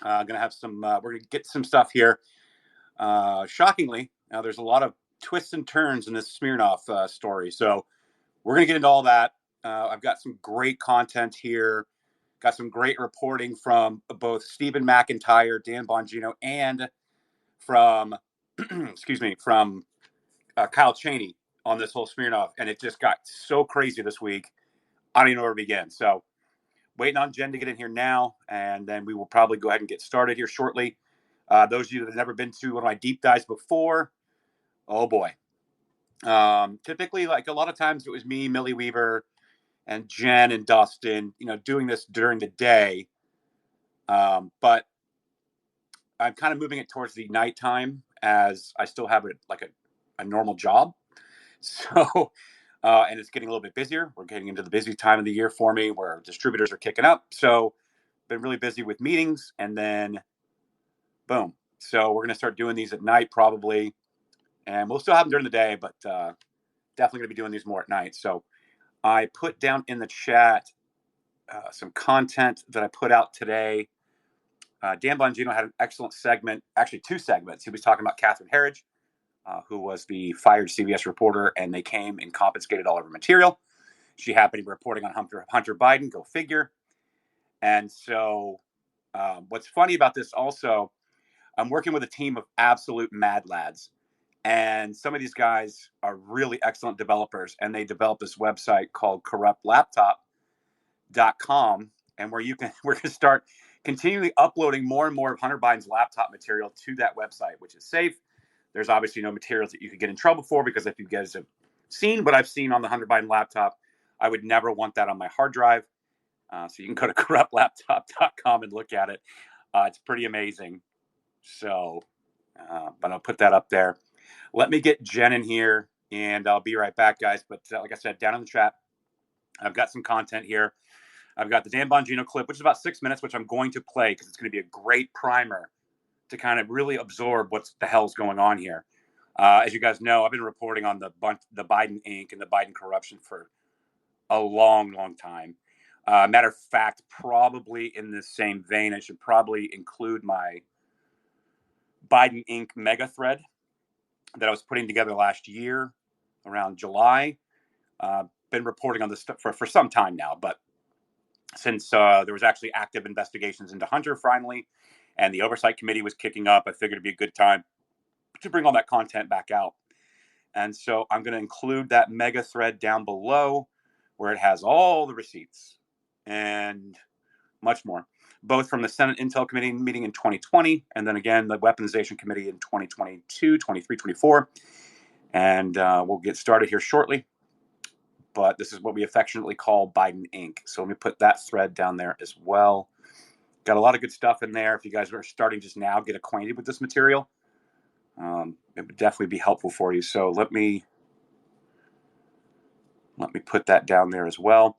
Gonna have some. We're gonna get some stuff here. Shockingly, now there's a lot of twists and turns in this Smirnov story, so we're gonna get into all that. I've got some great content here. Got some great reporting from both Stephen McIntyre, Dan Bongino, and from excuse me, from Kyle Cheney on this whole Smirnov, and it just got so crazy this week. I don't even know where to begin. So waiting on Jen to get in here now, and then we will probably go ahead and get started here shortly. Those of you that have never been to one of my deep dives before, oh boy. Typically, like a lot of times it was me, Millie Weaver, and Jen and Dustin, doing this during the day. But I'm kind of moving it towards the nighttime as I still have a normal job. So, and it's getting a little bit busier. We're getting into the busy time of the year for me where distributors are kicking up. So, been really busy with meetings, and then boom. So, we're going to start doing these at night probably, and we'll still have them during the day, but definitely going to be doing these more at night. So, I put down in the chat some content that I put out today. Dan Bongino had an excellent segment, actually 2 segments. He was talking about Catherine Herridge, who was the fired CBS reporter, and they came and confiscated all of her material. She happened to be reporting on Hunter Biden, go figure. And so what's funny about this also, I'm working with a team of absolute mad lads. And some of these guys are really excellent developers, and they developed this website called corruptlaptop.com, and we're going to start continually uploading more and more of Hunter Biden's laptop material to that website, which is safe. There's obviously no materials that you could get in trouble for, because if you guys have seen what I've seen on the Hunter Biden laptop, I would never want that on my hard drive. So you can go to corruptlaptop.com and look at it. It's pretty amazing. So, but I'll put that up there. Let me get Jen in here, and I'll be right back, guys. But like I said, down in the chat, I've got some content here. I've got the Dan Bongino clip, which is about 6 minutes, which I'm going to play because it's going to be a great primer to kind of really absorb what the hell's going on here. As you guys know, I've been reporting on the Biden Inc. and the Biden corruption for a long, long time. Matter of fact, probably in the same vein, I should probably include my Biden Inc. mega thread that I was putting together last year around July. Been reporting on this stuff for some time now, but since there was actually active investigations into Hunter finally, and the oversight committee was kicking up, I figured it'd be a good time to bring all that content back out. And so I'm going to include that mega thread down below where it has all the receipts and much more, both from the Senate Intel Committee meeting in 2020, and then again, the Weaponization Committee in 2022, 23, 24. And we'll get started here shortly. But this is what we affectionately call Biden Inc. So let me put that thread down there as well. Got a lot of good stuff in there. If you guys are starting just now, get acquainted with this material. It would definitely be helpful for you. So let me put that down there as well.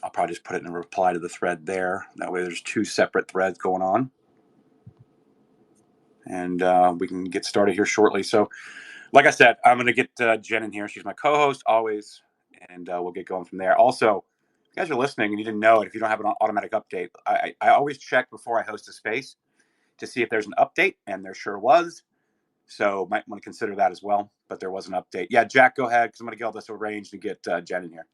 I'll probably just put it in a reply to the thread there. That way there's 2 separate threads going on. And we can get started here shortly. So like I said, I'm going to get Jen in here. She's my co-host always, and we'll get going from there. Also, if you guys are listening and you didn't know it, if you don't have an automatic update, I always check before I host a space to see if there's an update, and there sure was. So might want to consider that as well, but there was an update. Yeah, Jack, go ahead, because I'm going to get all this arranged and get Jen in here.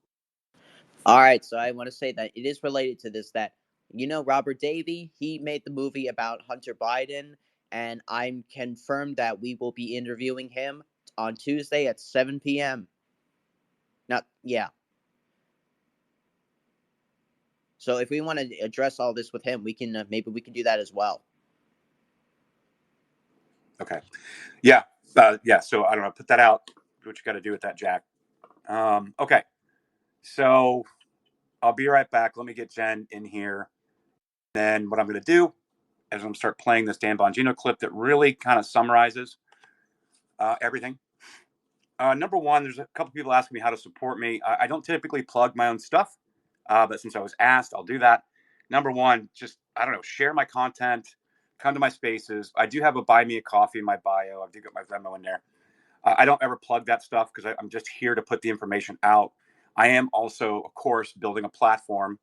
All right, so I want to say that it is related to this, that, Robert Davey, he made the movie about Hunter Biden, and I'm confirmed that we will be interviewing him on Tuesday at 7 p.m. Yeah. So if we want to address all this with him, maybe we can do that as well. Okay. Yeah. So I don't know. Put that out. Do what you got to do with that, Jack. Okay. So I'll be right back. Let me get Jen in here. Then what I'm going to do is I'm going to start playing this Dan Bongino clip that really kind of summarizes everything. Number one, there's a couple people asking me how to support me. I don't typically plug my own stuff, but since I was asked, I'll do that. Number one, just, share my content, come to my spaces. I do have a buy me a coffee in my bio. I do got my Venmo in there. I don't ever plug that stuff because I'm just here to put the information out. I am also, of course, building a platform,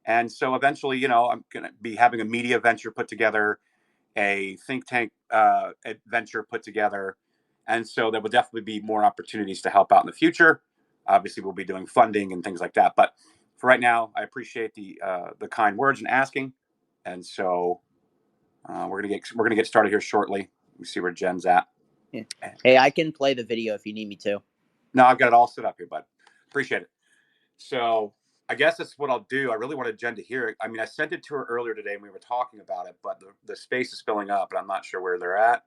And so eventually, I'm going to be having a media venture put together, a think tank venture put together. And so there will definitely be more opportunities to help out in the future. Obviously, we'll be doing funding and things like that. But for right now, I appreciate the kind words and asking. And so we're gonna get started here shortly. We see where Jen's at. Yeah. Hey, I can play the video if you need me to. No, I've got it all set up here, bud. Appreciate it. So I guess that's what I'll do. I really wanted Jen to hear it. I mean, I sent it to her earlier today and we were talking about it, but the space is filling up and I'm not sure where they're at.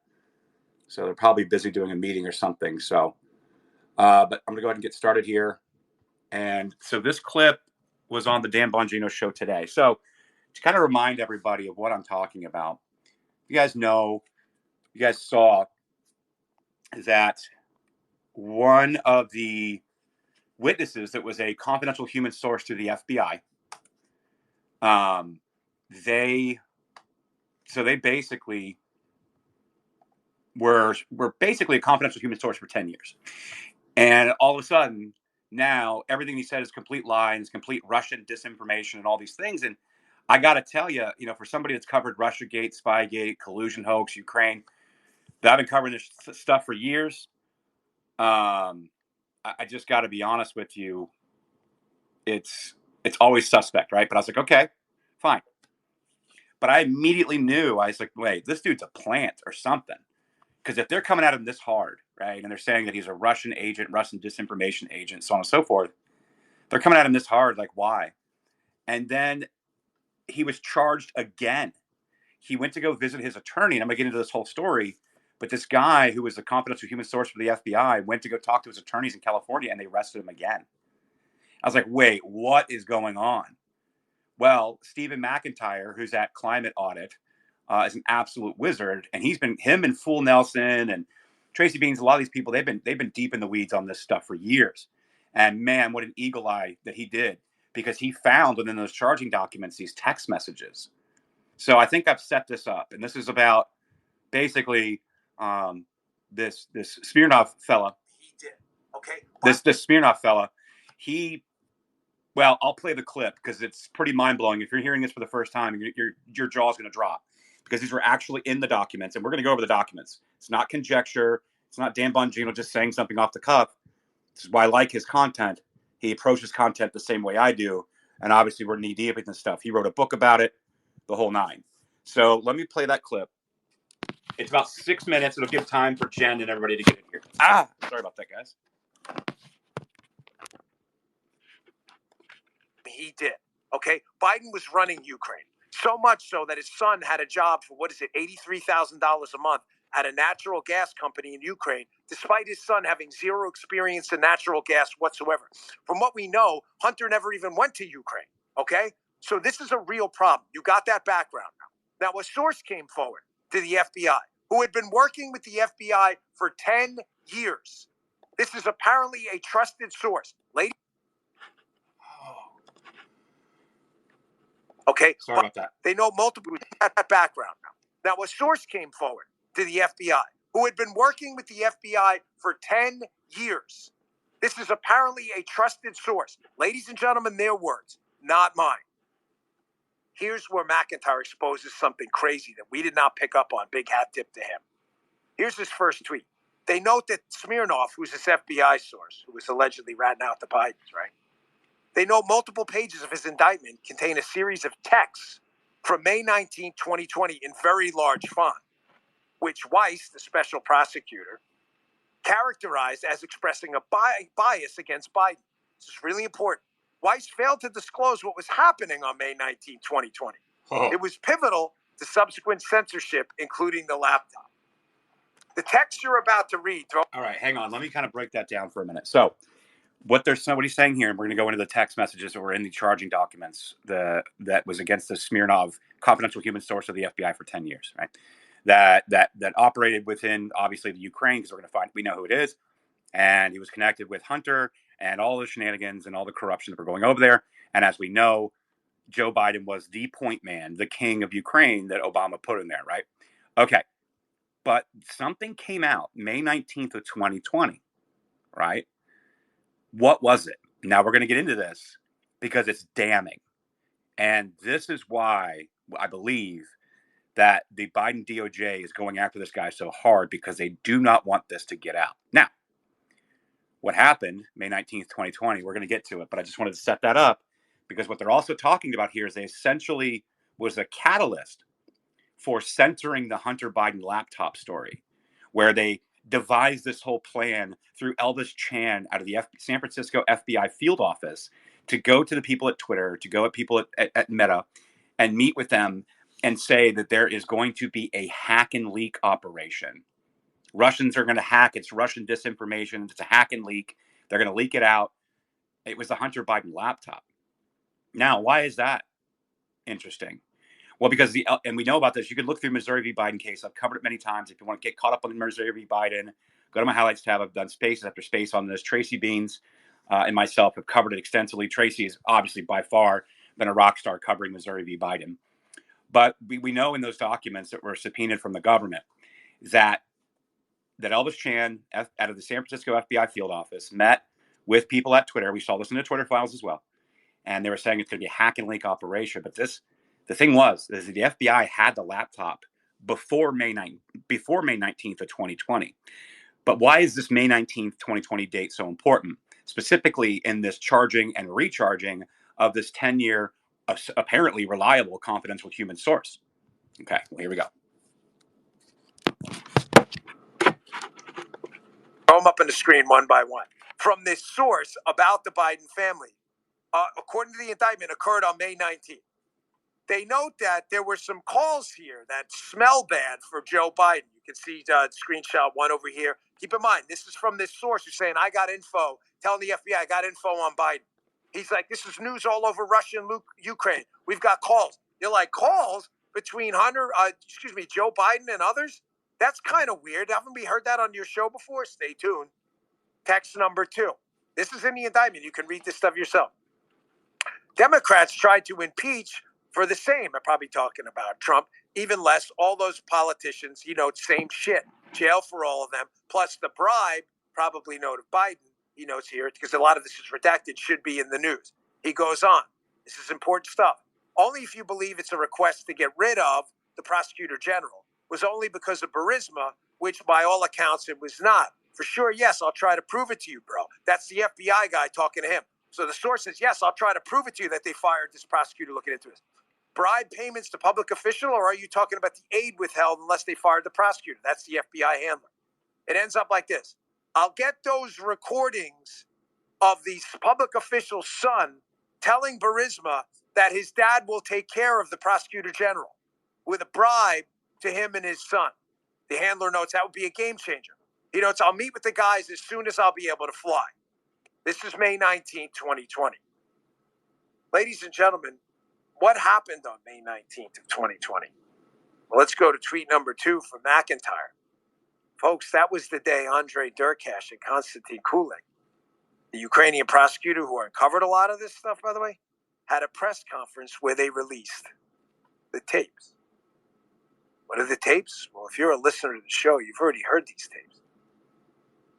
So they're probably busy doing a meeting or something. So, but I'm gonna go ahead and get started here. And so this clip was on the Dan Bongino show today. So to kind of remind everybody of what I'm talking about, you guys saw that one of the witnesses that was a confidential human source to the FBI, they basically were basically a confidential human source for 10 years. And all of a sudden, now everything he said is complete lies, complete Russian disinformation, and all these things. And I got to tell you, for somebody that's covered Russiagate, Spygate, collusion hoax, Ukraine, that I've been covering this stuff for years. I just got to be honest with you. It's always suspect, right? But I was like, okay, fine. But I immediately knew, I was like, wait, this dude's a plant or something. Because if they're coming at him this hard, right, and they're saying that he's a Russian agent, Russian disinformation agent, so on and so forth, they're coming at him this hard, like, why? And then he was charged again. He went to go visit his attorney, and I'm going to get into this whole story, but this guy who was a confidential human source for the FBI went to go talk to his attorneys in California, and they arrested him again. I was like, wait, what is going on? Well, Stephen McIntyre, who's at Climate Audit, is an absolute wizard, and him and Fool Nelson and Tracy Beans, a lot of these people, they've been deep in the weeds on this stuff for years. And man, what an eagle eye that he did, because he found within those charging documents these text messages. So I think I've set this up, and this is about basically this Smirnov fella. He did, okay. This Smirnov fella, well, I'll play the clip because it's pretty mind-blowing. If you're hearing this for the first time, your jaw's going to drop because these were actually in the documents, and we're going to go over the documents. It's not conjecture. It's not Dan Bongino just saying something off the cuff. This is why I like his content. He approaches content the same way I do, and obviously we're knee-deep in this stuff. He wrote a book about it, the whole nine. So let me play that clip. It's about 6 minutes. It'll give time for Jen and everybody to get in here. Sorry about that, guys. He did. Okay. Biden was running Ukraine so much so that his son had a job for $83,000 a month at a natural gas company in Ukraine, despite his son having zero experience in natural gas whatsoever. From what we know, Hunter never even went to Ukraine. Okay. So this is a real problem. You got that background now. Now, a source came forward to the FBI who had been working with the FBI for 10 years. This is apparently a trusted source. Lady. Okay. Sorry about that. They know multiple background now. Now, a source came forward to the FBI who had been working with the FBI for 10 years. This is apparently a trusted source. Ladies and gentlemen, their words, not mine. Here's where McIntyre exposes something crazy that we did not pick up on. Big hat tip to him. Here's his first tweet. They note that Smirnov, who's this FBI source, who was allegedly ratting out the Bidens, right? They note multiple pages of his indictment contain a series of texts from May 19, 2020 in very large font, which Weiss, the special prosecutor, characterized as expressing a bias against Biden. This is really important. Weiss failed to disclose what was happening on May 19, 2020. It was pivotal to subsequent censorship, including the laptop. The text you're about to read. All right, hang on. Let me kind of break that down for a minute. So what he's saying here, and we're going to go into the text messages that were in the charging documents that was against the Smirnov confidential human source of the FBI for 10 years, right? That operated within, obviously, the Ukraine, because we know who it is, and he was connected with Hunter and all the shenanigans and all the corruption that were going over there. And as we know, Joe Biden was the point man, the king of Ukraine that Obama put in there, right? Okay, but something came out May 19th of 2020, right? What was it? Now we're going to get into this because it's damning. And this is why I believe that the Biden DOJ is going after this guy so hard, because they do not want this to get out. Now, what happened May 19th, 2020, we're going to get to it, but I just wanted to set that up, because what they're also talking about here is they essentially was a catalyst for censoring the Hunter Biden laptop story, where they devised this whole plan through Elvis Chan out of the San Francisco FBI field office to go to the people at Twitter, to go at people at Meta and meet with them and say that there is going to be a hack and leak operation. Russians are going to hack. It's Russian disinformation. It's a hack and leak. They're going to leak it out. It was the Hunter Biden laptop. Now, why is that interesting? Well, because and we know about this. You can look through Missouri v. Biden case. I've covered it many times. If you want to get caught up on the Missouri v. Biden, go to my highlights tab. I've done space after space on this. Tracy Beans and myself have covered it extensively. Tracy is obviously by far been a rock star covering Missouri v. Biden. But we know in those documents that were subpoenaed from the government that Elvis Chan out of the San Francisco FBI field office met with people at Twitter. We saw this in the Twitter files as well. And they were saying it's going to be a hack and leak operation. But the thing was the FBI had the laptop before May 19th of 2020. But why is this May 19th, 2020 date so important? Specifically in this charging and recharging of this 10-year, apparently reliable, confidential human source. Okay, well, here we go. Throw them up on the screen one by one. From this source about the Biden family, according to the indictment, occurred on May 19th. They note that there were some calls here that smell bad for Joe Biden. You can see screenshot one over here. Keep in mind, this is from this source who's saying, I got info, telling the FBI, I got info on Biden. He's like, this is news all over Russia and Ukraine. We've got calls. You're like, calls between Joe Biden and others? That's kind of weird. Haven't we heard that on your show before? Stay tuned. Text number 2. This is in the indictment. You can read this stuff yourself. Democrats tried to impeach for the same. I'm probably talking about Trump, even less. All those politicians, same shit. Jail for all of them. Plus the bribe, probably note of Biden, he notes here, because a lot of this is redacted, should be in the news. He goes on. This is important stuff. Only if you believe it's a request to get rid of the prosecutor general was only because of Burisma, which by all accounts it was not. For sure, yes, I'll try to prove it to you, bro. That's the FBI guy talking to him. So the source says, yes, I'll try to prove it to you that they fired this prosecutor looking into this. Bribe payments to public official, or are you talking about the aid withheld unless they fired the prosecutor? That's the FBI handler. It ends up like this. I'll get those recordings of the public official's son telling Burisma that his dad will take care of the prosecutor general with a bribe to him and his son. The handler notes that would be a game changer. He notes, I'll meet with the guys as soon as I'll be able to fly. This is May 19th, 2020. Ladies and gentlemen, what happened on May 19th of 2020? Well, let's go to tweet number 2 from McIntyre. Folks, that was the day Andrei Derkash and Konstantin Kulik, the Ukrainian prosecutor who uncovered a lot of this stuff, by the way, had a press conference where they released the tapes. What are the tapes? Well, if you're a listener to the show, you've already heard these tapes.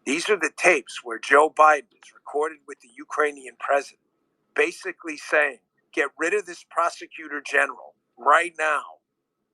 These are the tapes where Joe Biden is recorded with the Ukrainian president, basically saying, get rid of this prosecutor general right now,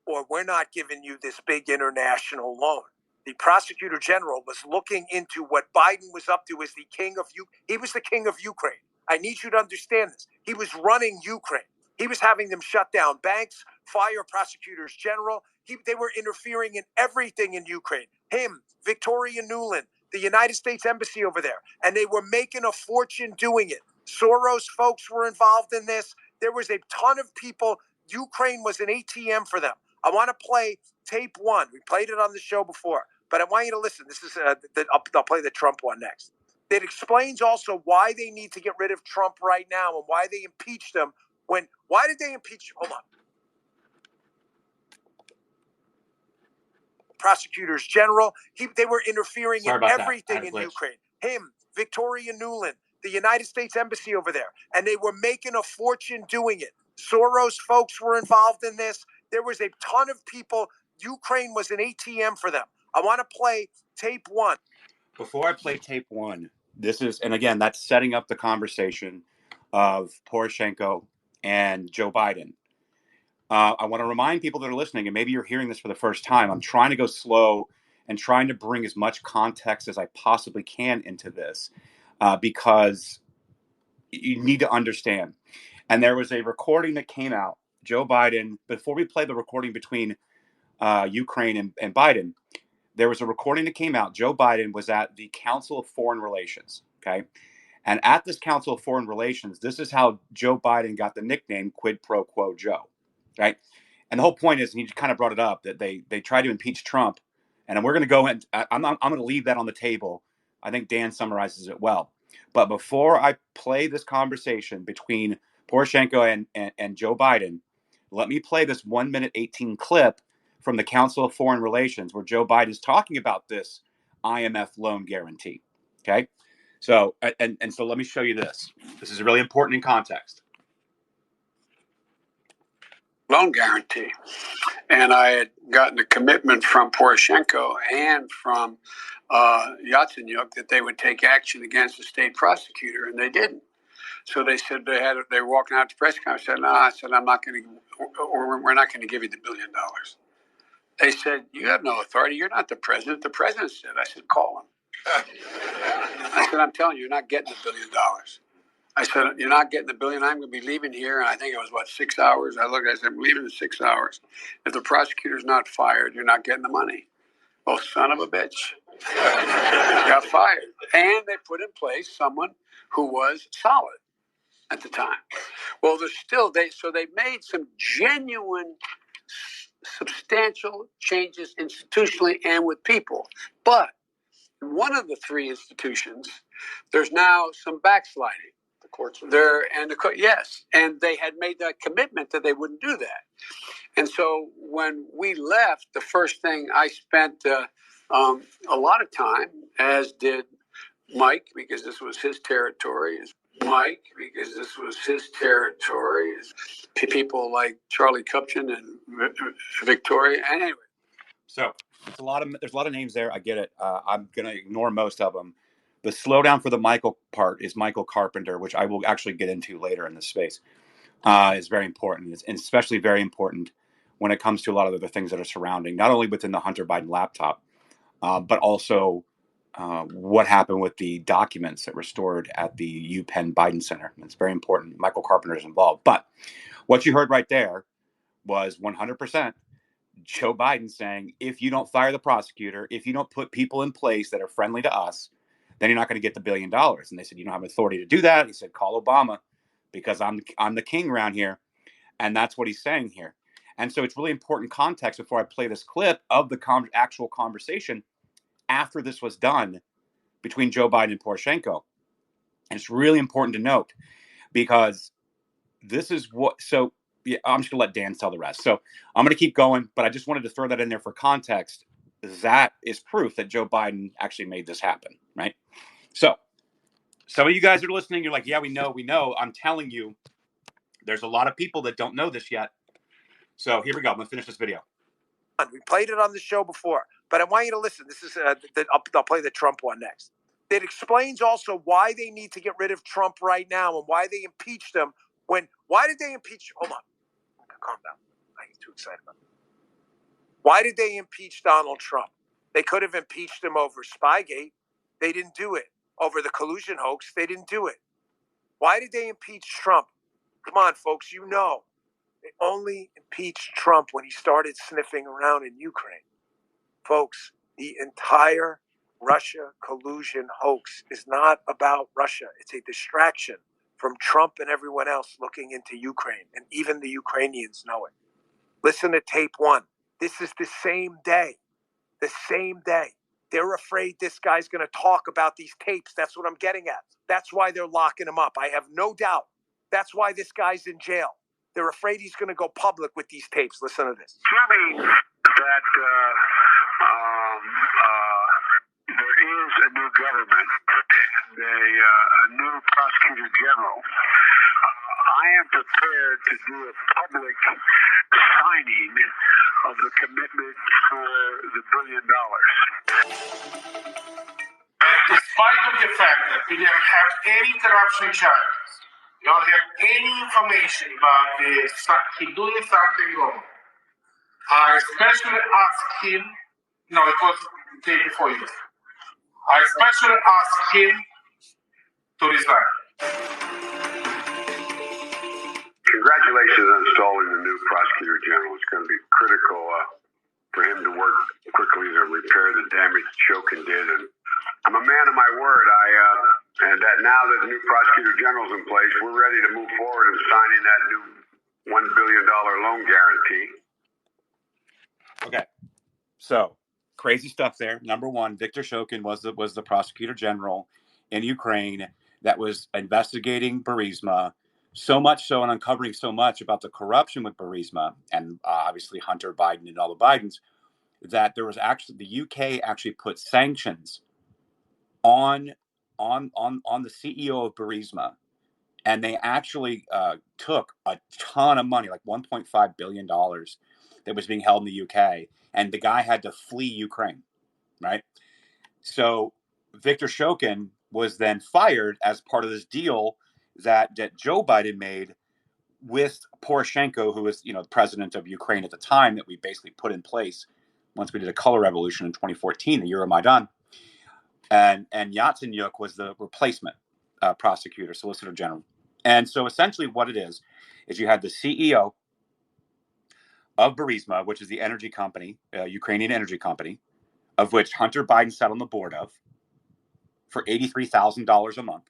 or we're not giving you this big international loan. The prosecutor general was looking into what Biden was up to as the king of He was the king of Ukraine. I need you to understand this. He was running Ukraine. He was having them shut down banks, fire prosecutors general. They were interfering in everything in Ukraine. Him, Victoria Nuland, the United States Embassy over there. And they were making a fortune doing it. Soros folks were involved in this. There was a ton of people. Ukraine was an ATM for them. I want to play tape 1. We played it on the show before, but I want you to listen. This is I'll play the Trump one next. It explains also why they need to get rid of Trump right now and why they impeached him. Why did they impeach? Hold on. Prosecutors general. They were interfering in everything in Ukraine. Him, Victoria Nuland, the United States Embassy over there. And they were making a fortune doing it. Soros folks were involved in this. There was a ton of people. Ukraine was an ATM for them. I want to play tape 1. Before I play tape 1, this is, and again, that's setting up the conversation of Poroshenko and Joe Biden. I want to remind people that are listening, and maybe you're hearing this for the first time, I'm trying to go slow and trying to bring as much context as I possibly can into this because you need to understand. And there was a recording that came out, Joe Biden, before we play the recording between Ukraine and Biden, there was a recording that came out. Joe Biden was at the Council of Foreign Relations, okay? And at this Council of Foreign Relations, this is how Joe Biden got the nickname Quid Pro Quo Joe, right? And the whole point is, and you kind of brought it up, that they tried to impeach Trump. And we're going to go in, I'm going to leave that on the table. I think Dan summarizes it well. But before I play this conversation between Poroshenko and Joe Biden, let me play this 1 minute 18 clip from the Council of Foreign Relations where Joe Biden is talking about this IMF loan guarantee. Okay. So, and so let me show you this. This is really important in context. Loan guarantee. And I had gotten a commitment from Poroshenko and from Yatsenyuk that they would take action against the state prosecutor, and they didn't. So they said they were walking out to press conference. I said, no, I'm not going to, or we're not going to give you the $1 billion. They said, you have no authority. You're not the president. The president said. I said, call him. I said, I'm telling you, you're not getting the $1 billion. I said, you're not getting the $1 billion. I'm going to be leaving here. And I think it was, 6 hours. I said, I'm leaving in 6 hours. If the prosecutor's not fired, you're not getting the money. Oh, son of a bitch. Got fired. And they put in place someone who was solid at the time. Well, they made some genuine, substantial changes institutionally and with people. But in one of the three institutions, there's now some backsliding. The courts are there, and yes, and they had made that commitment that they wouldn't do that. And so when we left, the first thing I spent a lot of time, as did Mike, because this was his territory. People like Charlie Kupchan and Victoria. And anyway. So there's a lot of names there. I get it. I'm going to ignore most of them. The slowdown for the Michael part is Michael Carpenter, which I will actually get into later in this space. Is very important, and especially very important when it comes to a lot of the things that are surrounding, not only within the Hunter Biden laptop, but also what happened with the documents that were stored at the UPenn Biden Center. It's very important. Michael Carpenter is involved. But what you heard right there was 100% Joe Biden saying, if you don't fire the prosecutor, if you don't put people in place that are friendly to us, then you're not going to get the $1 billion. And they said, you don't have authority to do that. He said, call Obama, because I'm the king around here. And that's what he's saying here. And so it's really important context before I play this clip of the actual conversation after this was done between Joe Biden and Poroshenko. And it's really important to note, because this is what, so yeah, I'm just going to let Dan tell the rest. So I'm going to keep going, but I just wanted to throw that in there for context. That is proof that Joe Biden actually made this happen, right? So some of you guys are listening. You're like, yeah, we know. I'm telling you, there's a lot of people that don't know this yet. So here we go. I'm going to finish this video. We played it on the show before, but I want you to listen. This is I'll play the Trump one next. It explains also why they need to get rid of Trump right now and why they impeached him. Why did they impeach? Hold on. Calm down. I get too excited about it. Why did they impeach Donald Trump? They could have impeached him over Spygate. They didn't do it. Over the collusion hoax, they didn't do it. Why did they impeach Trump? Come on, folks, you know. They only impeached Trump when he started sniffing around in Ukraine. Folks, the entire Russia collusion hoax is not about Russia. It's a distraction from Trump and everyone else looking into Ukraine, and even the Ukrainians know it. Listen to tape 1. This is the same day. The same day. They're afraid this guy's going to talk about these tapes. That's what I'm getting at. That's why they're locking him up. I have no doubt. That's why this guy's in jail. They're afraid he's going to go public with these tapes. Listen to this. Assuming that there is a new government, a new prosecutor general, I am prepared to do a public signing of the commitment for the $1 billion. Despite of the fact that we didn't have any corruption charges, You don't have any information about him doing something wrong. I especially asked him, no, it was the day before you. I especially asked him to resign. Congratulations on installing the new prosecutor general. It's going to be critical for him to work quickly to repair the damage Shokin did. And I'm a man of my word. And that now that the new prosecutor general's in place, we're ready to move forward in signing that new $1 billion loan guarantee. Okay, so crazy stuff there. Number one, Viktor Shokin was the prosecutor general in Ukraine that was investigating Burisma, so much so and uncovering so much about the corruption with Burisma and obviously Hunter Biden and all the Bidens, that there was actually the UK actually put sanctions on the CEO of Burisma, and they actually took a ton of money, like $1.5 billion that was being held in the UK, and the guy had to flee Ukraine, right? So Viktor Shokin was then fired as part of this deal that Joe Biden made with Poroshenko, who was, the president of Ukraine at the time, that we basically put in place once we did a color revolution in 2014, the Euromaidan. And Yatsenyuk was the replacement prosecutor, solicitor general. And so essentially what it is you had the CEO of Burisma, which is the energy company, Ukrainian energy company, of which Hunter Biden sat on the board of, for $83,000 a month.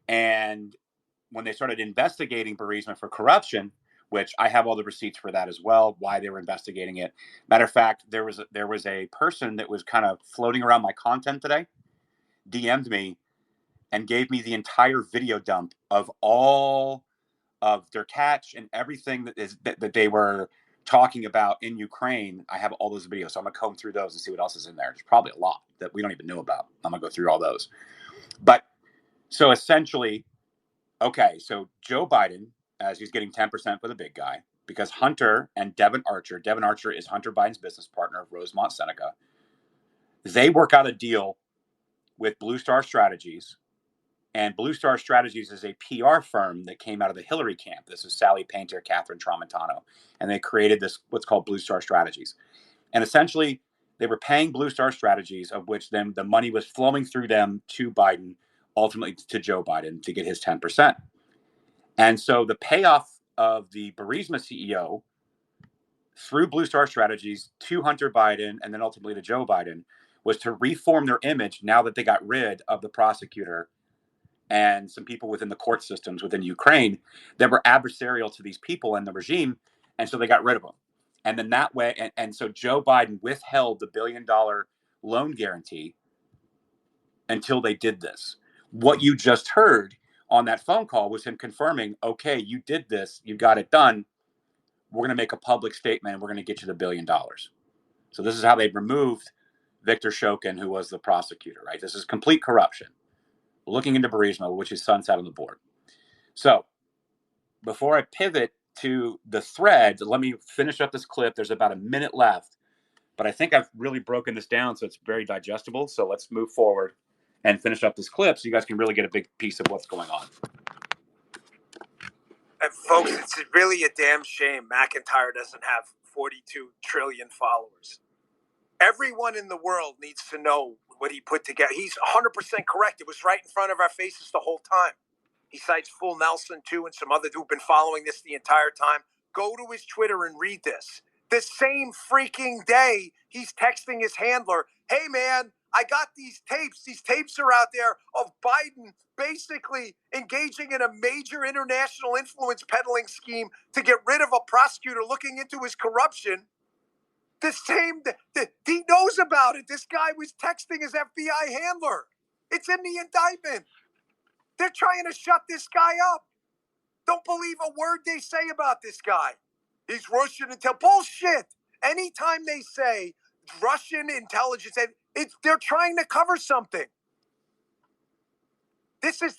And when they started investigating Burisma for corruption, which I have all the receipts for that as well, why they were investigating it. Matter of fact, there was a person that was kind of floating around my content today, DM'd me and gave me the entire video dump of all of their catch and everything that they were talking about in Ukraine. I have all those videos, so I'm gonna comb through those and see what else is in there. There's probably a lot that we don't even know about. I'm gonna go through all those. But so essentially, okay, so Joe Biden, as he's getting 10% for the big guy, because Hunter and Devin Archer is Hunter Biden's business partner of Rosemont Seneca, they work out a deal with Blue Star Strategies. And Blue Star Strategies is a PR firm that came out of the Hillary camp. This is Sally Painter, Catherine Tramontano. And they created this, what's called Blue Star Strategies. And essentially, they were paying Blue Star Strategies, of which then the money was flowing through them to Biden, ultimately to Joe Biden, to get his 10%. And so the payoff of the Burisma CEO through Blue Star Strategies to Hunter Biden and then ultimately to Joe Biden was to reform their image now that they got rid of the prosecutor and some people within the court systems within Ukraine that were adversarial to these people and the regime. And so they got rid of them. And then that way, and so Joe Biden withheld the $1 billion loan guarantee until they did this. What you just heard on that phone call was him confirming, okay, you did this, you got it done. We're going to make a public statement and we're going to get you the $1 billion. So this is how they removed Viktor Shokin, who was the prosecutor, right? This is complete corruption. Looking into Burisma, which his son sat on the board. So before I pivot to the thread, let me finish up this clip. There's about a minute left, but I think I've really broken this down so it's very digestible. So let's move forward and finish up this clip so you guys can really get a big piece of what's going on. And folks, it's really a damn shame McIntyre doesn't have 42 trillion followers. Everyone in the world needs to know what he put together. He's 100% correct. It was right in front of our faces the whole time. He cites Full Nelson, too, and some others who've been following this the entire time. Go to his Twitter and read this. The same freaking day, he's texting his handler, hey, man, I got these tapes. These tapes are out there of Biden basically engaging in a major international influence peddling scheme to get rid of a prosecutor looking into his corruption. He knows about it. This guy was texting his FBI handler. It's in the indictment. They're trying to shut this guy up. Don't believe a word they say about this guy. He's Russian intelligence. Bullshit. Anytime they say Russian intelligence, they're trying to cover something. This is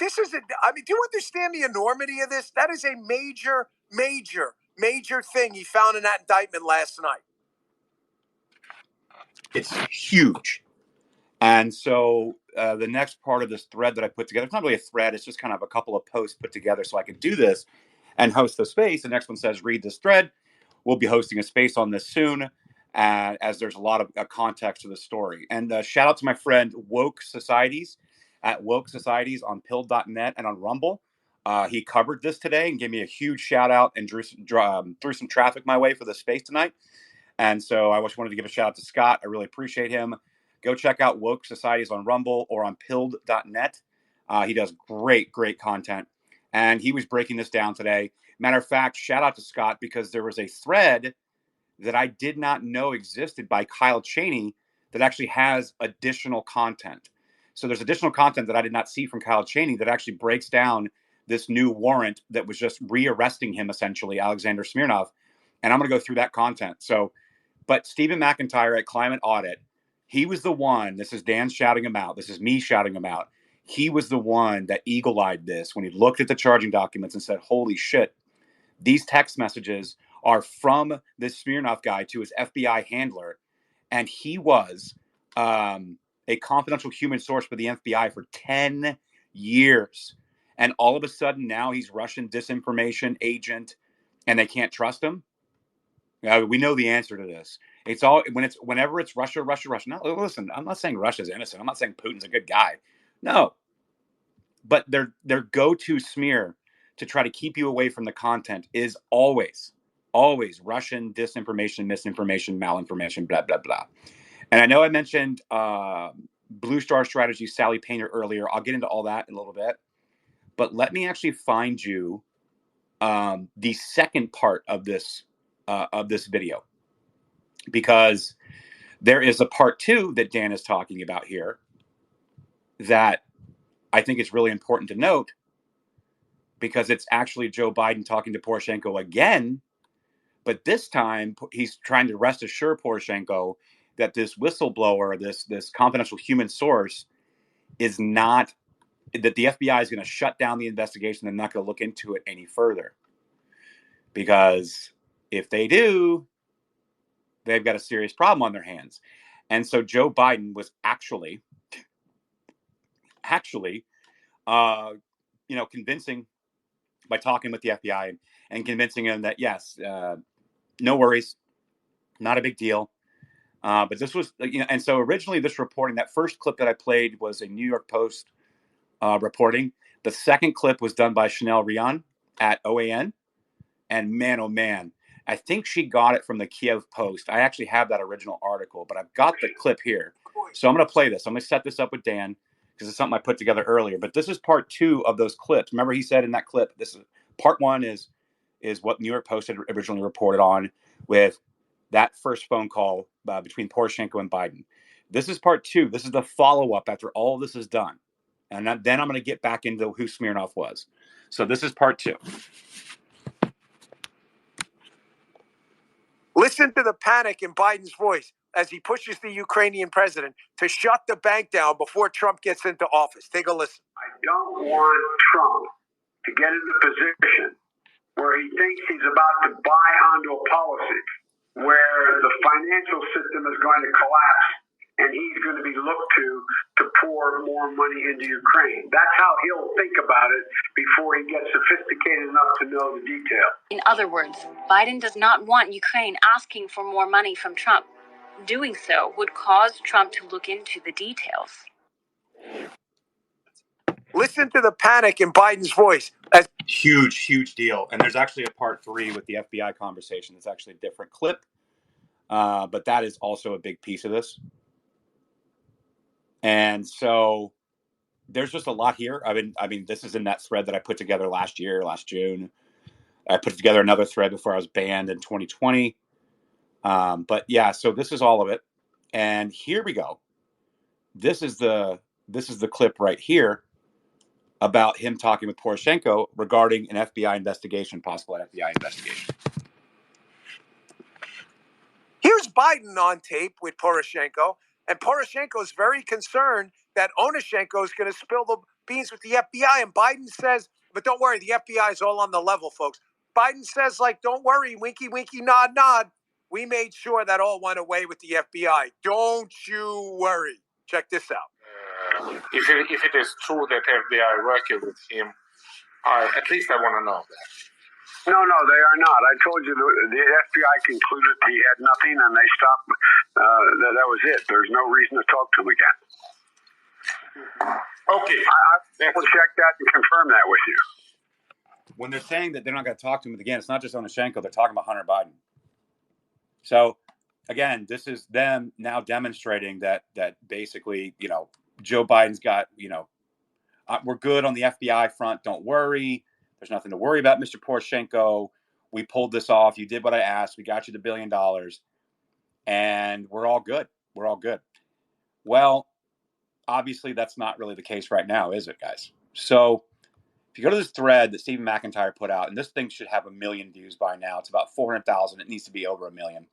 do you understand the enormity of this? That is a major, major, major thing he found in that indictment last night. It's huge. And so the next part of this thread that I put together. It's not really a thread. It's just kind of a couple of posts put together so I can do this and host the space. The next one says, read this thread. We'll be hosting a space on this soon, as there's a lot of context to the story. And shout out to my friend Woke Societies at Woke Societies on Pill.net and on Rumble. He covered this today and gave me a huge shout out and threw some traffic my way for the space tonight. And so I just wanted to give a shout out to Scott. I really appreciate him. Go check out Woke Societies on Rumble or on Pilled.net. He does great content. And he was breaking this down today. Matter of fact, shout out to Scott because there was a thread that I did not know existed by Kyle Cheney that actually has additional content. So there's additional content that I did not see from Kyle Cheney that actually breaks down this new warrant that was just re-arresting him, essentially, Alexander Smirnov. And I'm going to go through that content. So, but Stephen McIntyre at Climate Audit, he was the one, this is Dan shouting him out, this is me shouting him out. He was the one that eagle-eyed this when he looked at the charging documents and said, holy shit, these text messages are from this Smirnov guy to his FBI handler. And he was a confidential human source for the FBI for 10 years. And all of a sudden now he's Russian disinformation agent and they can't trust him. We know the answer to this. It's all whenever it's Russia. No, listen, I'm not saying Russia's innocent. I'm not saying Putin's a good guy. No. But their go-to smear to try to keep you away from the content is always Russian disinformation, misinformation, malinformation, blah, blah, blah. And I know I mentioned Blue Star Strategy, Sally Painter earlier. I'll get into all that in a little bit. But let me actually find you the second part of this video, because there is a part 2 that Dan is talking about here that I think is really important to note, because it's actually Joe Biden talking to Poroshenko again, but this time he's trying to rest assure Poroshenko that this whistleblower, this confidential human source, is not, that the FBI is going to shut down the investigation. They're not going to look into it any further. Because if they do, they've got a serious problem on their hands. And so Joe Biden was actually, convincing by talking with the FBI and convincing them that, yes, no worries, not a big deal. But this was, and so originally this reporting, that first clip that I played was a New York Post reporting. The second clip was done by Chanel Rion at OAN. And man, oh man, I think she got it from the Kiev Post. I actually have that original article, but I've got the clip here. So I'm going to play this. I'm going to set this up with Dan because it's something I put together earlier. But this is part 2 of those clips. Remember, he said in that clip, this is part 1 is what New York Post had originally reported on with that first phone call between Poroshenko and Biden. This is part 2. This is the follow-up after all of this is done. And then I'm going to get back into who Smirnov was. So this is part 2. Listen to the panic in Biden's voice as he pushes the Ukrainian president to shut the bank down before Trump gets into office. Take a listen. I don't want Trump to get in the position where he thinks he's about to buy onto a policy where the financial system is going to collapse and he's going to be looked to pour more money into Ukraine. That's how he'll think about it before he gets sophisticated enough to know the detail. In other words, Biden does not want Ukraine asking for more money from Trump. Doing so would cause Trump to look into the details. Listen to the panic in Biden's voice. Huge deal. And there's actually a part 3 with the FBI conversation. It's actually a different clip. But that is also a big piece of this. And so there's just a lot here. I mean, this is in that thread that I put together last June. I put together another thread before I was banned in 2020. But yeah, so this is all of it. And here we go. This is the clip right here about him talking with Poroshenko regarding an FBI investigation, possible FBI investigation. Here's Biden on tape with Poroshenko, and Poroshenko is very concerned that Onushenko is going to spill the beans with the FBI. And Biden says, but don't worry, the FBI is all on the level, folks. Biden says, don't worry, winky, winky, nod, nod. We made sure that all went away with the FBI. Don't you worry. Check this out. If it is true that FBI working with him, at least I want to know that. No, they are not. I told you the FBI concluded he had nothing, and they stopped. That was it. There's no reason to talk to him again. Okay. I will check that and confirm that with you. When they're saying that they're not going to talk to him again, it's not just Onashenko. They're talking about Hunter Biden. So, again, this is them now demonstrating that basically, Joe Biden's got, we're good on the FBI front. Don't worry. There's nothing to worry about, Mr. Poroshenko. We pulled this off. You did what I asked. We got you the $1 billion. And we're all good. We're all good. Well, obviously, that's not really the case right now, is it, guys? So if you go to this thread that Stephen McIntyre put out, and this thing should have 1 million views by now. It's about 400,000. It needs to be over 1 million.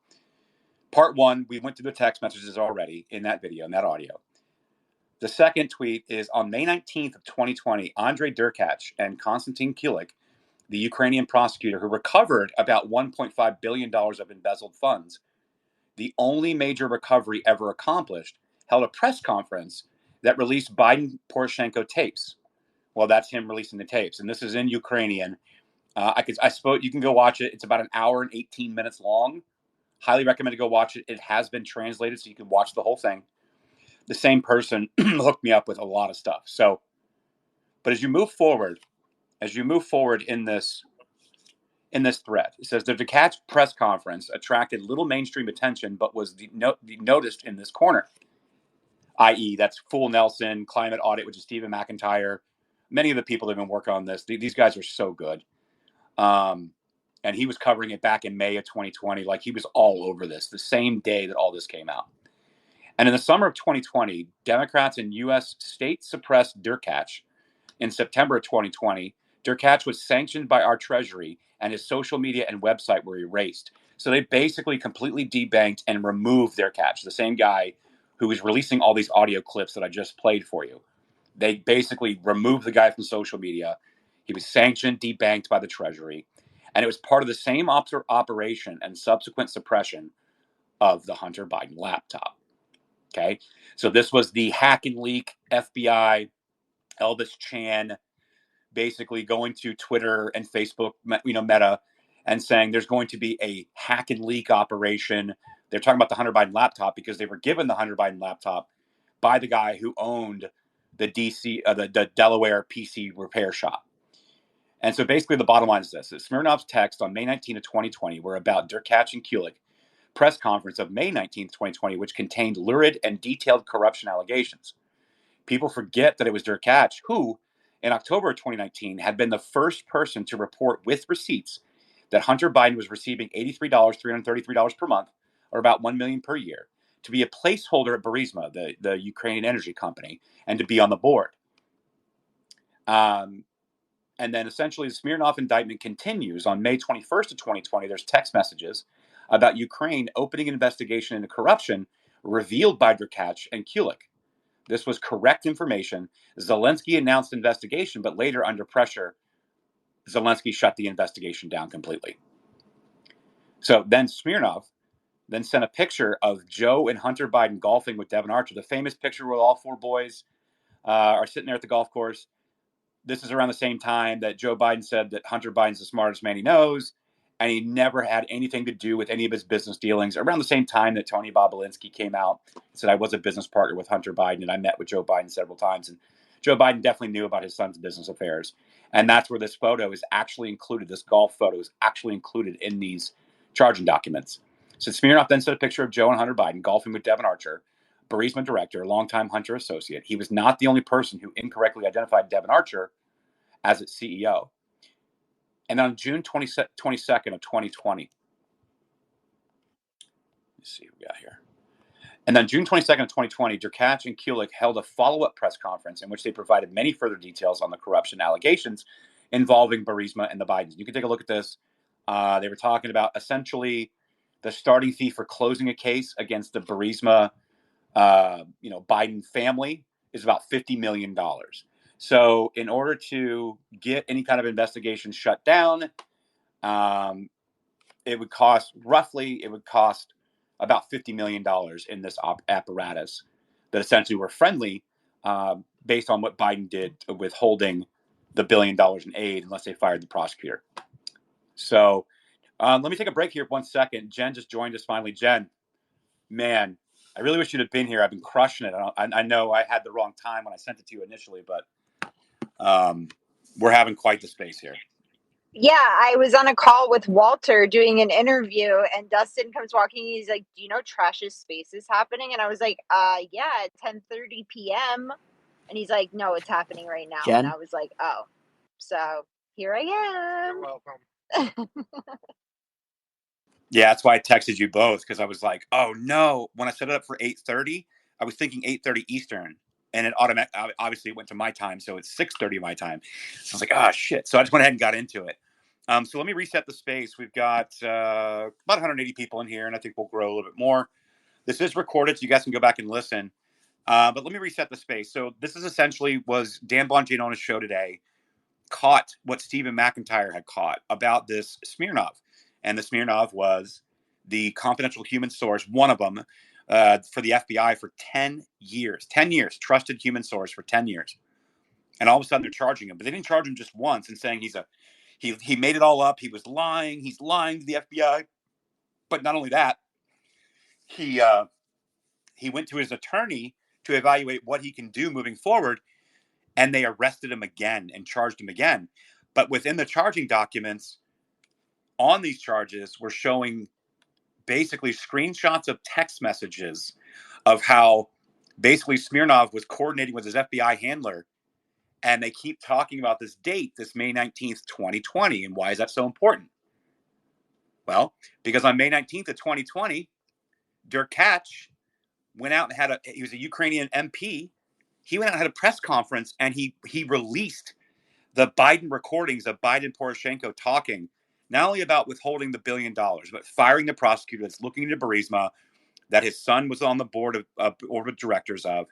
Part one, we went through the text messages already in that video, in that audio. The second tweet is on May 19th of 2020, Andrei Derkach and Konstantin Kulik, the Ukrainian prosecutor who recovered about $1.5 billion of embezzled funds, the only major recovery ever accomplished, held a press conference that released Biden-Poroshenko tapes. Well, that's him releasing the tapes, and this is in Ukrainian. I suppose you can go watch it. It's about 1 hour and 18 minutes long. Highly recommend to go watch it. It has been translated, so you can watch the whole thing. The same person hooked me up with a lot of stuff. So, but as you move forward in this thread, it says the Derkach press conference attracted little mainstream attention, but was noticed in this corner, i.e., that's Fool Nelson, Climate Audit, which is Stephen McIntyre. Many of the people that have been working on this, these guys are so good. And he was covering it back in May of 2020. Like, he was all over this the same day that all this came out. And in the summer of 2020, Democrats in U.S. state suppressed Derkach. In September of 2020, Derkach was sanctioned by our Treasury, and his social media and website were erased. So they basically completely debanked and removed Derkach, the same guy who was releasing all these audio clips that I just played for you. They basically removed the guy from social media. He was sanctioned, debanked by the Treasury, and it was part of the same operation and subsequent suppression of the Hunter Biden laptop. Okay, so this was the hack and leak FBI, Elvis Chan, basically going to Twitter and Facebook, Meta, and saying there's going to be a hack and leak operation. They're talking about the Hunter Biden laptop because they were given the Hunter Biden laptop by the guy who owned the the Delaware PC repair shop. And so basically the bottom line is this: Smirnov's text on May 19 of 2020 were about Derkach and Kulik press conference of May 19th, 2020, which contained lurid and detailed corruption allegations. People forget that it was Derkach who, in October of 2019, had been the first person to report with receipts that Hunter Biden was receiving $333 per month, or about $1 million per year, to be a placeholder at Burisma, the Ukrainian energy company, and to be on the board. And then essentially the Smirnov indictment continues on May 21st of 2020. There's text messages about Ukraine opening an investigation into corruption revealed by Derkach and Kulik. This was correct information. Zelensky announced investigation, but later, under pressure, Zelensky shut the investigation down completely. So then Smirnov then sent a picture of Joe and Hunter Biden golfing with Devin Archer, the famous picture where all four boys are sitting there at the golf course. This is around the same time that Joe Biden said that Hunter Biden's the smartest man he knows, and he never had anything to do with any of his business dealings. Around the same time that Tony Bobulinski came out and said, I was a business partner with Hunter Biden, and I met with Joe Biden several times. And Joe Biden definitely knew about his son's business affairs. And that's where this photo is actually included. This golf photo is actually included in these charging documents. So Smirnov then sent a picture of Joe and Hunter Biden golfing with Devin Archer, Burisma director, longtime Hunter associate. He was not the only person who incorrectly identified Devin Archer as its CEO. And on June 22nd of 2020, let's see what we got here. And on June 22nd of 2020, Derkach and Kulik held a follow-up press conference in which they provided many further details on the corruption allegations involving Burisma and the Bidens. You can take a look at this. They were talking about essentially the starting fee for closing a case against the Burisma, Biden family is about $50 million. So in order to get any kind of investigation shut down, it would cost about $50 million in this apparatus that essentially were friendly based on what Biden did withholding the $1 billion in aid unless they fired the prosecutor. So let me take a break here for 1 second. Jen just joined us finally. Jen, man, I really wish you'd have been here. I've been crushing it. I know I had the wrong time when I sent it to you initially, but we're having quite the space here. Yeah, I was on a call with Walter doing an interview, and Dustin comes walking. He's like, "Do you know Trash's Space is happening?" And I was like, yeah, at 10:30 p.m." And he's like, "No, it's happening right now." Jen? And I was like, "Oh, so here I am." You're welcome. Yeah, that's why I texted you both, because I was like, oh no. When I set it up for 8:30, I was thinking 8:30 Eastern, and it obviously went to my time, so it's 6:30 my time. So I was like, ah, shit. So I just went ahead and got into it. So let me reset the space. We've got about 180 people in here, and I think we'll grow a little bit more. This is recorded, so you guys can go back and listen. But let me reset the space. So this is essentially was Dan Bongino on his show today caught what Stephen McIntyre had caught about this Smirnov. And the Smirnov was the confidential human source, one of them, for the FBI for 10 years. 10 years, trusted human source for 10 years. And all of a sudden they're charging him. But they didn't charge him just once and saying he made it all up. He was lying. He's lying to the FBI. But not only that, he went to his attorney to evaluate what he can do moving forward. And they arrested him again and charged him again. But within the charging documents on these charges, we're showing basically screenshots of text messages of how basically Smirnov was coordinating with his FBI handler. And they keep talking about this date, this May 19th, 2020. And why is that so important? Well, because on May 19th of 2020, Derkach went out and he was a Ukrainian MP. He went out and had a press conference, and he released the Biden recordings of Biden Poroshenko talking not only about withholding the $1 billion, but firing the prosecutor that's looking into Burisma, that his son was on the board of directors of,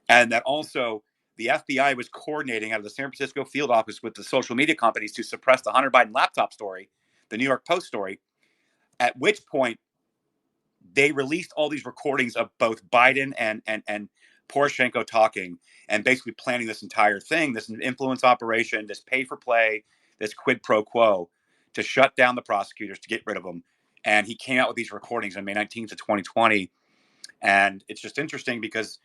and that also the FBI was coordinating out of the San Francisco field office with the social media companies to suppress the Hunter Biden laptop story, the New York Post story, at which point they released all these recordings of both Biden and Poroshenko talking and basically planning this entire thing, this influence operation, this pay for play, this quid pro quo to shut down the prosecutors, to get rid of them. And he came out with these recordings on May 19th of 2020. And it's just interesting because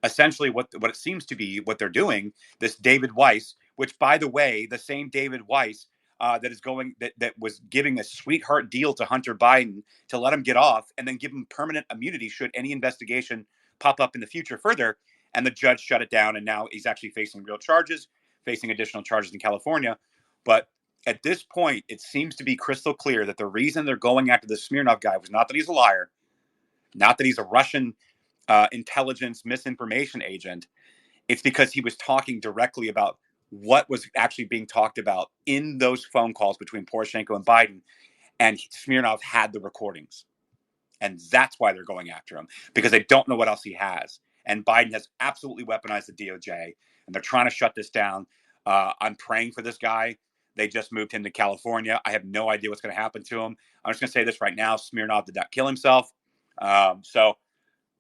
essentially what it seems to be what they're doing, this David Weiss, which, by the way, the same David Weiss that was giving a sweetheart deal to Hunter Biden to let him get off and then give him permanent immunity should any investigation pop up in the future further. And the judge shut it down. And now he's actually facing real charges, facing additional charges in California. But at this point, it seems to be crystal clear that the reason they're going after the Smirnov guy was not that he's a liar, not that he's a Russian intelligence misinformation agent. It's because he was talking directly about what was actually being talked about in those phone calls between Poroshenko and Biden. And Smirnov had the recordings. And that's why they're going after him, because they don't know what else he has. And Biden has absolutely weaponized the DOJ, and they're trying to shut this down. I'm praying for this guy. They just moved him to California. I have no idea what's going to happen to him. I'm just going to say this right now. Smirnov did not kill himself. So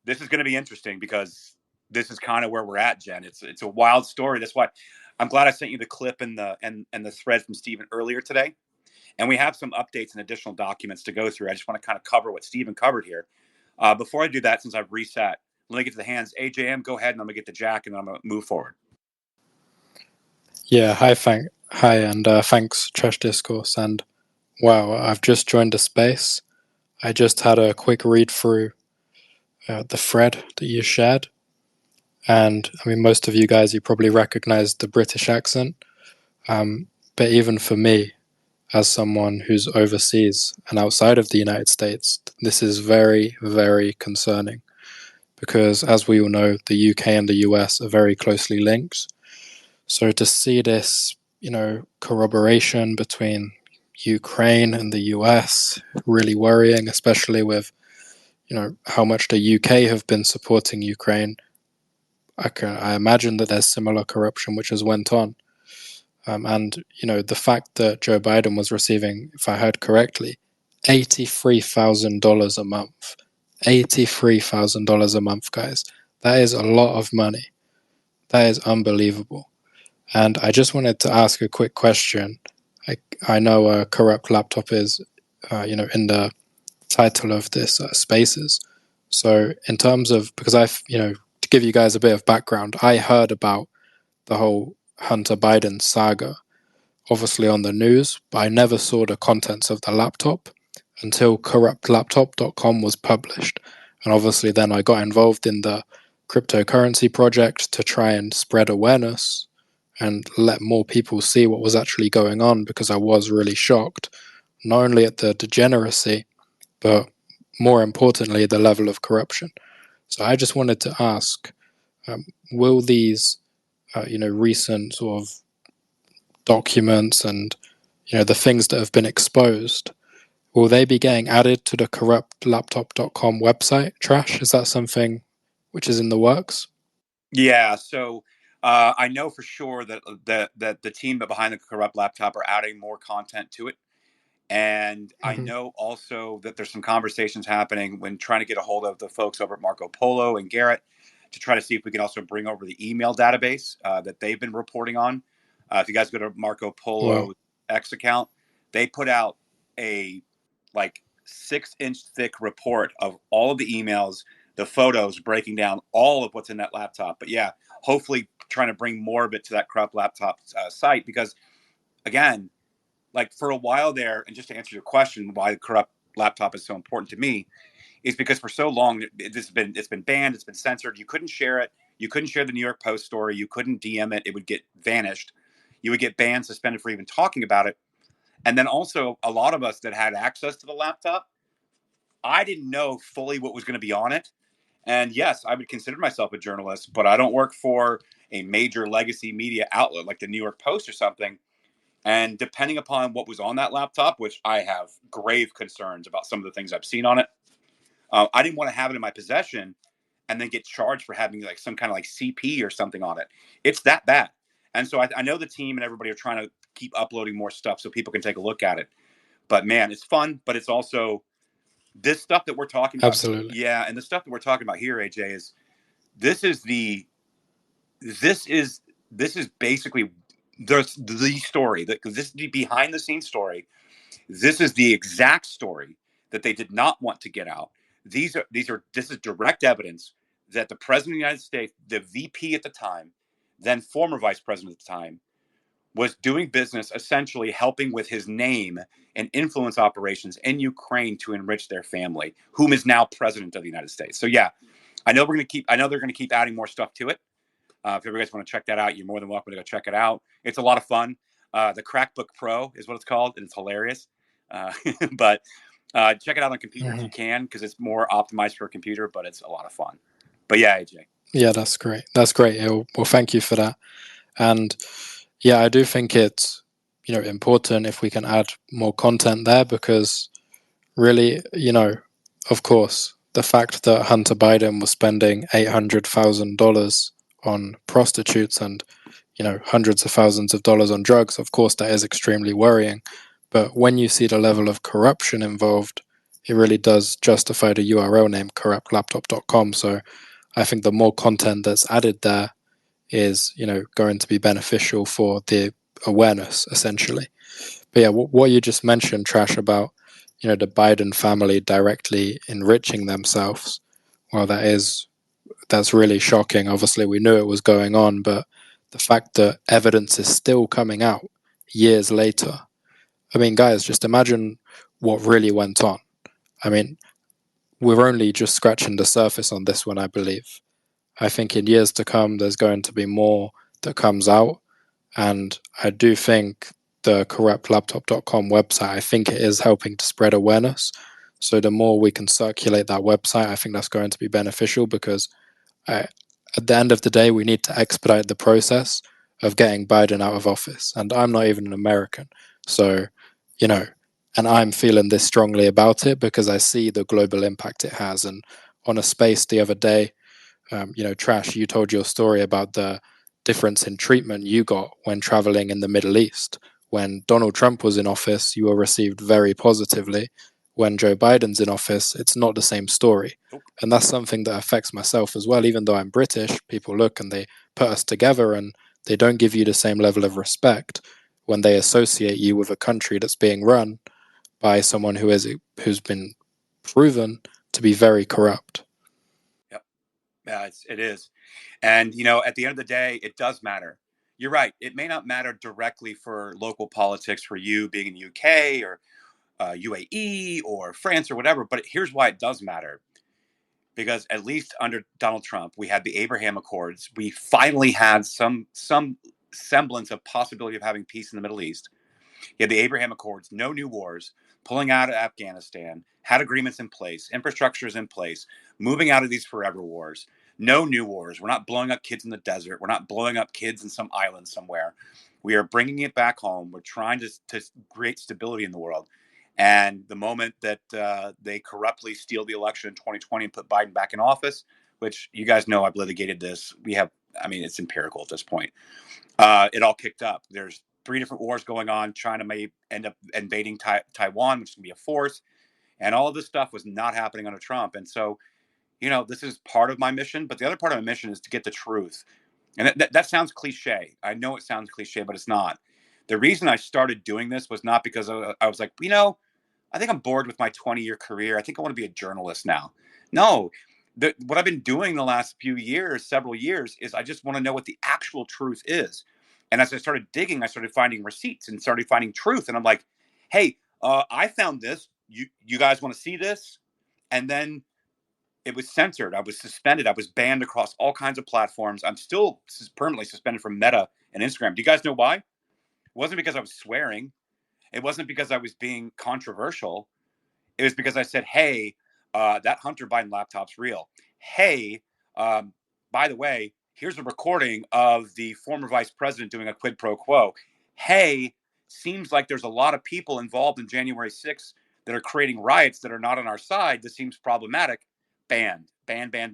this is going to be interesting because this is kind of where we're at, Jen. It's a wild story. That's why I'm glad I sent you the clip and the thread from Stephen earlier today. And we have some updates and additional documents to go through. I just want to kind of cover what Stephen covered here. Before I do that, since I've reset, let me get to the hands. AJM, go ahead, and I'm going to get to Jack, and then I'm going to move forward. Yeah, hi, and thanks, Trash Discourse. And wow, I've just joined the space. I just had a quick read through the thread that you shared. And I mean, most of you guys, you probably recognize the British accent. But even for me, as someone who's overseas and outside of the United States, this is very, very concerning. Because as we all know, the UK and the US are very closely linked. So to see this, corroboration between Ukraine and the US, really worrying, especially with, how much the UK have been supporting Ukraine. I imagine that there's similar corruption which has went on. And, the fact that Joe Biden was receiving, if I heard correctly, $83,000 a month. $83,000 a month, guys. That is a lot of money. That is unbelievable. And I just wanted to ask a quick question. I know a corrupt laptop is, in the title of this Spaces. So in terms of, because to give you guys a bit of background, I heard about the whole Hunter Biden saga, obviously on the news, but I never saw the contents of the laptop until corruptlaptop.com was published. And obviously then I got involved in the cryptocurrency project to try and spread awareness and let more people see what was actually going on, because I was really shocked, not only at the degeneracy, but more importantly, the level of corruption. So I just wanted to ask, will these, recent sort of documents and, the things that have been exposed, will they be getting added to the corruptlaptop.com website, Trash? Is that something which is in the works? Yeah, so I know for sure that the team behind the corrupt laptop are adding more content to it. And I know also that there's some conversations happening when trying to get a hold of the folks over at Marco Polo and Garrett to try to see if we can also bring over the email database that they've been reporting on. If you guys go to Marco Polo X account, they put out a 6-inch thick report of all of the emails, the photos, breaking down all of what's in that laptop. But yeah, hopefully trying to bring more of it to that corrupt laptop site, because again, for a while there, and just to answer your question, why the corrupt laptop is so important to me, is because for so long it's been banned, it's been censored. You couldn't share it. You couldn't share the New York Post story. You couldn't DM it. It would get vanished. You would get banned, suspended for even talking about it. And then also a lot of us that had access to the laptop, I didn't know fully what was going to be on it. And yes, I would consider myself a journalist, but I don't work for a major legacy media outlet like the New York Post or something. And depending upon what was on that laptop, which I have grave concerns about some of the things I've seen on it, I didn't want to have it in my possession and then get charged for having some kind of CP or something on it. It's that bad. And so I know the team and everybody are trying to keep uploading more stuff so people can take a look at it. But man, it's fun, but it's also this stuff that we're talking about. Absolutely. Yeah, and the stuff that we're talking about here, AJ, is this is basically the story, because this is the behind the scenes story. This is the exact story that they did not want to get out. This is direct evidence that the president of the United States, the VP at the time, then former vice president at the time, was doing business, essentially helping with his name and influence operations in Ukraine to enrich their family, whom is now president of the United States. So yeah, I know they're going to keep adding more stuff to it. If you guys want to check that out, you're more than welcome to go check it out. It's a lot of fun. The Crackbook Pro is what it's called, and it's hilarious. But check it out on computer if you can, because it's more optimized for a computer, but it's a lot of fun. But yeah, AJ. Yeah, that's great. That's great. Well, thank you for that. And yeah, I do think it's important if we can add more content there, because really, of course, the fact that Hunter Biden was spending $800,000 on prostitutes and hundreds of thousands of dollars on drugs, of course that is extremely worrying. But when you see the level of corruption involved, it really does justify the URL name corruptlaptop.com. So I think the more content that's added there is going to be beneficial for the awareness, essentially. But yeah, what you just mentioned, Trash, about the Biden family directly enriching themselves, well, that's really shocking. Obviously we knew it was going on, but the fact that evidence is still coming out years later, I mean, guys, just imagine what really went on. I mean, we're only just scratching the surface on this one, I believe. I think in years to come, there's going to be more that comes out. And I do think the corruptlaptop.com website, I think it is helping to spread awareness. So the more we can circulate that website, I think that's going to be beneficial, because at the end of the day, we need to expedite the process of getting Biden out of office. And I'm not even an American. So, and I'm feeling this strongly about it because I see the global impact it has. And on a space the other day, Trash, you told your story about the difference in treatment you got when traveling in the Middle East. When Donald Trump was in office, you were received very positively. when Joe Biden's in office, it's not the same story. Nope. And that's something that affects myself as well. Even though I'm British, people look and they put us together and they don't give you the same level of respect when they associate you with a country that's being run by someone who's been proven to be very corrupt. Yep. Yeah, it is. And, at the end of the day, it does matter. You're right. It may not matter directly for local politics for you being in the UK or UAE or France or whatever, but here's why it does matter. Because at least under Donald Trump, we had the Abraham Accords. We finally had some semblance of possibility of having peace in the Middle East. You had the Abraham Accords, no new wars, pulling out of Afghanistan, had agreements in place, infrastructure is in place, moving out of these forever wars, no new wars. We're not blowing up kids in the desert. We're not blowing up kids in some island somewhere. We are bringing it back home. We're trying to create stability in the world. And the moment that they corruptly steal the election in 2020 and put Biden back in office, which you guys know I've litigated this, it's empirical at this point. It all kicked up. There's 3 different wars going on. China may end up invading Taiwan, which is going to be a fourth. And all of this stuff was not happening under Trump. And so, this is part of my mission. But the other part of my mission is to get the truth. And that sounds cliche. I know it sounds cliche, but it's not. The reason I started doing this was not because I was like, I think I'm bored with my 20-year career. I think I want to be a journalist now. No, what I've been doing the last several years, is I just want to know what the actual truth is. And as I started digging, I started finding receipts and started finding truth. And I'm like, hey, I found this. You guys want to see this? And then it was censored. I was suspended. I was banned across all kinds of platforms. I'm still permanently suspended from Meta and Instagram. Do you guys know why? It wasn't because I was swearing. It wasn't because I was being controversial. It was because I said, hey, that Hunter Biden laptop's real. Hey, by the way, here's a recording of the former vice president doing a quid pro quo. Hey, seems like there's a lot of people involved in January 6th that are creating riots that are not on our side. This seems problematic. Ban. And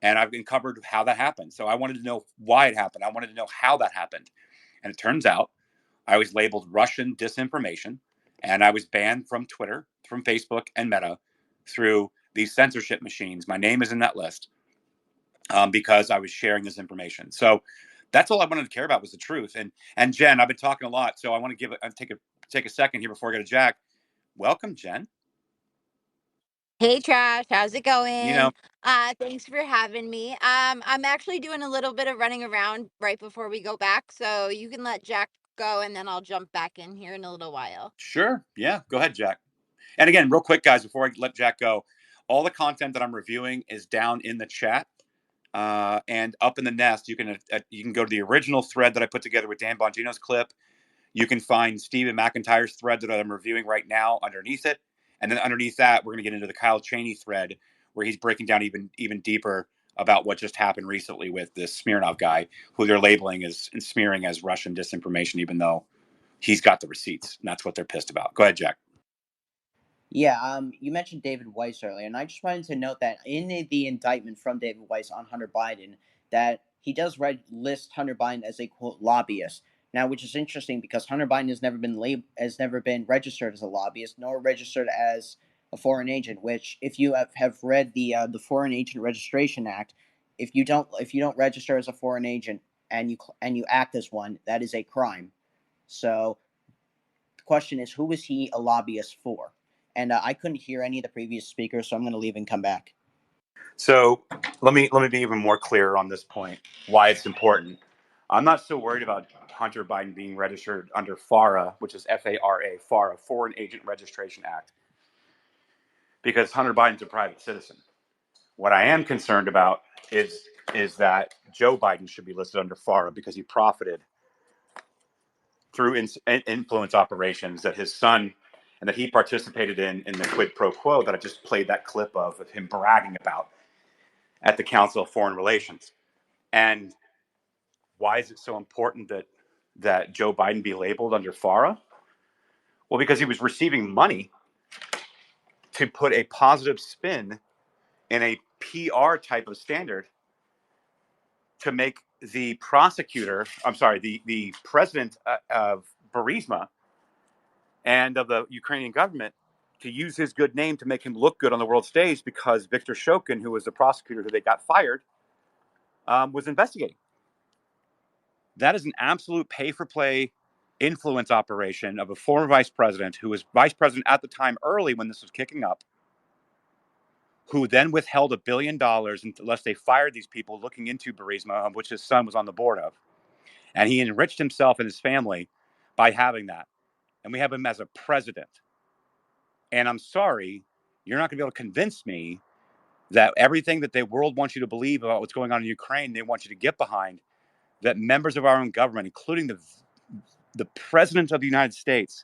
I've uncovered how that happened. So I wanted to know why it happened. I wanted to know how that happened. And it turns out I was labeled Russian disinformation, and I was banned from Twitter, from Facebook, and Meta through these censorship machines. My name is in that list because I was sharing this information. So that's all I wanted to care about was the truth. And Jen, I've been talking a lot, so I want to take a second here before I go to Jack. Welcome, Jen. Hey Trash, how's it going? Thanks for having me. I'm actually doing a little bit of running around right before we go back, so you can let Jack go and then I'll jump back in here in a little while. Sure. Yeah, go ahead, Jack. And again, real quick, guys, before I let Jack go, all the content that I'm reviewing is down in the chat and up in the nest. You can go to the original thread that I put together with Dan Bongino's clip. You can find Stephen McIntyre's thread that I'm reviewing right now underneath it. And then underneath that, we're going to get into the Kyle Cheney thread where he's breaking down even deeper about what just happened recently with this Smirnov guy who they're labeling as and smearing as Russian disinformation, even though he's got the receipts. And that's what they're pissed about. Go ahead, Jack. Yeah, you mentioned David Weiss earlier, and I just wanted to note that in the indictment from David Weiss on Hunter Biden, that he does list Hunter Biden as a quote lobbyist. Now, which is interesting because Hunter Biden has never been registered as a lobbyist nor registered as a foreign agent. Which, if you have read the Foreign Agent Registration Act, if you don't register as a foreign agent and you act as one, that is a crime. So the question is, who is he a lobbyist for? And I couldn't hear any of the previous speakers, so I'm going to leave and come back. So let me be even more clear on this point, why it's important. I'm not so worried about Hunter Biden being registered under FARA, which is FARA, FARA, Foreign Agent Registration Act, because Hunter Biden's a private citizen. What I am concerned about is that Joe Biden should be listed under FARA because he profited through influence operations that his son and that he participated in the quid pro quo that I just played that clip of him bragging about at the Council of Foreign Relations. And why is it so important that Joe Biden be labeled under FARA? Well, because he was receiving money to put a positive spin in a PR type of standard to make the president of Burisma and of the Ukrainian government to use his good name to make him look good on the world stage because Viktor Shokin, who was the prosecutor who they got fired, was investigating. That is an absolute pay-for-play influence operation of a former vice president who was vice president at the time early when this was kicking up, who then withheld $1 billion unless they fired these people looking into Burisma, which his son was on the board of. And he enriched himself and his family by having that. And we have him as a president. And I'm sorry, you're not going to be able to convince me that everything that the world wants you to believe about what's going on in Ukraine, they want you to get behind, that members of our own government, including the president of the United States,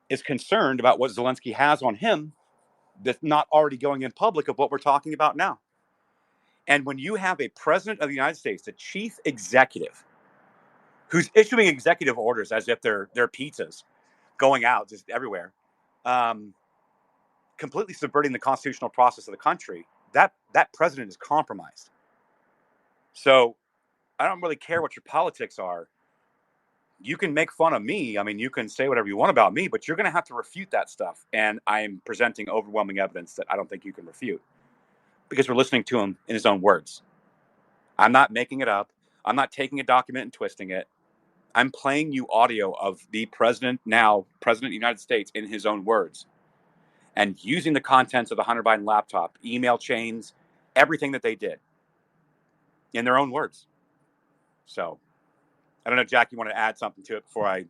is concerned about what Zelensky has on him that's not already going in public of what we're talking about now. And when you have a president of the United States, the chief executive, who's issuing executive orders as if they're pizzas going out just everywhere, completely subverting the constitutional process of the country, that president is compromised. So I don't really care what your politics are. You can make fun of me. I mean, you can say whatever you want about me, but you're going to have to refute that stuff. And I'm presenting overwhelming evidence that I don't think you can refute because we're listening to him in his own words. I'm not making it up. I'm not taking a document and twisting it. I'm playing you audio of the president, now president of the United States, in his own words, and using the contents of the Hunter Biden laptop, email chains, everything that they did in their own words. So I don't know, Jack, you want to add something to it before I...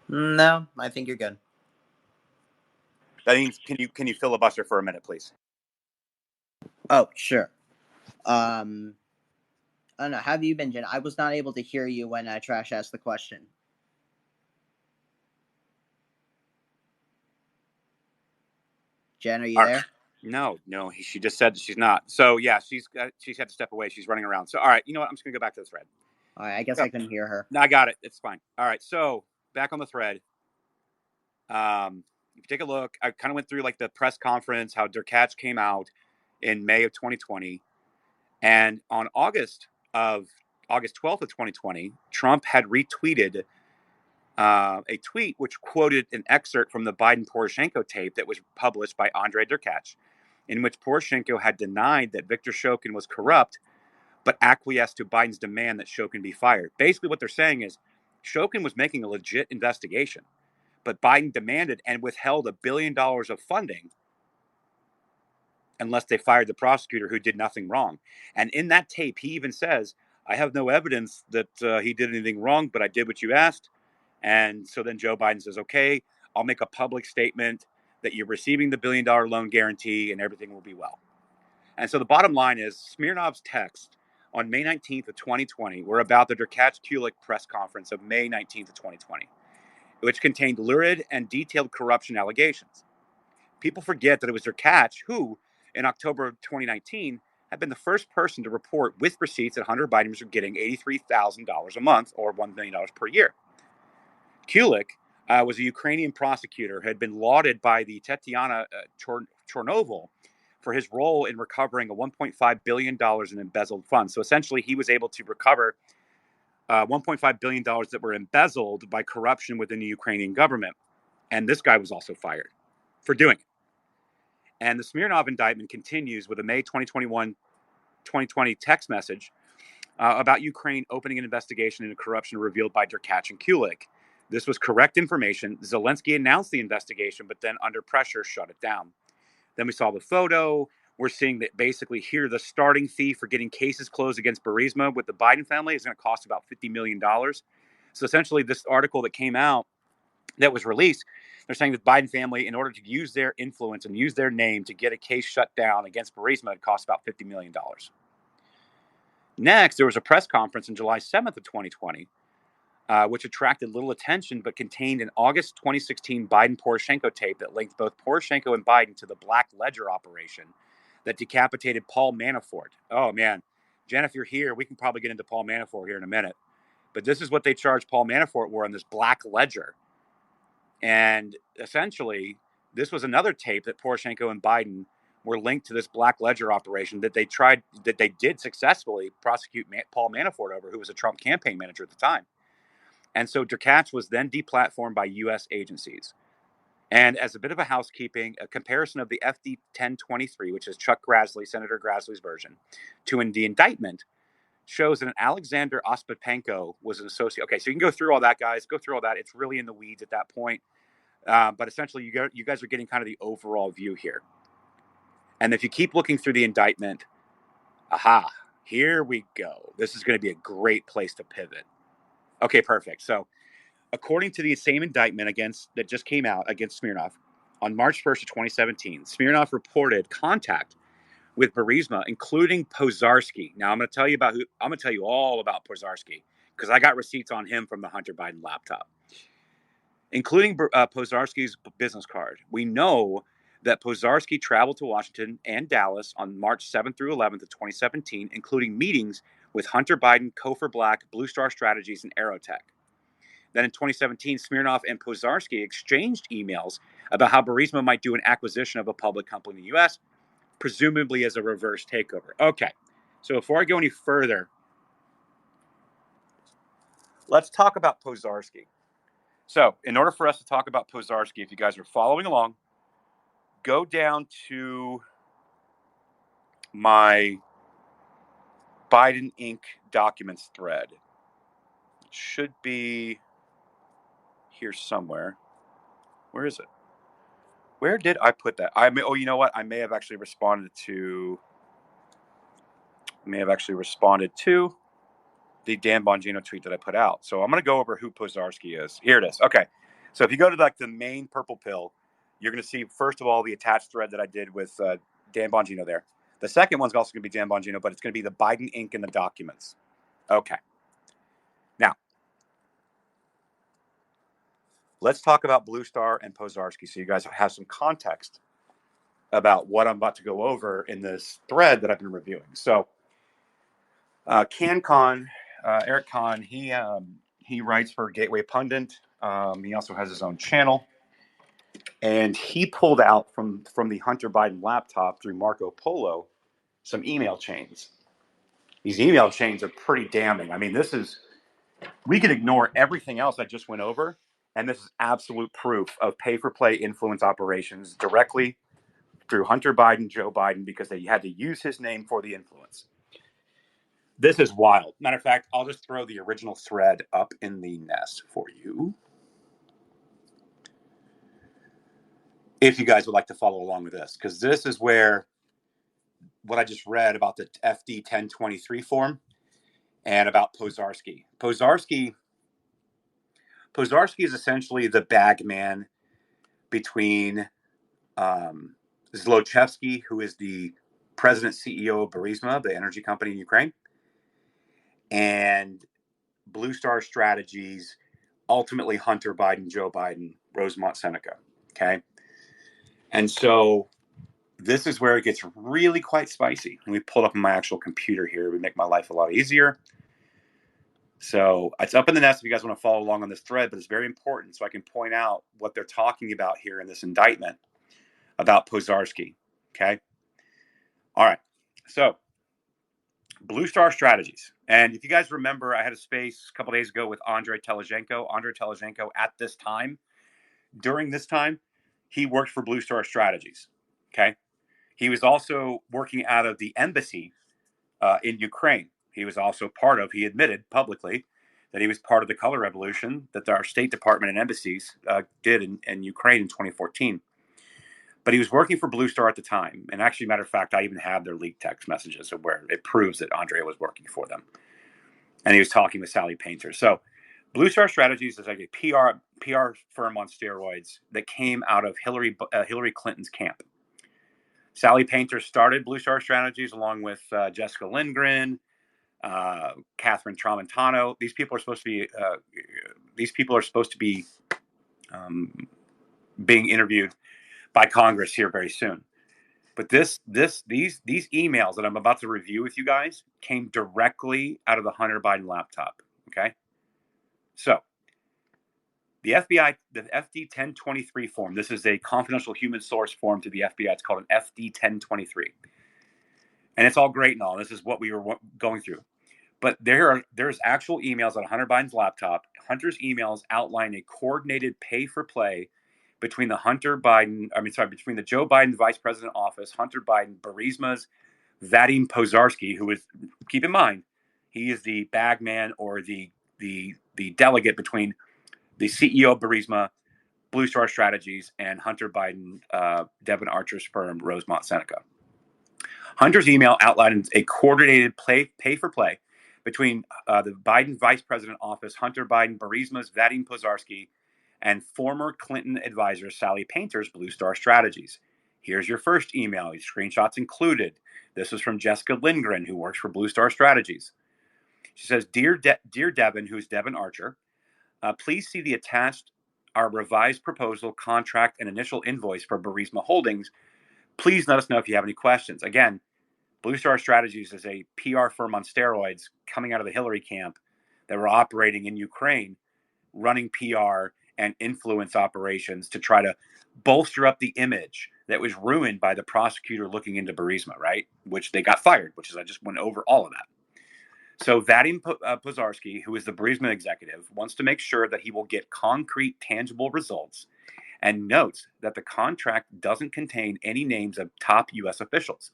No, I think you're good. That means, can you filibuster for a minute, please? Oh, sure. I don't know. How have you been, Jen? I was not able to hear you when Trash asked the question. Jen, are you there? No, she just said she's not. So yeah, she's had to step away. She's running around. So all right, you know what? I'm just gonna go back to the thread. All right, I guess I couldn't hear her. No, I got it. It's fine. All right, so back on the thread. If you take a look, I kind of went through like the press conference, how Derkach came out in May of 2020, and on August 12th of 2020, Trump had retweeted a tweet which quoted an excerpt from the Biden Poroshenko tape that was published by Andrei Derkach, in which Poroshenko had denied that Viktor Shokin was corrupt, but acquiesced to Biden's demand that Shokin be fired. Basically, what they're saying is Shokin was making a legit investigation, but Biden demanded and withheld $1 billion of funding unless they fired the prosecutor who did nothing wrong. And in that tape, he even says, I have no evidence that he did anything wrong, but I did what you asked. And so then Joe Biden says, okay, I'll make a public statement that you're receiving the $1 billion loan guarantee and everything will be well. And so the bottom line is Smirnov's text on May 19th of 2020 were about the Derkach-Kulik press conference of May 19th of 2020, which contained lurid and detailed corruption allegations. People forget that it was Derkach who, in October of 2019, had been the first person to report with receipts that Hunter Biden was getting $83,000 a month or $1 million per year. Kulik was a Ukrainian prosecutor who had been lauded by the Tetiana Chornovol for his role in recovering $1.5 billion in embezzled funds. So essentially, he was able to recover $1.5 billion that were embezzled by corruption within the Ukrainian government. And this guy was also fired for doing it. And the Smirnov indictment continues with a May 2020 text message about Ukraine opening an investigation into corruption revealed by Derkach and Kulik. This was correct information. Zelensky announced the investigation, but then under pressure shut it down. Then we saw the photo. We're seeing that basically here the starting fee for getting cases closed against Burisma with the Biden family is going to cost about $50 million. So essentially this article that came out that was released, they're saying that the Biden family, in order to use their influence and use their name to get a case shut down against Burisma, it cost about $50 million. Next, there was a press conference on July 7th of 2020, which attracted little attention, but contained an August 2016 Biden-Poroshenko tape that linked both Poroshenko and Biden to the Black Ledger operation that decapitated Paul Manafort. Oh, man. Jen, if you're here, we can probably get into Paul Manafort here in a minute. But this is what they charged Paul Manafort for on this Black Ledger. And essentially, this was another tape that Poroshenko and Biden were linked to this Black Ledger operation that they did successfully prosecute Paul Manafort over, who was a Trump campaign manager at the time. And so Derkach was then deplatformed by U.S. agencies. And as a bit of a housekeeping, a comparison of the FD 1023, which is Chuck Grassley, Senator Grassley's version, to the indictment shows that an Alexander Ostapenko was an associate. Okay, so you can go through all that, guys. Go through all that. It's really in the weeds at that point. But essentially, you guys are getting kind of the overall view here. And if you keep looking through the indictment, aha, here we go. This is going to be a great place to pivot. Okay, perfect. So according to the same indictment that just came out against Smirnov, on March 1st of 2017, Smirnov reported contact with Burisma, including Pozarski. Now I'm going to tell you all about Pozarski because I got receipts on him from the Hunter Biden laptop, including Pozarski's business card. We know that Pozarski traveled to Washington and Dallas on March 7th through 11th of 2017, including meetings with Hunter Biden, Cofer Black, Blue Star Strategies, and Aerotech. Then in 2017, Smirnov and Pozarski exchanged emails about how Burisma might do an acquisition of a public company in the U.S., presumably as a reverse takeover. Okay, so before I go any further, let's talk about Pozarski. So in order for us to talk about Pozarski, if you guys are following along, go down to my Biden Inc. documents thread. It should be here somewhere. Where is it? Where did I put that? You know what? I may have actually responded to the Dan Bongino tweet that I put out. So I'm going to go over who Pozarski is. Here it is. Okay. So if you go to like the main purple pill, you're going to see, first of all, the attached thread that I did with Dan Bongino there. The second one's also going to be Dan Bongino, but it's going to be the Biden Inc. in the documents. Okay. Now, let's talk about Blue Star and Pozarski so you guys have some context about what I'm about to go over in this thread that I've been reviewing. So, Eric Kahn, he writes for Gateway Pundit. He also has his own channel. And he pulled out from the Hunter Biden laptop through Marco Polo some email chains. These email chains are pretty damning. I mean, we can ignore everything else I just went over, and this is absolute proof of pay-for-play influence operations directly through Hunter Biden, Joe Biden, because they had to use his name for the influence. This is wild. Matter of fact, I'll just throw the original thread up in the nest for you, if you guys would like to follow along with this, because this is where what I just read about the FD 1023 form and about Pozarski. Pozarski is essentially the bag man between Zlochevsky, who is the president CEO of Burisma, the energy company in Ukraine, and Blue Star Strategies, ultimately Hunter Biden, Joe Biden, Rosemont Seneca. Okay. And so this is where it gets really quite spicy. Let me pull up my actual computer here. It would make my life a lot easier. So it's up in the nest if you guys want to follow along on this thread, but it's very important so I can point out what they're talking about here in this indictment about Pozarski. Okay. All right. So Blue Star Strategies. And if you guys remember, I had a space a couple days ago with Andrei Telezhenko. Andrei Telezhenko during this time, he worked for Blue Star Strategies. Okay. He was also working out of the embassy in Ukraine. He admitted publicly that he was part of the color revolution that our State Department and embassies did in Ukraine in 2014. But he was working for Blue Star at the time. And actually, matter of fact, I even have their leaked text messages where it proves that Andrei was working for them. And he was talking with Sally Painter. So Blue Star Strategies is like a PR firm on steroids that came out of Hillary Clinton's camp. Sally Painter started Blue Star Strategies along with Jessica Lindgren, Catherine Tramontano. These people are supposed to be being interviewed by Congress here very soon. But these emails that I'm about to review with you guys came directly out of the Hunter Biden laptop. Okay, so the FBI, the FD 1023 form. This is a confidential human source form to the FBI. It's called an FD 1023, and it's all great and all. This is what we were going through. But there's actual emails on Hunter Biden's laptop. Hunter's emails outline a coordinated pay-for-play between the between the Joe Biden vice president office, Hunter Biden, Burisma's Vadim Pozharsky, who is, keep in mind, he is the bag man or the delegate between the CEO of Burisma, Blue Star Strategies, and Hunter Biden, Devin Archer's firm, Rosemont Seneca. Hunter's email outlined a coordinated pay-for-play between the Biden vice president office, Hunter Biden, Burisma's Vadim Pozharsky, and former Clinton advisor Sally Painter's Blue Star Strategies. Here's your first email, screenshots included. This is from Jessica Lindgren, who works for Blue Star Strategies. She says, Dear Devin, who's Devin Archer, please see the attached our revised proposal, contract, and initial invoice for Burisma Holdings. Please let us know if you have any questions. Again, Blue Star Strategies is a PR firm on steroids coming out of the Hillary camp that were operating in Ukraine, running PR and influence operations to try to bolster up the image that was ruined by the prosecutor looking into Burisma, right? Which they got fired, I just went over all of that. So Vadim Pozharsky, who is the Burisma executive, wants to make sure that he will get concrete, tangible results, and notes that the contract doesn't contain any names of top U.S. officials.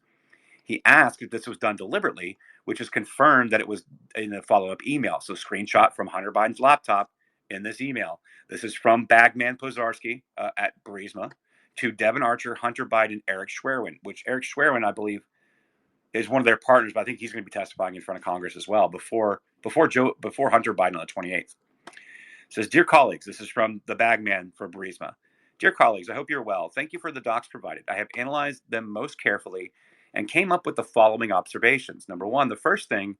He asked if this was done deliberately, which is confirmed that it was in a follow-up email. So screenshot from Hunter Biden's laptop in this email. This is from Bagman Pozharsky at Burisma to Devin Archer, Hunter Biden, Eric Schwerin, which Eric Schwerin, I believe, is one of their partners, but I think he's going to be testifying in front of Congress as well before Hunter Biden on the 28th. It says, Dear colleagues, this is from the Bagman for Burisma. Dear colleagues, I hope you're well. Thank you for the docs provided. I have analyzed them most carefully and came up with the following observations. Number one, the first thing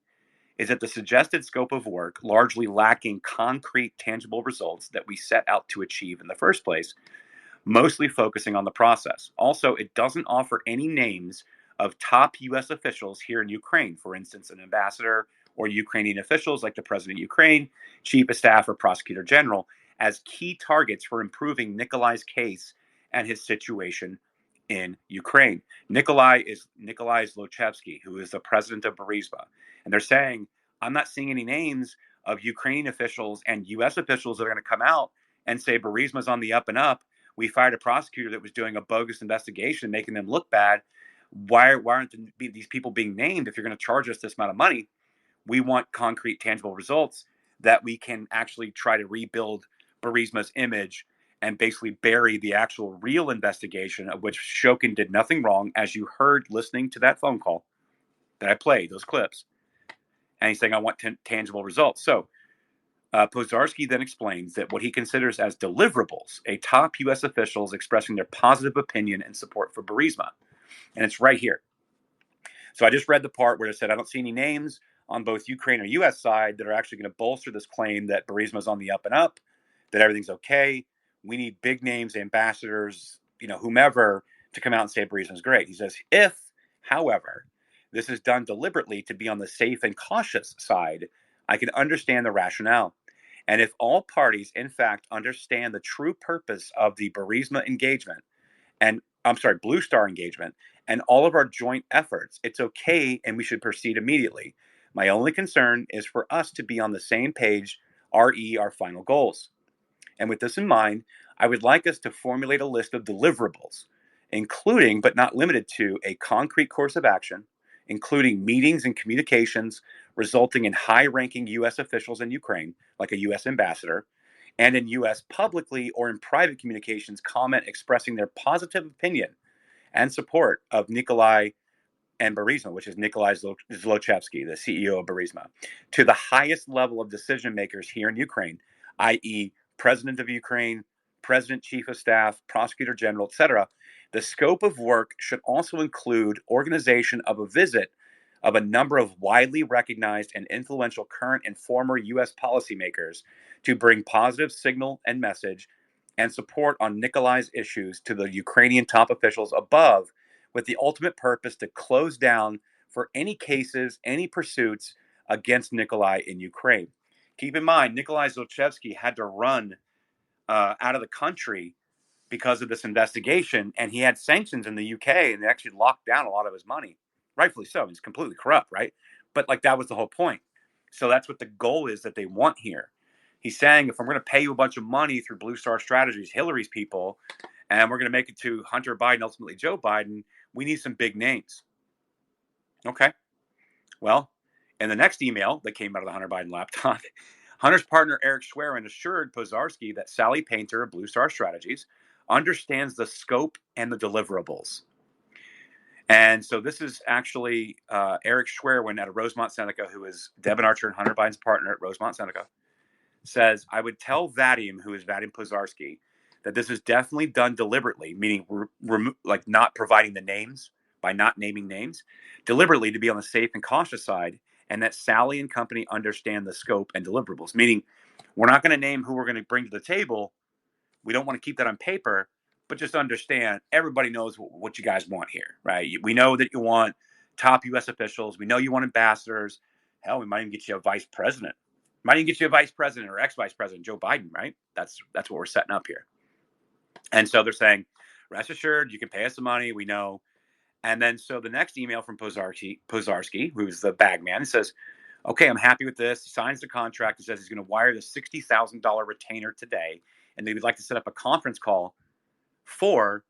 is that the suggested scope of work, largely lacking concrete, tangible results that we set out to achieve in the first place, mostly focusing on the process. Also, it doesn't offer any names of top U.S. officials here in Ukraine, for instance, an ambassador or Ukrainian officials like the president of Ukraine, chief of staff, or prosecutor general, as key targets for improving Nikolai's case and his situation in Ukraine. Nikolai is Zlochevsky, who is the president of Burisma. And they're saying, I'm not seeing any names of Ukrainian officials and U.S. officials that are going to come out and say Burisma's on the up and up. We fired a prosecutor that was doing a bogus investigation, making them look bad. Why aren't these people being named? If you're going to charge us this amount of money, we want concrete, tangible results that we can actually try to rebuild Burisma's image and basically bury the actual real investigation of which Shokin did nothing wrong, as you heard listening to that phone call that I played, those clips. And he's saying, I want tangible results. So Pozharsky then explains that what he considers as deliverables, a top U.S. officials expressing their positive opinion and support for Burisma. And it's right here. So I just read the part where it said, I don't see any names on both Ukraine or U.S. side that are actually going to bolster this claim that Burisma's on the up and up, that everything's okay. We need big names, ambassadors, whomever, to come out and say Burisma's great. He says, if, however, this is done deliberately to be on the safe and cautious side, I can understand the rationale. And if all parties, in fact, understand the true purpose of the Burisma engagement, Blue Star engagement, and all of our joint efforts, it's okay and we should proceed immediately. My only concern is for us to be on the same page, re our final goals. And with this in mind, I would like us to formulate a list of deliverables, including but not limited to a concrete course of action, including meetings and communications resulting in high-ranking U.S. officials in Ukraine, like a U.S. ambassador, and in U.S. publicly or in private communications comment expressing their positive opinion and support of Nikolai and Burisma, which is Nikolai Zlochevsky, the CEO of Burisma, to the highest level of decision makers here in Ukraine, i.e., President of Ukraine, President, Chief of Staff, Prosecutor General, etc. The scope of work should also include organization of a visit of a number of widely recognized and influential current and former U.S. policymakers to bring positive signal and message and support on Nikolai's issues to the Ukrainian top officials above, with the ultimate purpose to close down for any cases, any pursuits against Nikolai in Ukraine. Keep in mind, Nikolai Zlochevsky had to run out of the country because of this investigation, and he had sanctions in the UK, and they actually locked down a lot of his money. Rightfully so. He's completely corrupt, right? But that was the whole point. So that's what the goal is that they want here. He's saying, if I'm going to pay you a bunch of money through Blue Star Strategies, Hillary's people, and we're going to make it to Hunter Biden, ultimately Joe Biden, we need some big names. Okay. Well, in the next email that came out of the Hunter Biden laptop, Hunter's partner Eric Schwerin assured Pozarski that Sally Painter of Blue Star Strategies understands the scope and the deliverables. And so this is actually Eric Schwerin out of Rosemont Seneca, who is Devin Archer and Hunter Biden's partner at Rosemont Seneca, says, I would tell Vadim, who is Vadim Pozarski, that this is definitely done deliberately, meaning like not providing the names, by not naming names, deliberately to be on the safe and cautious side, and that Sally and company understand the scope and deliverables, meaning we're not going to name who we're going to bring to the table. We don't want to keep that on paper, but just understand everybody knows what you guys want here, right? We know that you want top U.S. officials. We know you want ambassadors. Hell, we might even get you a vice president. Might even get you a vice president or ex-vice president, Joe Biden, right? That's what we're setting up here. And so they're saying, rest assured, you can pay us the money. We know. And then so the next email from Pozarski, who's the bag man, says, okay, I'm happy with this. He signs the contract and says he's going to wire the $60,000 retainer today. And they would like to set up a conference call for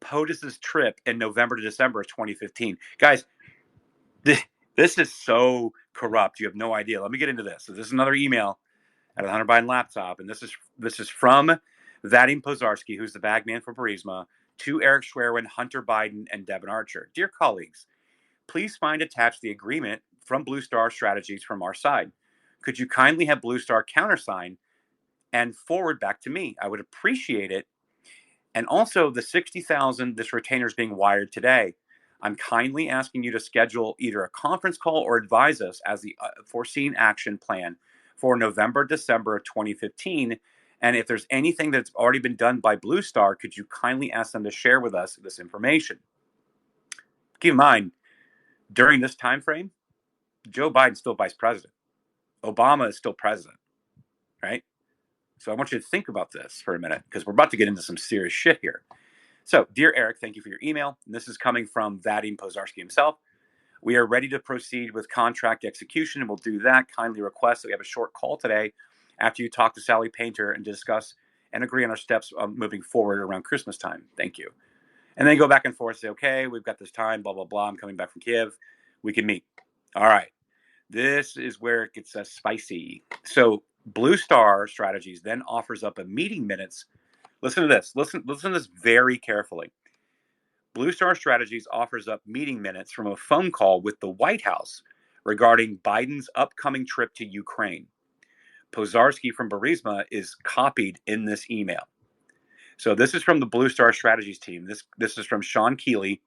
POTUS's trip in November to December of 2015. Guys, this is so corrupt. You have no idea. Let me get into this. So this is another email out of the Hunter Biden laptop. And this is from Vadim Pozarski, who's the bag man for Burisma, to Eric Schwerin, Hunter Biden, and Devin Archer. Dear colleagues, please find attached the agreement from Blue Star Strategies from our side. Could you kindly have Blue Star countersign and forward back to me? I would appreciate it. And also the 60,000, this retainer is being wired today. I'm kindly asking you to schedule either a conference call or advise us as the foreseen action plan for November, December of 2015. And if there's anything that's already been done by Blue Star, could you kindly ask them to share with us this information? Keep in mind, during this time frame, Joe Biden's still vice president. Obama is still president, right? So I want you to think about this for a minute because we're about to get into some serious shit here. So, dear Eric, thank you for your email. And this is coming from Vadim Pozarski himself. We are ready to proceed with contract execution, and we'll do that. Kindly request that we have a short call today after you talk to Sally Painter and discuss and agree on our steps moving forward around Christmas time. Thank you. And then go back and forth, say, okay, we've got this time, blah, blah, blah. I'm coming back from Kiev. We can meet. All right. This is where it gets spicy. So Blue Star Strategies then offers up a meeting minutes. Listen to this. Listen to this very carefully. Blue Star Strategies offers up meeting minutes from a phone call with the White House regarding Biden's upcoming trip to Ukraine. Pozarski from Burisma is copied in this email. So this is from the Blue Star Strategies team. This is from Sean Keeley,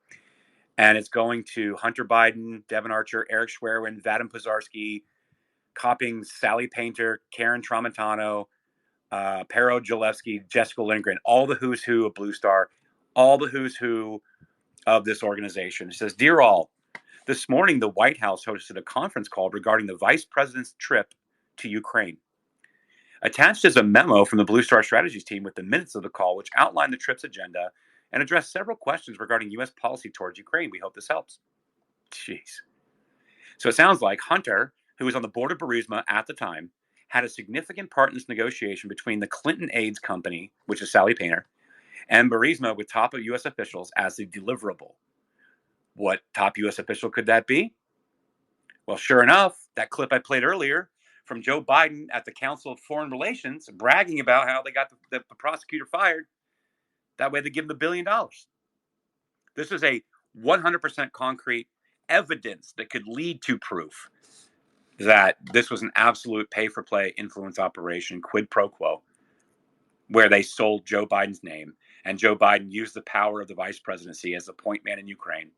and it's going to Hunter Biden, Devin Archer, Eric Schwerin, Vadim Pozarski, copying Sally Painter, Karen Tramontano, Pero Jalewski, Jessica Lindgren, all the who's who of Blue Star, all the who's who of this organization. It says, Dear all, this morning the White House hosted a conference call regarding the vice president's trip to Ukraine. Attached is a memo from the Blue Star Strategies team with the minutes of the call, which outlined the trip's agenda and addressed several questions regarding U.S. policy towards Ukraine. We hope this helps. Jeez. So it sounds like Hunter, who was on the board of Burisma at the time, had a significant part in this negotiation between the Clinton AIDS company, which is Sally Painter, and Burisma with top U.S. officials as the deliverable. What top U.S. official could that be? Well, sure enough, that clip I played earlier from Joe Biden at the Council of Foreign Relations bragging about how they got the prosecutor fired. That way they give him $1 billion. This is a 100% concrete evidence that could lead to proof that this was an absolute pay-for-play influence operation, quid pro quo, where they sold Joe Biden's name, and Joe Biden used the power of the vice presidency as the point man in Ukraine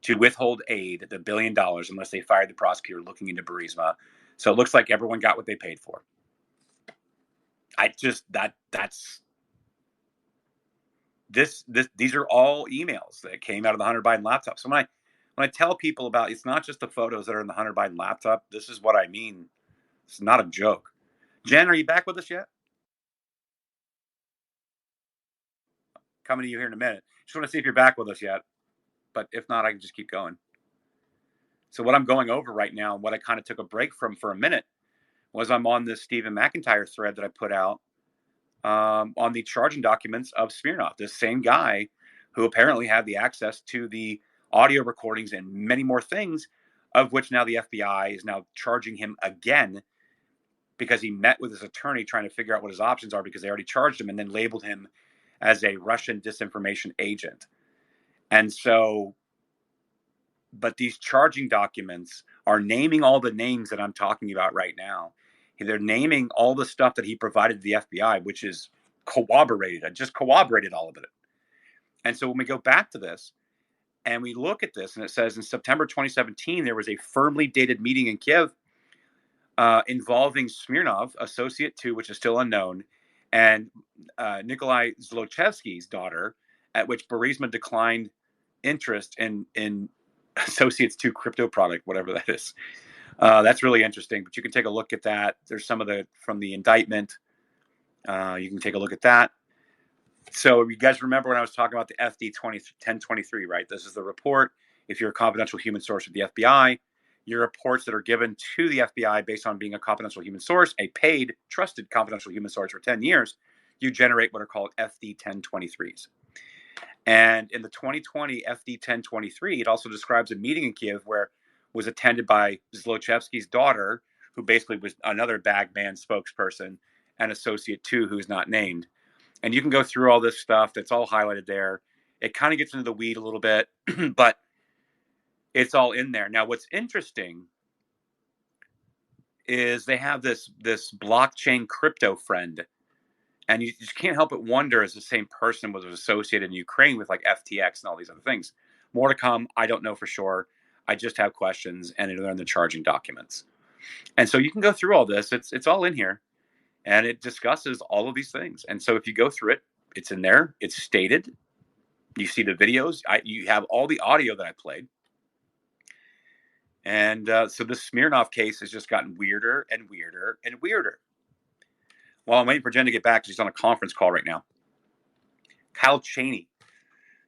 to withhold aid, the $1 billion, unless they fired the prosecutor looking into Burisma. So it looks like everyone got what they paid for. These are all emails that came out of the Hunter Biden laptop. So when I tell people about, it's not just the photos that are in the Hunter Biden laptop. This is what I mean. It's not a joke. Jen, are you back with us yet? Coming to you here in a minute. Just want to see if you're back with us yet. But if not, I can just keep going. So what I'm going over right now, and what I kind of took a break from for a minute, was I'm on this Stephen McIntyre thread that I put out on the charging documents of Smirnov, this same guy who apparently had the access to the audio recordings and many more things, of which now the FBI is now charging him again because he met with his attorney trying to figure out what his options are, because they already charged him and then labeled him as a Russian disinformation agent. And so, but these charging documents are naming all the names that I'm talking about right now. They're naming all the stuff that he provided to the FBI, which is corroborated. I just corroborated all of it. And so when we go back to this and we look at this, and it says in September 2017, there was a firmly dated meeting in Kiev involving Smirnov, Associate 2, which is still unknown, and Nikolai Zlochevsky's daughter, at which Burisma declined interest in Associates 2 crypto product, whatever that is. That's really interesting, but you can take a look at that. There's some of the from the indictment. You can take a look at that. So you guys remember when I was talking about the FD 1023, right? This is the report. If you're a confidential human source of the FBI, your reports that are given to the FBI based on being a confidential human source, a paid, trusted confidential human source for 10 years, you generate what are called FD 1023s. And in the 2020 FD 1023, it also describes a meeting in Kiev where was attended by Zlochevsky's daughter, who basically was another Bagman spokesperson, and Associate 2, who's not named. And you can go through all this stuff that's all highlighted there. It kind of gets into the weed a little bit, but it's all in there. Now, what's interesting is they have this blockchain crypto friend, and you just can't help but wonder, is the same person was associated in Ukraine with like FTX and all these other things. More to come. I don't know for sure. I just have questions, and they're in the charging documents. And so you can go through all this. It's all in here, and it discusses all of these things. And so if you go through it, it's in there. It's stated. You see the videos. You have all the audio that I played. And so the Smirnov case has just gotten weirder and weirder and weirder. While I'm waiting for Jen to get back, she's on a conference call right now. Kyle Cheney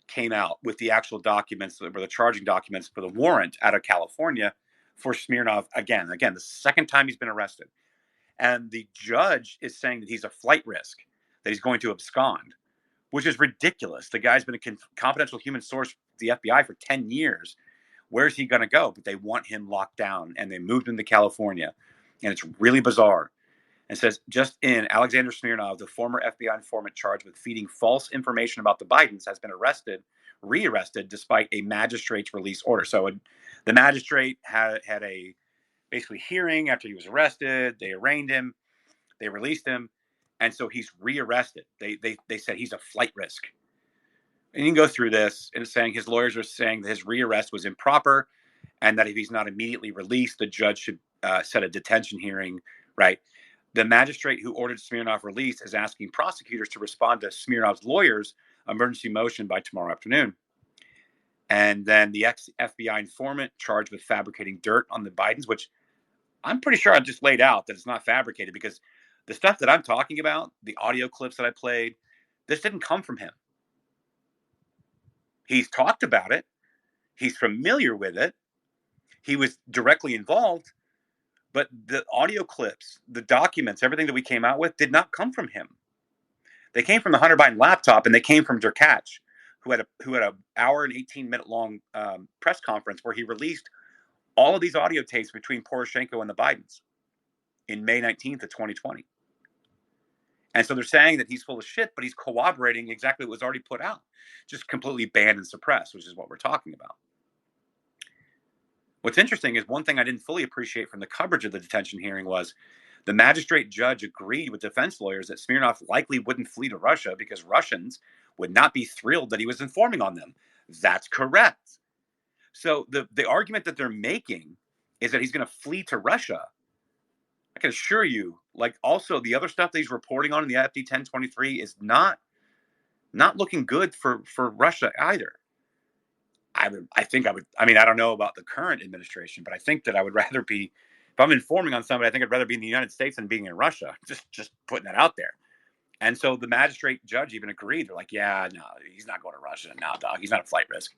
came out with the actual documents, or the charging documents for the warrant out of California for Smirnov again, the second time he's been arrested. And the judge is saying that he's a flight risk, that he's going to abscond, which is ridiculous. The guy's been a confidential human source for the FBI for 10 years. Where's he going to go? But they want him locked down, and they moved him to California. And it's really bizarre. And it says, just in, Alexander Smirnov, the former FBI informant charged with feeding false information about the Bidens, has been rearrested despite a magistrate's release order. So the magistrate had a basically hearing after he was arrested. They arraigned him. They released him. And so he's rearrested. They said he's a flight risk. And you can go through this, and it's saying his lawyers are saying that his rearrest was improper, and that if he's not immediately released, the judge should set a detention hearing, right? The magistrate who ordered Smirnov released is asking prosecutors to respond to Smirnov's lawyer's emergency motion by tomorrow afternoon. And then the ex-FBI informant charged with fabricating dirt on the Bidens, which I'm pretty sure I just laid out that it's not fabricated, because the stuff that I'm talking about, the audio clips that I played, this didn't come from him. He's talked about it. He's familiar with it. He was directly involved. But the audio clips, the documents, everything that we came out with did not come from him. They came from the Hunter Biden laptop, and they came from Derkach, who had a hour and 18-minute long press conference where he released all of these audio tapes between Poroshenko and the Bidens in May 19th of 2020. And so they're saying that he's full of shit, but he's corroborating exactly what was already put out, just completely banned and suppressed, which is what we're talking about. What's interesting is one thing I didn't fully appreciate from the coverage of the detention hearing was the magistrate judge agreed with defense lawyers that Smirnov likely wouldn't flee to Russia because Russians would not be thrilled that he was informing on them. That's correct. So the argument that they're making is that he's going to flee to Russia. I can assure you, like, also the other stuff that he's reporting on in the FD 1023 is not looking good for Russia either. I don't know about the current administration, but I think that I would rather be, if I'm informing on somebody, I think I'd rather be in the United States than being in Russia. Just putting that out there. And so the magistrate judge even agreed. They're like, yeah, no, he's not going to Russia. No, dog, he's not a flight risk.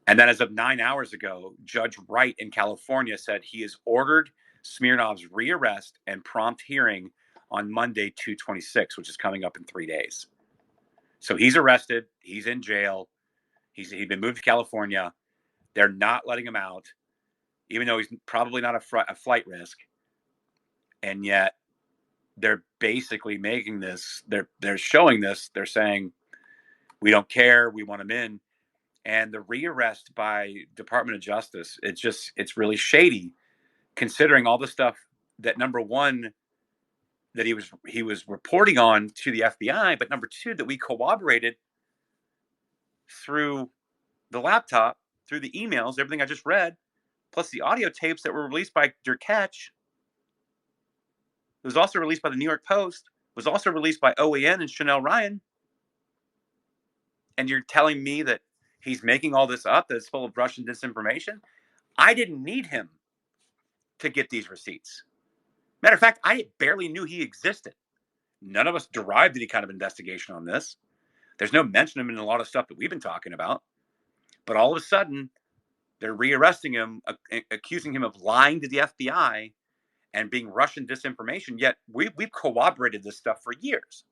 And then as of 9 hours ago, Judge Wright in California said he has ordered Smirnov's rearrest and prompt hearing on Monday, 2/26, which is coming up in 3 days. So he's arrested. He's in jail. He's been moved to California. They're not letting him out, even though he's probably not a flight risk. And yet they're basically making this, they're showing this. They're saying, we don't care. We want him in. And the rearrest by Department of Justice, it's really shady, considering all the stuff that, number one, that he was reporting on to the FBI, but number two, that we corroborated through the laptop, through the emails, everything I just read, plus the audio tapes that were released by Durkach. It was also released by the New York Post, was also released by OAN and Chanel Ryan. And you're telling me that he's making all this up, that it's full of Russian disinformation? I didn't need him to get these receipts. Matter of fact, I barely knew he existed. None of us derived any kind of investigation on this. There's no mention of him in a lot of stuff that we've been talking about. But all of a sudden, they're rearresting him, accusing him of lying to the FBI and being Russian disinformation. Yet we've corroborated this stuff for years.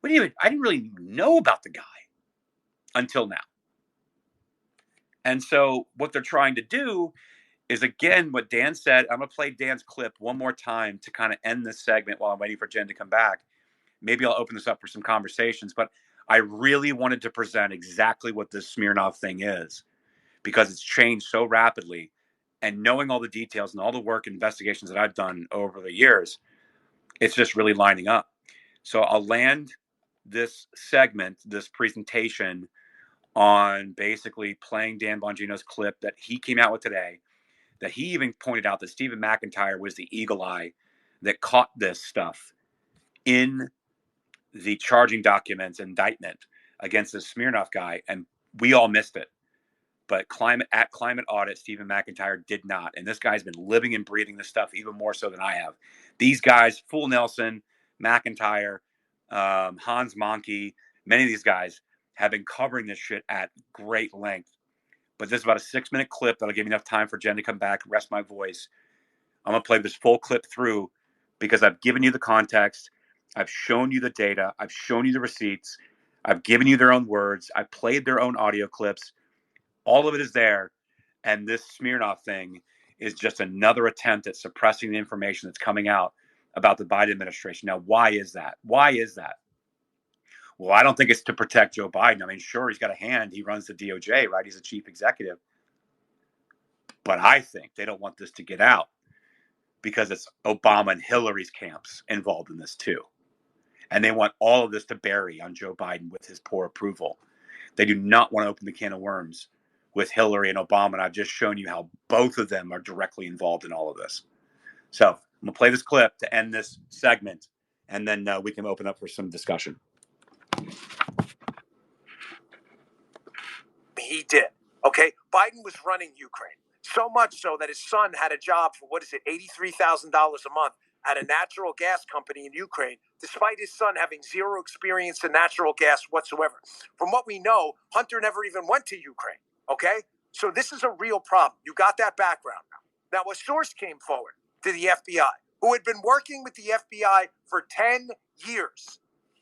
I didn't really know about the guy until now. And so what they're trying to do is, again, what Dan said. I'm going to play Dan's clip one more time to kind of end this segment while I'm waiting for Jen to come back. Maybe I'll open this up for some conversations, but I really wanted to present exactly what this Smirnov thing is, because it's changed so rapidly. And knowing all the details and all the work and investigations that I've done over the years, it's just really lining up. So I'll land this segment, this presentation, on basically playing Dan Bongino's clip that he came out with today, that he even pointed out that Stephen McIntyre was the eagle eye that caught this stuff in the charging documents indictment against the Smirnov guy, and we all missed it. But Climate Audit, Stephen McIntyre did not. And this guy's been living and breathing this stuff even more so than I have. These guys, Fool Nelson, McIntyre, Hans Monkey, many of these guys have been covering this shit at great length. But this is about a 6-minute clip that'll give me enough time for Jen to come back, rest my voice. I'm going to play this full clip through because I've given you the context. I've shown you the data. I've shown you the receipts. I've given you their own words. I've played their own audio clips. All of it is there. And this Smirnov thing is just another attempt at suppressing the information that's coming out about the Biden administration. Now, why is that? Why is that? Well, I don't think it's to protect Joe Biden. I mean, sure, he's got a hand. He runs the DOJ, right? He's a chief executive. But I think they don't want this to get out because it's Obama and Hillary's camps involved in this too. And they want all of this to bury on Joe Biden with his poor approval. They do not want to open the can of worms with Hillary and Obama. And I've just shown you how both of them are directly involved in all of this. So I'm going to play this clip to end this segment, and then we can open up for some discussion. He did. Okay. Biden was running Ukraine, so much so that his son had a job for, $83,000 a month at a natural gas company in Ukraine, despite his son having zero experience in natural gas whatsoever. From what we know, Hunter never even went to Ukraine. Okay. So this is a real problem. You got that background now. Now, a source came forward to the FBI who had been working with the FBI for 10 years.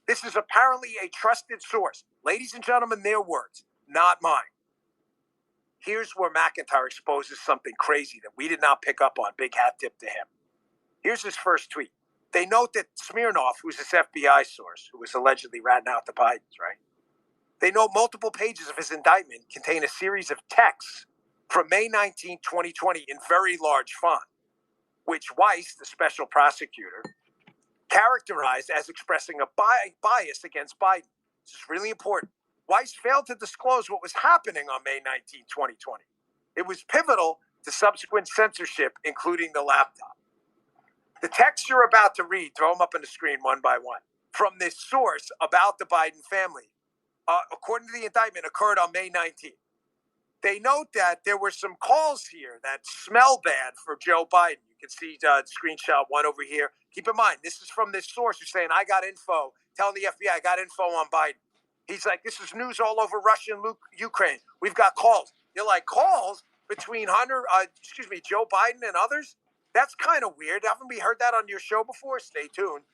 This is apparently a trusted source. Ladies and gentlemen, their words, not mine. Here's where McIntyre exposes something crazy that we did not pick up on. Big hat tip to him. Here's his first tweet. They note that Smirnov, who's this FBI source, who was allegedly ratting out the Bidens, right? They note multiple pages of his indictment contain a series of texts from May 19, 2020 in very large font, which Weiss, the special prosecutor, characterized as expressing a bias against Biden. This is really important. Weiss failed to disclose what was happening on May 19, 2020. It was pivotal to subsequent censorship, including the laptop. The text you're about to read, throw them up on the screen one by one, from this source about the Biden family, according to the indictment, occurred on May 19th. They note that there were some calls here that smell bad for Joe Biden. You can see screenshot one over here. Keep in mind, this is from this source who's saying, I got info, telling the FBI I got info on Biden. He's like, this is news all over Russia and Ukraine. We've got calls. You're like, calls between Joe Biden and others? That's kind of weird. Haven't we heard that on your show before? Stay tuned.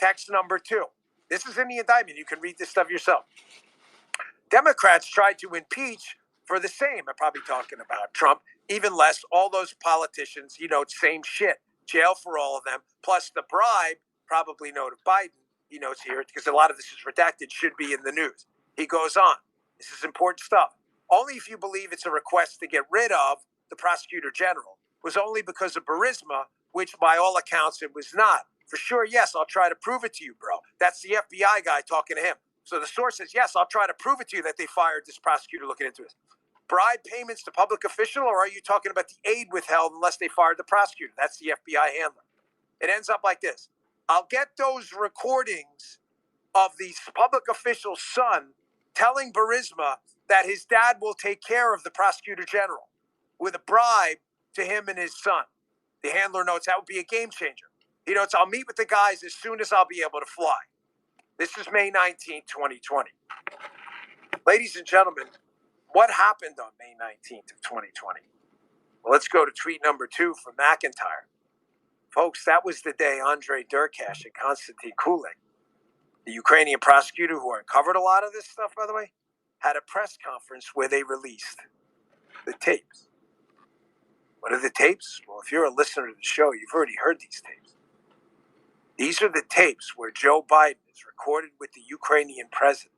Text number 2. This is in the indictment. You can read this stuff yourself. Democrats tried to impeach for the same. I'm probably talking about Trump. Even less, all those politicians, same shit. Jail for all of them. Plus the bribe, probably note of Biden, he notes here, because a lot of this is redacted, should be in the news. He goes on. This is important stuff. Only if you believe it's a request to get rid of the prosecutor general was only because of Burisma, which by all accounts it was not. For sure, yes, I'll try to prove it to you, bro. That's the FBI guy talking to him. So the source says, yes, I'll try to prove it to you that they fired this prosecutor looking into this. Bribe payments to public official, or are you talking about the aid withheld unless they fired the prosecutor? That's the FBI handler. It ends up like this. I'll get those recordings of the public official's son telling Burisma that his dad will take care of the prosecutor general with a bribe to him and his son. The handler notes that would be a game changer. He notes, I'll meet with the guys as soon as I'll be able to fly. This is May 19th, 2020. Ladies and gentlemen, what happened on May 19th of 2020? Well, let's go to tweet number 2 from McIntyre. Folks, that was the day Andrei Derkash and Konstantin Kulik, the Ukrainian prosecutor who uncovered a lot of this stuff, by the way, had a press conference where they released the tapes. What are the tapes? Well, if you're a listener to the show, you've already heard these tapes. These are the tapes where Joe Biden is recorded with the Ukrainian president,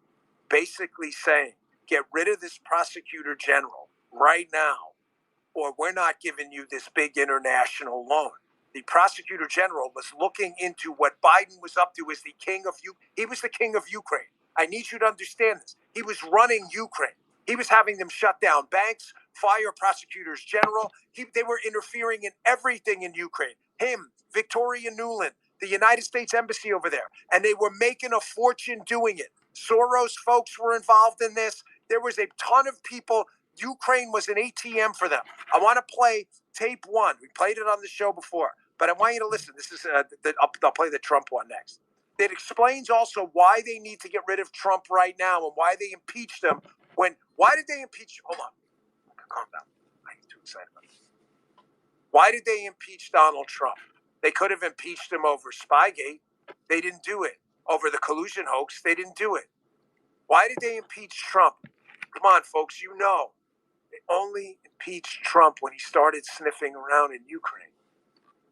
basically saying, get rid of this prosecutor general right now, or we're not giving you this big international loan. The prosecutor general was looking into what Biden was up to as the king of He was the king of Ukraine. I need you to understand this. He was running Ukraine. He was having them shut down banks, fire prosecutors general. They were interfering in everything in Ukraine. Him, Victoria Nuland, the United States Embassy over there. And they were making a fortune doing it. Soros folks were involved in this. There was a ton of people. Ukraine was an ATM for them. I want to play tape 1. We played it on the show before, but I want you to listen. This is I'll play the Trump one next. It explains also why they need to get rid of Trump right now and why they impeached him. Why did they impeach? Hold on, calm down. I get too excited about this. Why did they impeach Donald Trump? They could have impeached him over Spygate. They didn't do it. Over the collusion hoax, they didn't do it. Why did they impeach Trump? Come on, folks, you know. They only impeached Trump when he started sniffing around in Ukraine.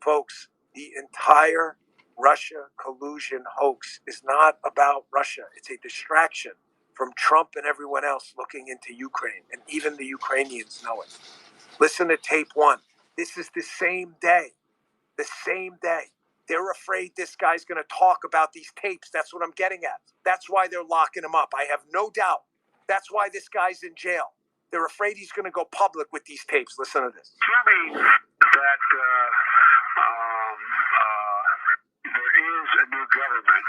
Folks, the entire Russia collusion hoax is not about Russia. It's a distraction from Trump and everyone else looking into Ukraine, and even the Ukrainians know it. Listen to tape 1. This is the same day. The same day. They're afraid this guy's going to talk about these tapes. That's what I'm getting at. That's why they're locking him up. I have no doubt. That's why this guy's in jail. They're afraid he's going to go public with these tapes. Listen to this. Assuming that there is a new government,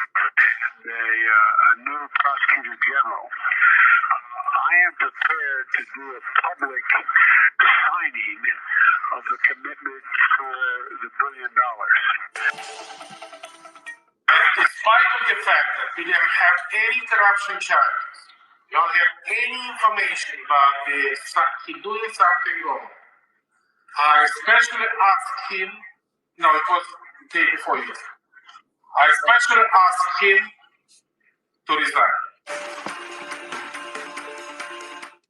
a new prosecutor general, I am prepared to do a public signing of the commitment for the $1 billion. Despite of the fact that we didn't have any corruption charges, we don't have any information about he doing something wrong. I especially asked him, no, it was the day before you. I especially asked him to resign.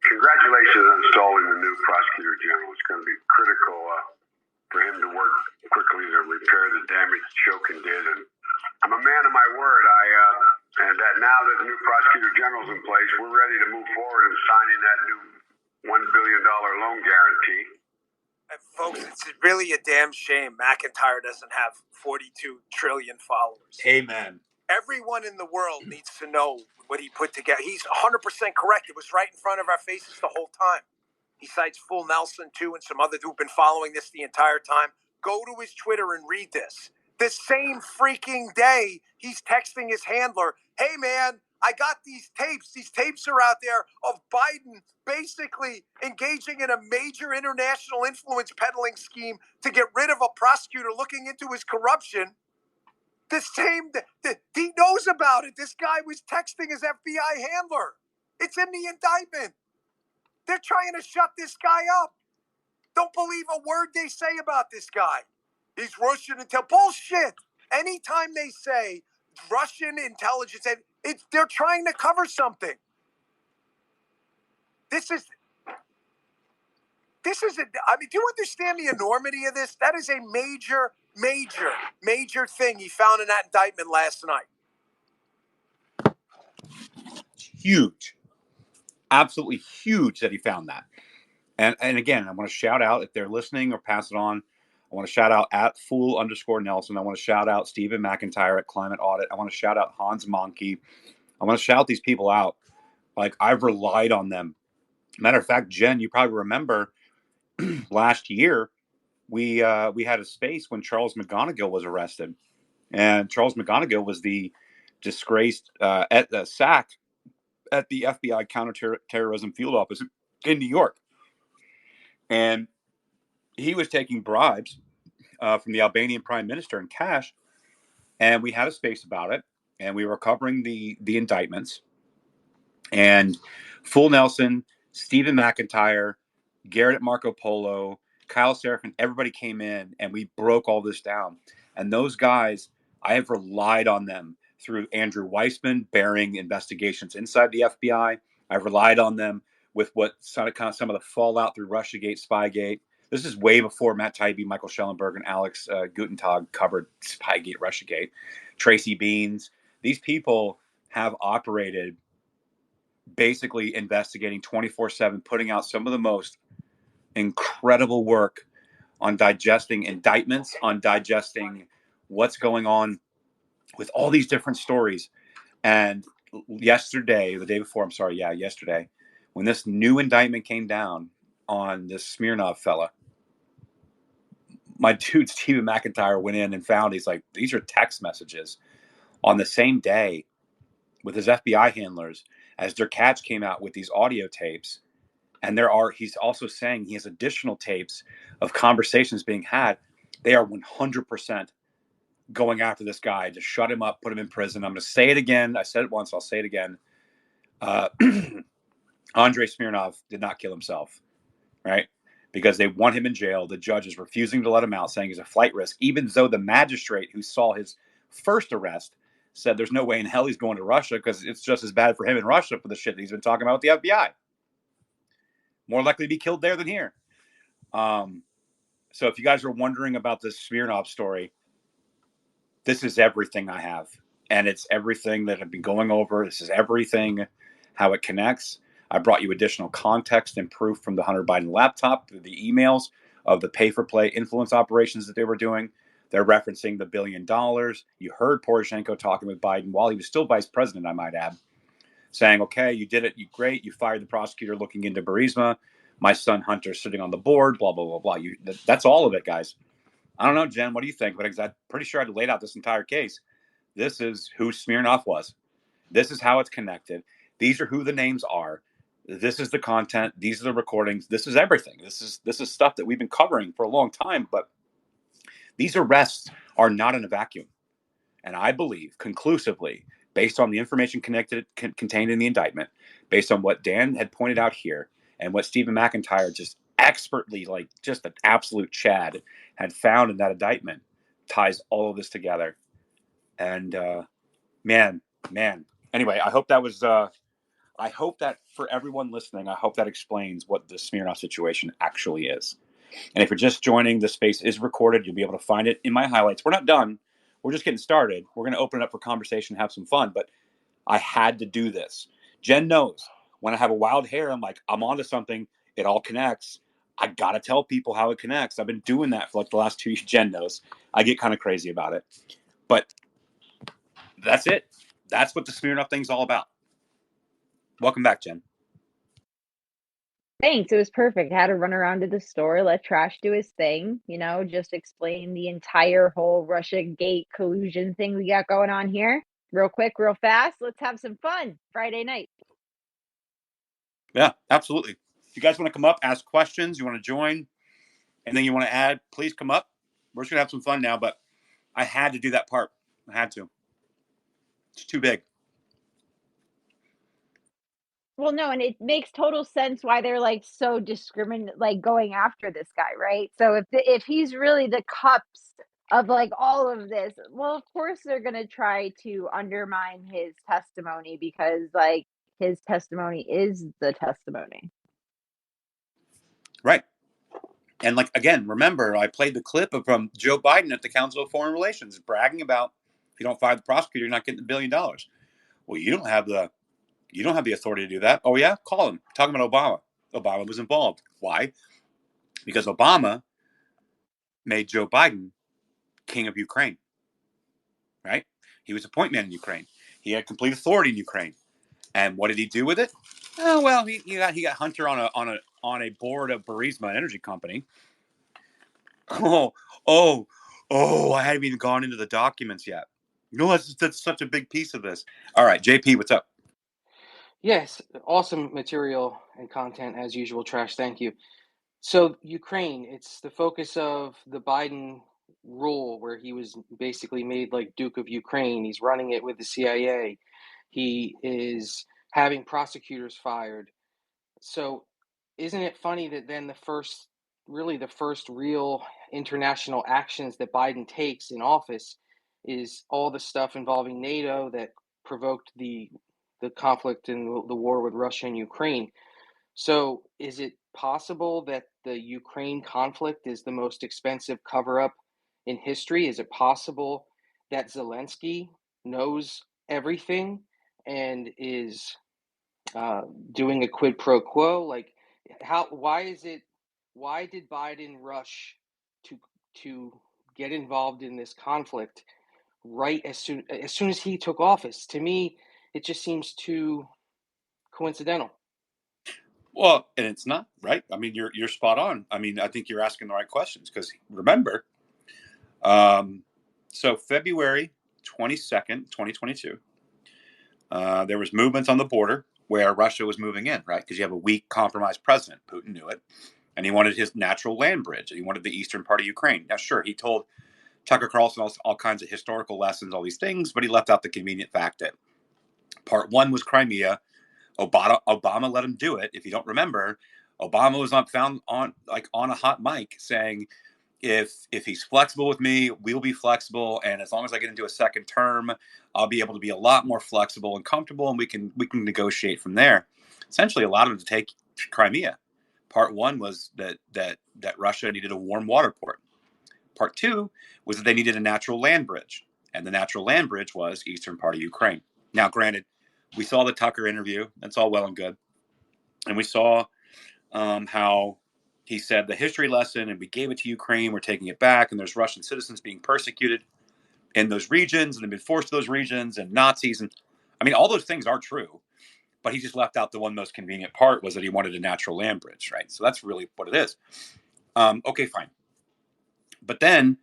Congratulations on installing the new prosecutor general. It's going to be critical for him to work quickly to repair the damage Shokin did. And I'm a man of my word. And that now that the new prosecutor general's in place, we're ready to move forward in signing that new $1 billion loan guarantee. Folks, it's really a damn shame McIntyre doesn't have 42 trillion followers. Amen. Everyone in the world needs to know what he put together. He's 100% correct. It was right in front of our faces the whole time. He cites Full Nelson, too, and some others who've been following this the entire time. Go to his Twitter and read this. The same freaking day, he's texting his handler, hey, man, I got these tapes. These tapes are out there of Biden basically engaging in a major international influence peddling scheme to get rid of a prosecutor looking into his corruption. He knows about it. This guy was texting his FBI handler. It's in the indictment. They're trying to shut this guy up. Don't believe a word they say about this guy. He's Russian intel. Bullshit. Anytime they say Russian intelligence, they're trying to cover something. This is I mean, do you understand the enormity of this? That is a major, major, major thing he found in that indictment last night. Huge. Absolutely huge that he found that. And again, I want to shout out, if they're listening or pass it on, I want to shout out at @fool_Nelson. I want to shout out Stephen McIntyre at Climate Audit. I want to shout out Hans Monkey. I want to shout these people out. Like, I've relied on them. Matter of fact, Jen, you probably remember last year we had a space when Charles McGonigal was arrested, and Charles McGonigal was the disgraced at the SAC at the FBI counterterrorism field office in New York, and he was taking bribes from the Albanian prime minister in cash, and we had a space about it, and we were covering the indictments, and Fool Nelson, Stephen McIntyre, Garrett Marco Polo, Kyle Seraphin, everybody came in and we broke all this down. And those guys, I have relied on them through Andrew Weissman bearing investigations inside the FBI. I've relied on them with some of the fallout through Russiagate, Spygate. This is way before Matt Taibbi, Michael Schellenberg, and Alex Gutentag covered Spygate, Russiagate. Tracy Beans. These people have operated basically investigating 24/7, putting out some of the most incredible work on digesting indictments, on digesting what's going on with all these different stories. And yesterday, when this new indictment came down on this Smirnov fella, my dude Stephen McIntyre went in and found, he's like, these are text messages on the same day with his FBI handlers as Derkach came out with these audio tapes. And he's also saying he has additional tapes of conversations being had. They are 100% going after this guy to shut him up, put him in prison. I'm going to say it again. I said it once. I'll say it again. Andrei Smirnov did not kill himself, right? Because they want him in jail. The judge is refusing to let him out, saying he's a flight risk, even though the magistrate who saw his first arrest said there's no way in hell he's going to Russia because it's just as bad for him in Russia for the shit that he's been talking about with the FBI. More likely to be killed there than here. So if you guys are wondering about this Smirnov story, this is everything I have. And it's everything that I've been going over. This is everything, how it connects. I brought you additional context and proof from the Hunter Biden laptop through the emails of the pay-for-play influence operations that they were doing. They're referencing the $1 billion. You heard Poroshenko talking with Biden while he was still vice president, I might add, saying, okay, you did it, great. You fired the prosecutor looking into Burisma. My son Hunter's sitting on the board, blah, blah, blah, blah. That's all of it, guys. I don't know, Jen, what do you think? But I'm pretty sure I laid out this entire case. This is who Smirnov was. This is how it's connected. These are who the names are. This is the content. These are the recordings. This is everything. This is stuff that we've been covering for a long time. But these arrests are not in a vacuum. And I believe conclusively, based on the information contained in the indictment, based on what Dan had pointed out here, and what Stephen McIntyre just expertly, like just an absolute Chad, had found in that indictment, ties all of this together. And man. Anyway, I hope that for everyone listening, I hope that explains what the Smirnov situation actually is. And if you're just joining, the space is recorded. You'll be able to find it in my highlights. We're not done. We're just getting started. We're going to open it up for conversation, have some fun. But I had to do this. Jen knows when I have a wild hair, I'm like, I'm onto something. It all connects. I got to tell people how it connects. I've been doing that for like the last 2 years. Jen knows. I get kind of crazy about it. But that's it. That's what the Smirnov thing's all about. Welcome back, Jen. Thanks. It was perfect. I had to run around to the store, let Trash do his thing, just explain the entire whole Russiagate collusion thing we got going on here. Real quick, real fast. Let's have some fun Friday night. Yeah, absolutely. If you guys want to come up, ask questions, you want to join, anything you want to add, please come up. We're just going to have some fun now, but I had to do that part. I had to. It's too big. Well, no, and it makes total sense why they're like so like going after this guy, right? So if he's really the cups of like all of this, well, of course they're gonna try to undermine his testimony because like his testimony is the testimony. Right. And like, again, remember, I played the clip from Joe Biden at the Council of Foreign Relations bragging about if you don't fire the prosecutor, you're not getting $1 billion. Well, you don't have the authority to do that. Oh yeah, call him. Talking about Obama. Obama was involved. Why? Because Obama made Joe Biden king of Ukraine. Right? He was a point man in Ukraine. He had complete authority in Ukraine. And what did he do with it? Oh well, he got Hunter on a board of Burisma, an energy company. Oh! I haven't even gone into the documents yet. No, that's such a big piece of this. All right, JP, what's up? Yes, awesome material and content as usual, Trash. Thank you. So Ukraine, it's the focus of the Biden rule where he was basically made like Duke of Ukraine. He's running it with the CIA. He is having prosecutors fired. So isn't it funny that then the first real international actions that Biden takes in office is all the stuff involving NATO that provoked the conflict and the war with Russia and Ukraine. So is it possible that the Ukraine conflict is the most expensive cover-up in history? Is it possible that Zelensky knows everything and is doing a quid pro quo? Like, why did Biden rush to get involved in this conflict right as soon as he took office? To me, it just seems too coincidental. Well, and it's not, right? I mean, you're spot on. I mean, I think you're asking the right questions because remember, so February 22nd, 2022, there was movements on the border where Russia was moving in, right? Because you have a weak, compromised president. Putin knew it. And he wanted his natural land bridge. And he wanted the eastern part of Ukraine. Now, sure, he told Tucker Carlson all kinds of historical lessons, all these things, but he left out the convenient fact that part one was Crimea. Obama let him do it. If you don't remember, Obama was found on a hot mic saying, if he's flexible with me, we'll be flexible, and as long as I get into a second term, I'll be able to be a lot more flexible and comfortable, and we can negotiate from there. Essentially allowed him to take Crimea. Part one was that Russia needed a warm water port. Part two was that they needed a natural land bridge, and the natural land bridge was eastern part of Ukraine. Now, granted, we saw the Tucker interview. That's all well and good. And we saw how he said the history lesson, and we gave it to Ukraine. We're taking it back. And there's Russian citizens being persecuted in those regions and they've been forced to those regions and Nazis. And I mean, all those things are true. But he just left out the one most convenient part was that he wanted a natural land bridge, right? So that's really what it is. Okay, fine. But then,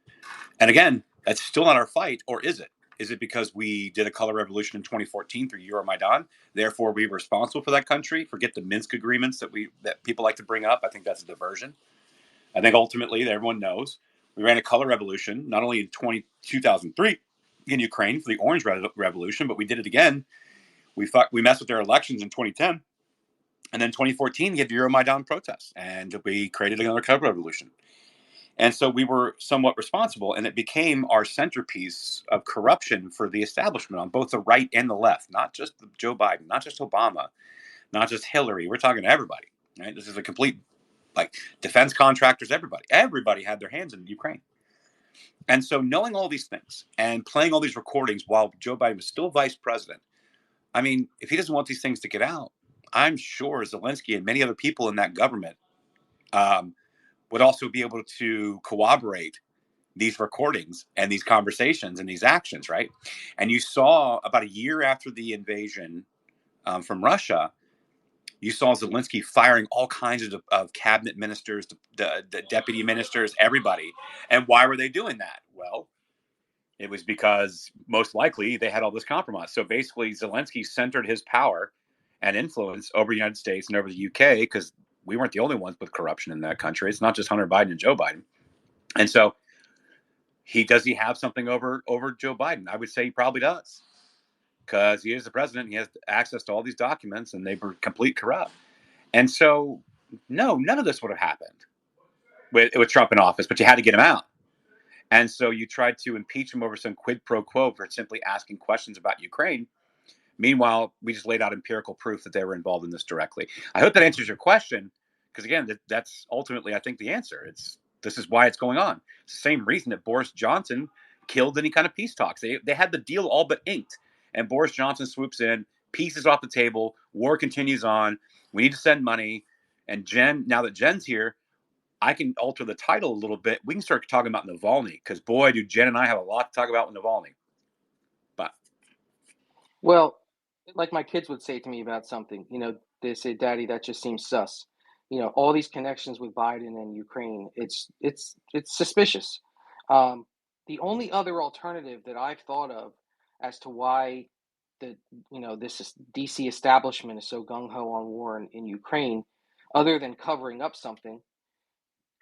and again, that's still not our fight, or is it? Is it because we did a color revolution in 2014 through Euromaidan? Therefore, we were responsible for that country. Forget the Minsk agreements that people like to bring up. I think that's a diversion. I think ultimately, everyone knows, we ran a color revolution, not only in 2003 in Ukraine for the Orange Revolution, but we did it again. We messed with their elections in 2010. And then 2014, we had the Euromaidan protests, and we created another color revolution. And so we were somewhat responsible, and it became our centerpiece of corruption for the establishment on both the right and the left, not just Joe Biden, not just Obama, not just Hillary. We're talking to everybody, right? This is a complete, defense contractors, everybody had their hands in Ukraine. And so knowing all these things and playing all these recordings while Joe Biden was still vice president, I mean, if he doesn't want these things to get out, I'm sure Zelensky and many other people in that government would also be able to corroborate these recordings and these conversations and these actions, right? And you saw about a year after the invasion from Russia, you saw Zelensky firing all kinds of cabinet ministers, the deputy ministers, everybody. And why were they doing that? Well, it was because most likely they had all this compromise. So basically, Zelensky centered his power and influence over the United States and over the UK because we weren't the only ones with corruption in that country. It's not just Hunter Biden and Joe Biden. And so Does he have something over Joe Biden? I would say he probably does, because he is the president. He has access to all these documents, and they were complete corrupt. And so, no, none of this would have happened with Trump in office, but you had to get him out. And so you tried to impeach him over some quid pro quo for simply asking questions about Ukraine. Meanwhile, we just laid out empirical proof that they were involved in this directly. I hope that answers your question, because again, that's ultimately, I think, the answer. This is why it's going on. It's the same reason that Boris Johnson killed any kind of peace talks. They had the deal all but inked, and Boris Johnson swoops in, peace is off the table, war continues on. We need to send money. And now that Jen's here, I can alter the title a little bit. We can start talking about Navalny, because boy, do Jen and I have a lot to talk about with Navalny. But Well, like my kids would say to me about something, they say, "Daddy, that just seems sus." All these connections with Biden and Ukraine, it's suspicious. The only other alternative that I've thought of as to why this DC establishment is so gung ho on war in Ukraine, other than covering up something,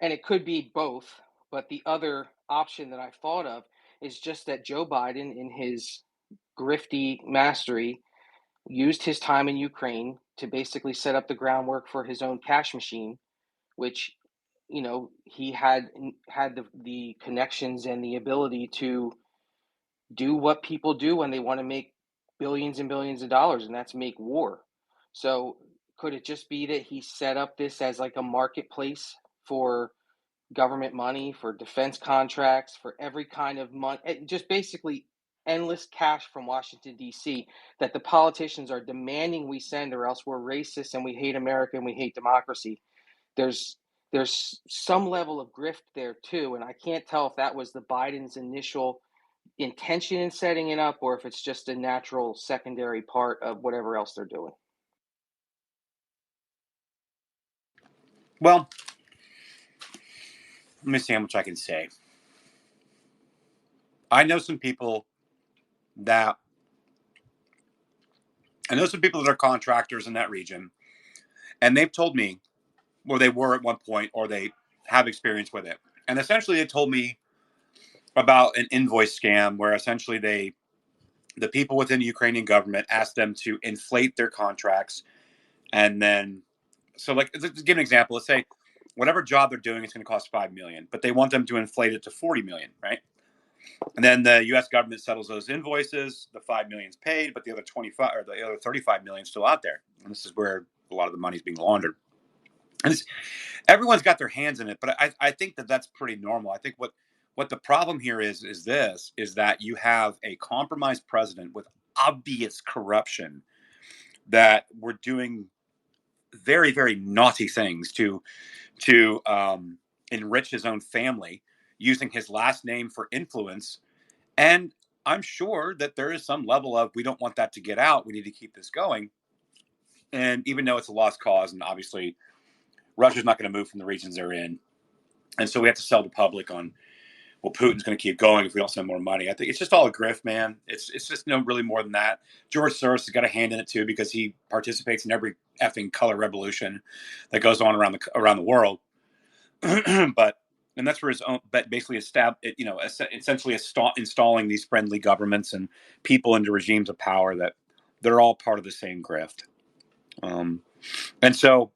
and it could be both, but the other option that I've thought of is just that Joe Biden, in his grifty mastery, used his time in Ukraine to basically set up the groundwork for his own cash machine, which he had the connections and the ability to do what people do when they want to make billions and billions of dollars, and that's make war. So could it just be that he set up this as like a marketplace for government money, for defense contracts, for every kind of money, just basically endless cash from Washington, D.C., that the politicians are demanding we send, or else we're racist and we hate America and we hate democracy? There's some level of grift there too, and I can't tell if that was the Biden's initial intention in setting it up, or if it's just a natural secondary part of whatever else they're doing. well, let me see how much I can say. I know some people that are contractors in that region, and they've told me, or they were at one point, or they have experience with it. And essentially, they told me about an invoice scam where essentially the people within the Ukrainian government asked them to inflate their contracts, and then, so like, let's give an example. Let's say whatever job they're doing is going to cost $5 million, but they want them to inflate it to $40 million, right? And then the U.S. government settles those invoices. The $5 million is paid, but the other 25 or the other $35 million is still out there. And this is where a lot of the money is being laundered. And everyone's got their hands in it, but I think that that's pretty normal. I think what the problem here is that you have a compromised president with obvious corruption that we're doing very, very naughty things to enrich his own family, using his last name for influence. And I'm sure that there is some level of, we don't want that to get out, we need to keep this going. And even though it's a lost cause, and obviously Russia's not going to move from the regions they're in, and so we have to sell the public on, well, Putin's going to keep going if we don't send more money. I think it's just all a grift, man. It's just no really more than that. George Soros has got a hand in it too, because he participates in every effing color revolution that goes on around the world. But and that's where his own, but basically essentially installing these friendly governments and people into regimes of power that they're all part of the same grift. And so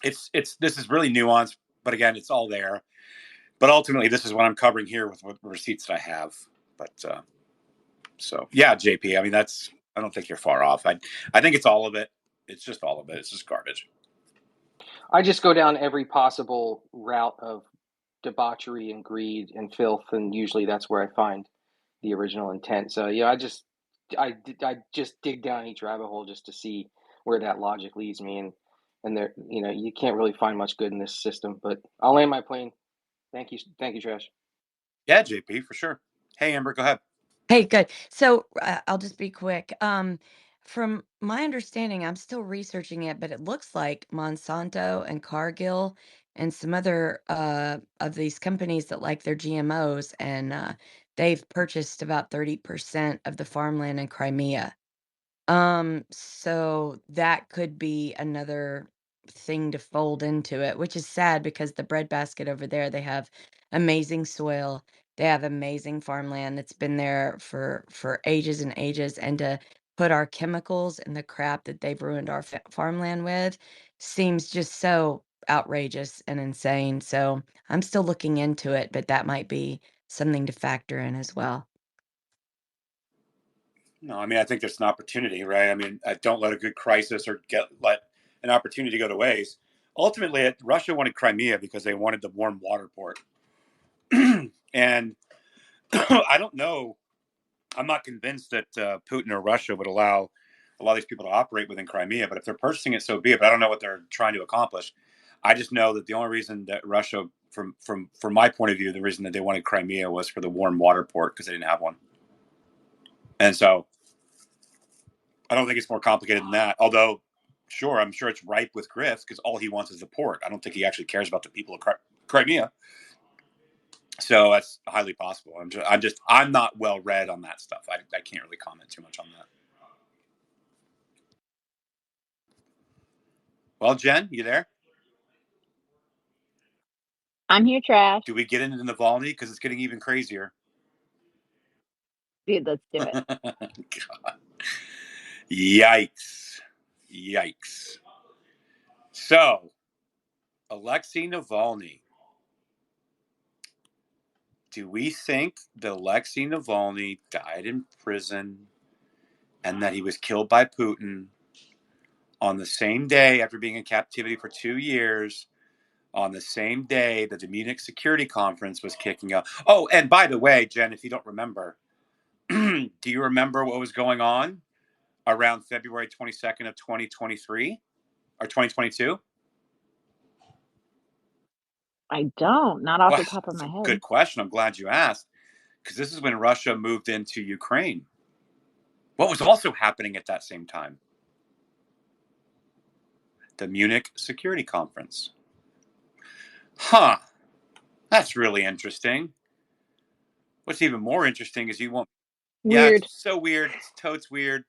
this is really nuanced, but again, it's all there. But ultimately, this is what I'm covering here with what receipts that I have. But so yeah, JP. I mean, I don't think you're far off. I think it's all of it. It's just all of it. It's just garbage. I just go down every possible route of debauchery and greed and filth, and usually that's where I find the original intent. So yeah, I just dig down each rabbit hole just to see where that logic leads me, and there, you can't really find much good in this system. But I'll land my plane. Thank you, Trash. Yeah, JP, for sure. Hey, Amber, go ahead. Hey, good. So I'll just be quick. From my understanding, I'm still researching it, but it looks like Monsanto and Cargill and some other of these companies that like their GMOs, and they've purchased about 30% of the farmland in Crimea. So that could be another thing to fold into it, which is sad because the breadbasket over there, they have amazing soil. They have amazing farmland that's been there for ages and ages, and to put our chemicals and the crap that they've ruined our farmland with seems just so outrageous and insane. So I'm still looking into it, but that might be something to factor in as well. No, I mean, I think there's an opportunity, right? I mean, don't let a good crisis or let an opportunity go to waste. Ultimately, Russia wanted Crimea because they wanted the warm water port. And I don't know. I'm not convinced that Putin or Russia would allow a lot of these people to operate within Crimea. But if they're purchasing it, so be it. But I don't know what they're trying to accomplish. I just know that the only reason that Russia, from my point of view, the reason that they wanted Crimea was for the warm water port because they didn't have one. And so I don't think it's more complicated than that. Although, sure, I'm sure it's ripe with grifts because all he wants is the port. I don't think he actually cares about the people of Crimea. So that's highly possible. I'm not well read on that stuff. I can't really comment too much on that. Well, Jen, you there? I'm here, Trash. Do we get into Navalny because it's getting even crazier? Dude, let's do it. God. Yikes. So, Alexei Navalny. Do we think that Alexei Navalny died in prison and that he was killed by Putin on the same day after being in captivity for 2 years, on the same day that the Munich Security Conference was kicking off? Oh, and by the way, Jen, if you don't remember, do you remember what was going on around February 22nd of 2023 or 2022? I don't, not off the top of my head. Good question. I'm glad you asked, because this is when Russia moved into Ukraine. What was also happening at that same time? The Munich Security Conference. Huh. That's really interesting. What's even more interesting is you want... Weird. Yeah, it's so weird. It's totes weird.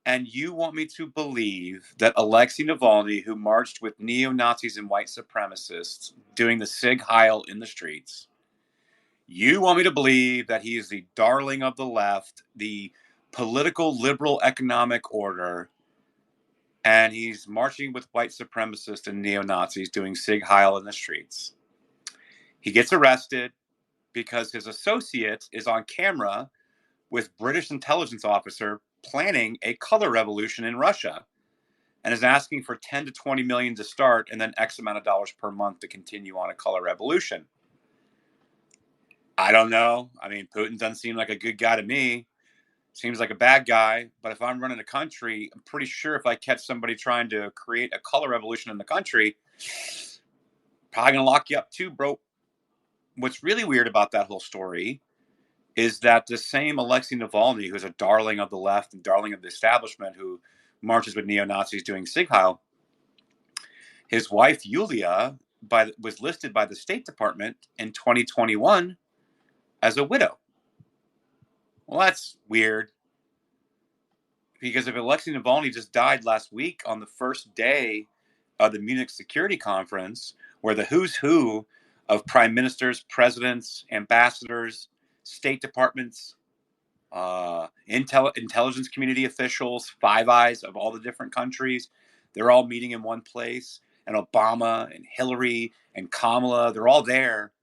And you want me to believe that Alexei Navalny, who marched with neo-Nazis and white supremacists doing the Sig Heil in the streets, you want me to believe that he is the darling of the left, the political liberal economic order, and he's marching with white supremacists and neo-Nazis doing Sig Heil in the streets. He gets arrested because his associate is on camera with British intelligence officer planning a color revolution in Russia and is asking for 10 to 20 million to start and then X amount of dollars per month to continue on a color revolution. I don't know. I mean, Putin doesn't seem like a good guy to me. Seems like a bad guy. But if I'm running a country, I'm pretty sure if I catch somebody trying to create a color revolution in the country, probably going to lock you up too, bro. What's really weird about that whole story is that the same Alexei Navalny, who's a darling of the left and darling of the establishment, who marches with neo-Nazis doing Sig Heil, his wife, Yulia, was listed by the State Department in 2021 as a widow. Well, that's weird. Because if Alexei Navalny just died last week on the first day of the Munich Security Conference, where the who's who of prime ministers, presidents, ambassadors, State Departments, intelligence community officials, Five Eyes of all the different countries, they're all meeting in one place. And Obama and Hillary and Kamala, they're all there.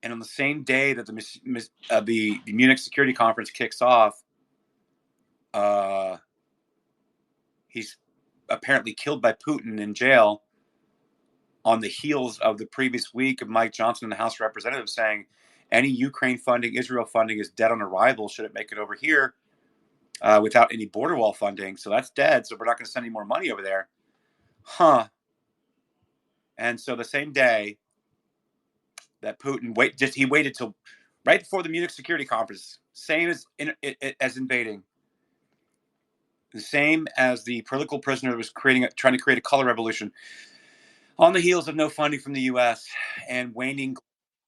And on the same day that the Munich Security Conference kicks off, he's apparently killed by Putin in jail on the heels of the previous week of Mike Johnson in the House of Representatives saying any Ukraine funding, Israel funding is dead on arrival. Should it make it over here without any border wall funding? So that's dead. So we're not going to send any more money over there. Huh. And so the same day that Putin he waited till right before the Munich Security Conference, same as invading. The same as the political prisoner was trying to create a color revolution on the heels of no funding from the U.S. and waning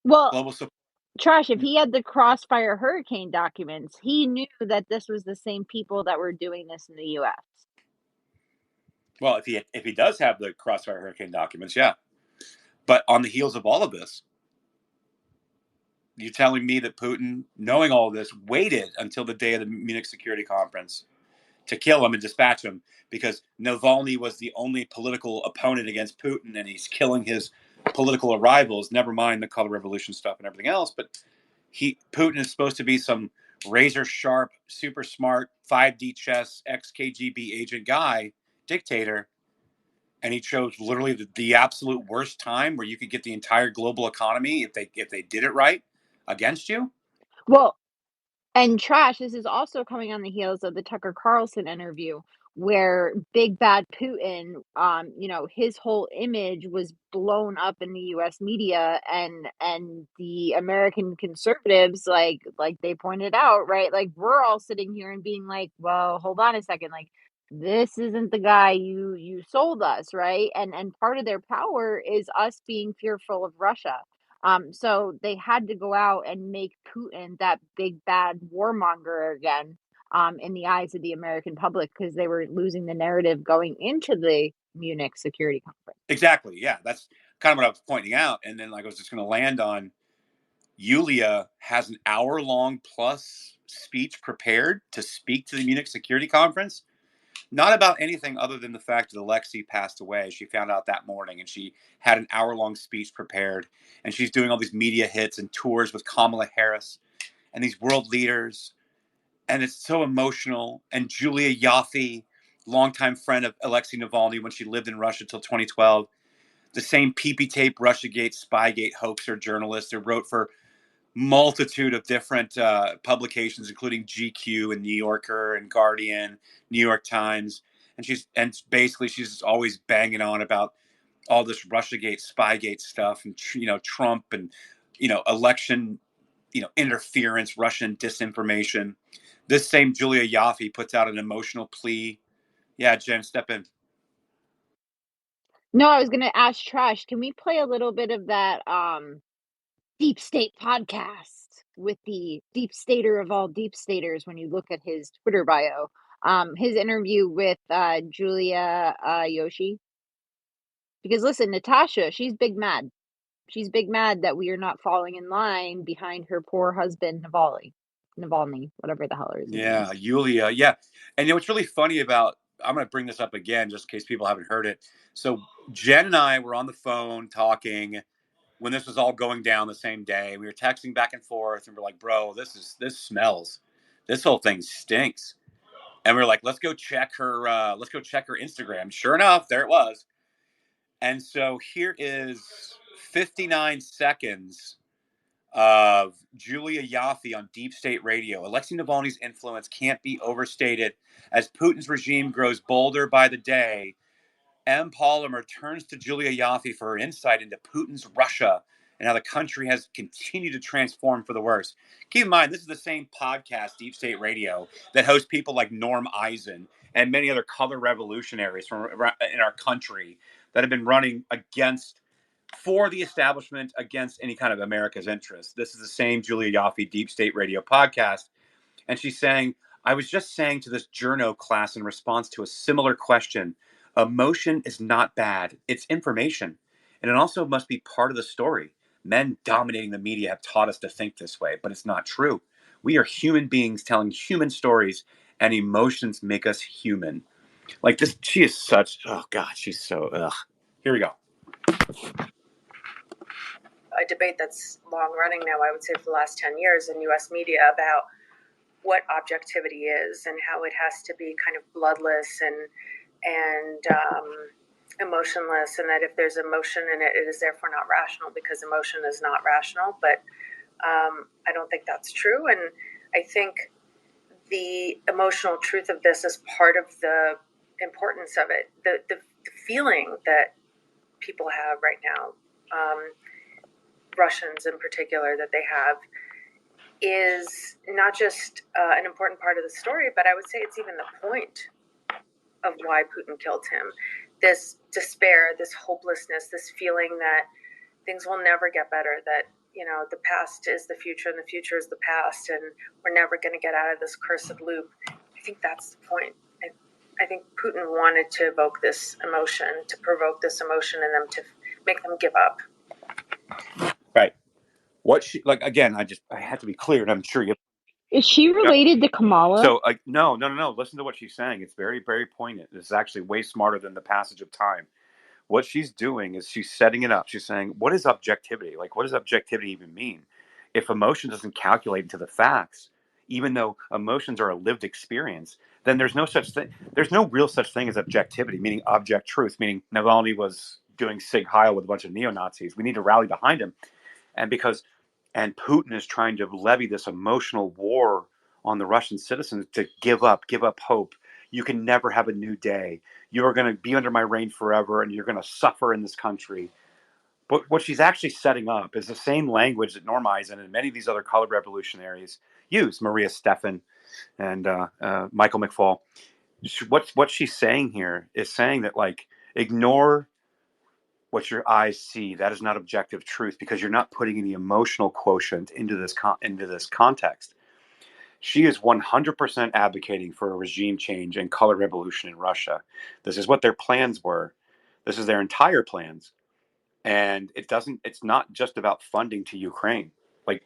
global support. Trash, if he had the Crossfire Hurricane documents, he knew that this was the same people that were doing this in the U.S. Well, if he does have the Crossfire Hurricane documents, yeah. But on the heels of all of this, you're telling me that Putin, knowing all of this, waited until the day of the Munich Security Conference to kill him and dispatch him because Navalny was the only political opponent against Putin, and he's killing his political rivals, never mind the color revolution stuff and everything else. But Putin is supposed to be some razor sharp, super smart, 5D chess, ex-KGB agent guy, dictator, and he chose literally the absolute worst time where you could get the entire global economy if they did it right against you. Well, and Trash, this is also coming on the heels of the Tucker Carlson interview where big bad Putin, his whole image was blown up in the US media, and the American conservatives, like they pointed out, right? Like, we're all sitting here and being like, well, hold on a second, like, this isn't the guy you sold us, right? And part of their power is us being fearful of Russia. So they had to go out and make Putin that big bad warmonger again, in the eyes of the American public, because they were losing the narrative going into the Munich Security Conference. Exactly. Yeah, that's kind of what I was pointing out. And then, like, I was just going to land on Yulia has an hour-long plus speech prepared to speak to the Munich Security Conference. Not about anything other than the fact that Alexei passed away. She found out that morning, and she had an hour-long speech prepared. And she's doing all these media hits and tours with Kamala Harris and these world leaders. And it's so emotional. And Julia Yaffe, longtime friend of Alexei Navalny when she lived in Russia till 2012, the same PP tape Russiagate, Spygate hoaxer journalist who wrote for multitude of different publications, including GQ and New Yorker and Guardian, New York Times, and basically she's always banging on about all this Russiagate, Spygate stuff, and Trump and election interference, Russian disinformation. This same Julia Yaffe puts out an emotional plea. Yeah, Jen, step in. No, I was gonna ask Trash, can we play a little bit of that Deep State podcast with the deep stater of all deep staters when you look at his Twitter bio? His interview with Julia Yoshi. Because listen, Natasha, she's big mad. She's big mad that we are not falling in line behind her poor husband Navalny, whatever the hell his name Yeah, is. Yulia. Yeah. And what's really funny about, I'm going to bring this up again just in case people haven't heard it. So Jen and I were on the phone talking when this was all going down the same day. We were texting back and forth, and we're like, bro, this smells. This whole thing stinks. And we were like, let's go check her Instagram. Sure enough, there it was. And so here is 59 seconds of Julia Yaffe on Deep State Radio. Alexei Navalny's influence can't be overstated. As Putin's regime grows bolder by the day, M. Polymer turns to Julia Yaffe for her insight into Putin's Russia and how the country has continued to transform for the worse. Keep in mind, this is the same podcast, Deep State Radio, that hosts people like Norm Eisen and many other color revolutionaries from in our country that have been running for the establishment against any kind of America's interest. This is the same Julia Yaffe Deep State Radio podcast. And she's saying, I was just saying to this journo class in response to a similar question, emotion is not bad. It's information. And it also must be part of the story. Men dominating the media have taught us to think this way, but it's not true. We are human beings telling human stories, and emotions make us human. Like this, she is such, oh God, she's so, ugh. Here we go. A debate that's long running now, I would say, for the last 10 years in U.S. media about what objectivity is and how it has to be kind of bloodless and emotionless, and that if there's emotion in it, it is therefore not rational because emotion is not rational. But I don't think that's true, and I think the emotional truth of this is part of the importance of it. The feeling that people have right now, Russians in particular, that they have is not just an important part of the story, but I would say it's even the point of why Putin killed him. This despair, this hopelessness, this feeling that things will never get better, that, the past is the future and the future is the past, and we're never going to get out of this cursed loop. I think that's the point. I think Putin wanted to evoke this emotion, to provoke this emotion in them, to make them give up. Right. What she, like, again, I have to be clear, and I'm sure you. Is she related to Kamala? So, no. Listen to what she's saying. It's very, very poignant. This is actually way smarter than the passage of time. What she's doing is she's setting it up. She's saying, what is objectivity? Like, what does objectivity even mean? If emotion doesn't calculate into the facts, even though emotions are a lived experience, then there's no such thing. There's no real such thing as objectivity, meaning object truth, meaning Navalny was doing Sig Heil with a bunch of neo-Nazis. We need to rally behind him. And Putin is trying to levy this emotional war on the Russian citizens to give up hope. You can never have a new day. You're going to be under my reign forever, and you're going to suffer in this country. But what she's actually setting up is the same language that Norm Eisen and many of these other colored revolutionaries use, Maria Stephan and Michael McFaul. What she's saying here is saying that, like, ignore what your eyes see. That is not objective truth, because you're not putting any emotional quotient into this context. She is 100% advocating for a regime change and color revolution in Russia. This is what their plans were. This is their entire plans. And it's not just about funding to Ukraine. Like,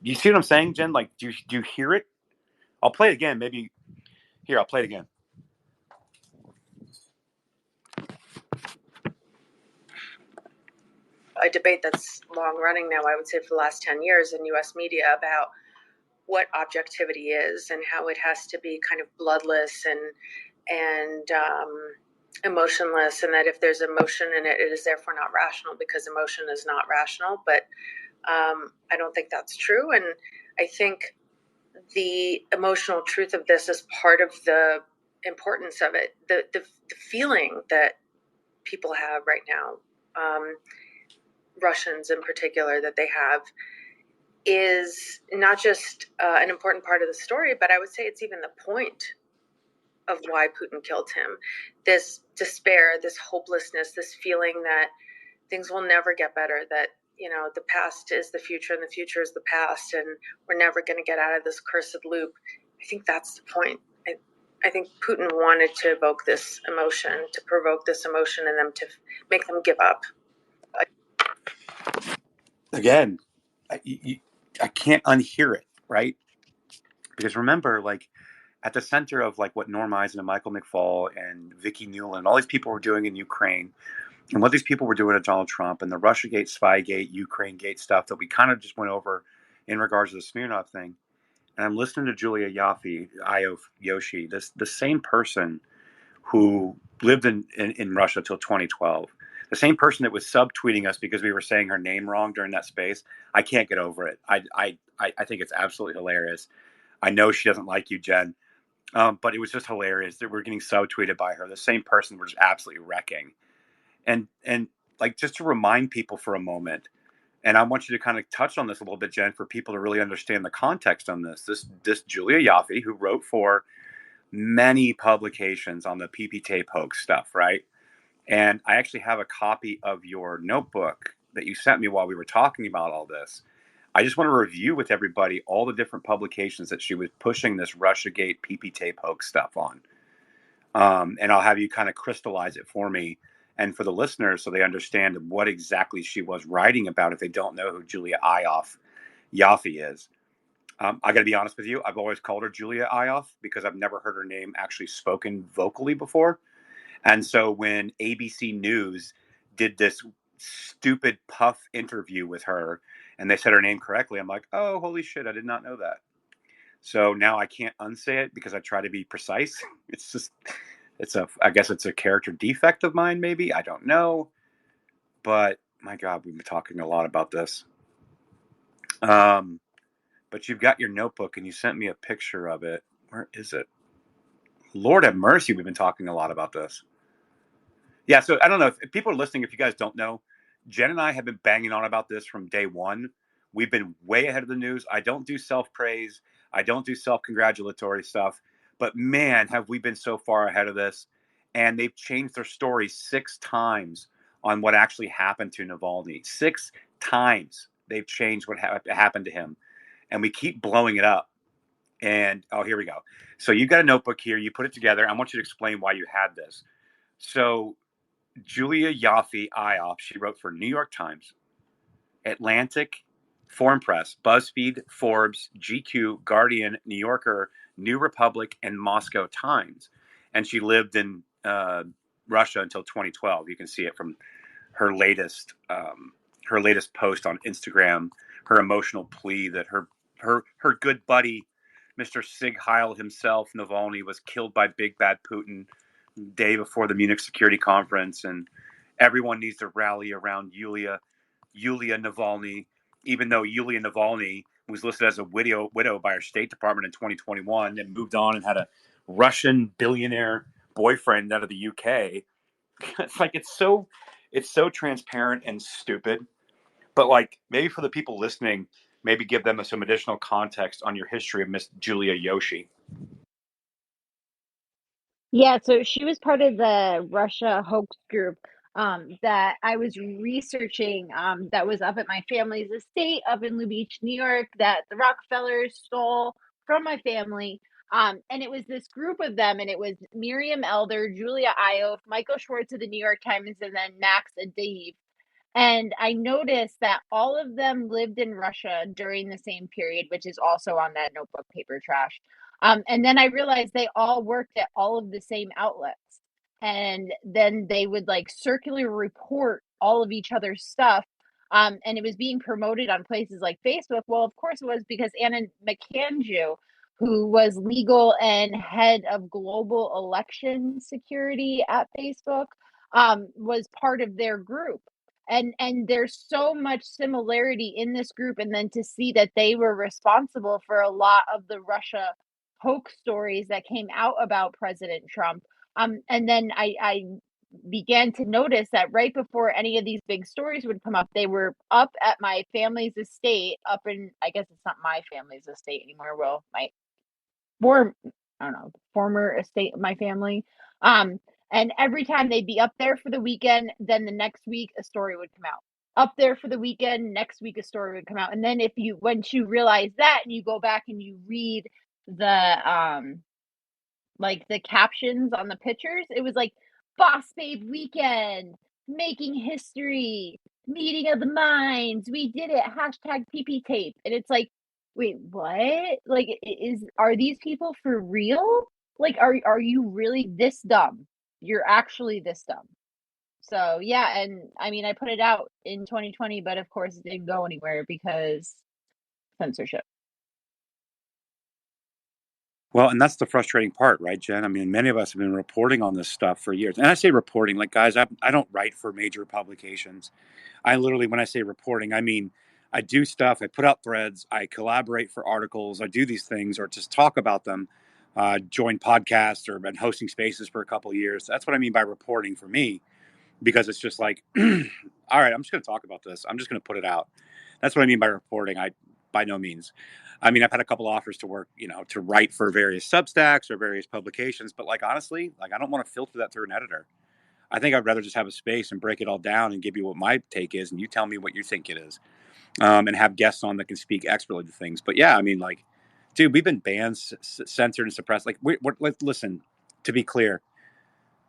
you see what I'm saying, Jen? Like, do you hear it? I'll play it again. Maybe here, I'll play it again. A debate that's long running now, I would say, for the last 10 years in U.S. media about what objectivity is and how it has to be kind of bloodless and emotionless, and that if there's emotion in it, it is therefore not rational, because emotion is not rational. But I don't think that's true, and I think the emotional truth of this is part of the importance of it. The feeling that people have right now, Russians in particular, that they have, is not just an important part of the story, but I would say it's even the point of why Putin killed him. This despair, this hopelessness, this feeling that things will never get better, that, you know, the past is the future and the future is the past, and we're never going to get out of this cursed loop. I think that's the point. I think Putin wanted to evoke this emotion, to provoke this emotion in them, to make them give up. Again, I can't unhear it, right? Because remember, like, at the center of, like, what Norm Eisen and Michael McFaul and Vicky Newland, all these people were doing in Ukraine, and what these people were doing to Donald Trump, and the Russiagate, Spygate, Ukraine-gate stuff that we kind of just went over in regards to the Smirnov thing. And I'm listening to Julia Yoshi, the same person who lived in Russia till 2012. The same person that was subtweeting us because we were saying her name wrong during that space. I can't get over it. I think it's absolutely hilarious. I know she doesn't like you, Jen, but it was just hilarious that we're getting subtweeted by her. The same person we're just absolutely wrecking. And like, just to remind people for a moment, and I want you to kind of touch on this a little bit, Jen, for people to really understand the context on this. This Julia Yaffe, who wrote for many publications on the PP tape hoax stuff, right? And I actually have a copy of your notebook that you sent me while we were talking about all this. I just want to review with everybody all the different publications that she was pushing this Russiagate PP tape hoax stuff on. And I'll have you kind of crystallize it for me and for the listeners, so they understand what exactly she was writing about if they don't know who Julia Yaffe is. I got to be honest with you. I've always called her Julia Ioffe because I've never heard her name actually spoken vocally before. And so when ABC News did this stupid puff interview with her and they said her name correctly, I'm like, oh, holy shit, I did not know that. So now I can't unsay it because I try to be precise. I guess it's a character defect of mine, maybe. I don't know. But my God, we've been talking a lot about this. But you've got your notebook and you sent me a picture of it. Where is it? Lord have mercy, we've been talking a lot about this. Yeah, so I don't know if people are listening. If you guys don't know, Jen and I have been banging on about this from day one. We've been way ahead of the news. I don't do self-praise. I don't do self-congratulatory stuff. But man, have we been so far ahead of this. And they've changed their story 6 times on what actually happened to Navalny. 6 times they've changed what happened to him. And we keep blowing it up. And here we go. So you got a notebook here. You put it together. I want you to explain why you had this. So Julia Yaffe Ioff, she wrote for New York Times, Atlantic, Foreign Press, BuzzFeed, Forbes, GQ, Guardian, New Yorker, New Republic, and Moscow Times. And she lived in Russia until 2012. You can see it from her latest post on Instagram. Her emotional plea that her good buddy, Mr. Sig Heil himself, Navalny, was killed by big bad Putin day before the Munich Security Conference, and everyone needs to rally around Yulia Navalny, even though Yulia Navalny was listed as a widow by our State Department in 2021 and moved on and had a Russian billionaire boyfriend out of the UK. It's like it's so transparent and stupid. But like maybe for the people listening, maybe give them some additional context on your history of Miss Julia Yoshi. Yeah, so she was part of the Russia hoax group that I was researching that was up at my family's estate up in New Beach, New York, that the Rockefellers stole from my family. And it was this group of them, and it was Miriam Elder, Julia Ioff, Michael Schwartz of the New York Times, and then Max Adiev. And I noticed that all of them lived in Russia during the same period, which is also on that notebook paper trash. And then I realized they all worked at all of the same outlets. And then they would like circularly report all of each other's stuff. And it was being promoted on places like Facebook. Well, of course it was, because Anna McAndrew, who was legal and head of global election security at Facebook, was part of their group. And there's so much similarity in this group, and then to see that they were responsible for a lot of the Russia hoax stories that came out about President Trump. And then I began to notice that right before any of these big stories would come up, they were up at my family's estate up in, I guess it's not my family's estate anymore, well, my former estate of my family. And every time they'd be up there for the weekend, then the next week a story would come out. Up there for the weekend, next week a story would come out. And then once you realize that and you go back and you read the like the captions on the pictures, it was like Boss Babe Weekend, making history, meeting of the minds, we did it, hashtag PP tape. And it's like, wait, what? Like, are these people for real? Like, are you really this dumb? You're actually this dumb. So yeah, and I mean, I put it out in 2020, but of course it didn't go anywhere because censorship. Well, and that's the frustrating part, right, Jen? I mean, many of us have been reporting on this stuff for years. And I say reporting, like, guys, I don't write for major publications. I literally, when I say reporting, I mean, I do stuff, I put out threads, I collaborate for articles, I do these things or just talk about them, join podcasts or been hosting spaces for a couple of years. That's what I mean by reporting for me, because it's just like, all right, I'm just going to talk about this. I'm just going to put it out. That's what I mean by reporting. By no means. I mean, I've had a couple offers to work, to write for various Substacks or various publications, but like, honestly, like, I don't want to filter that through an editor. I think I'd rather just have a space and break it all down and give you what my take is, and you tell me what you think it is, and have guests on that can speak expertly to things. But yeah, I mean, like, dude, we've been banned, censored, and suppressed. Like, listen, to be clear,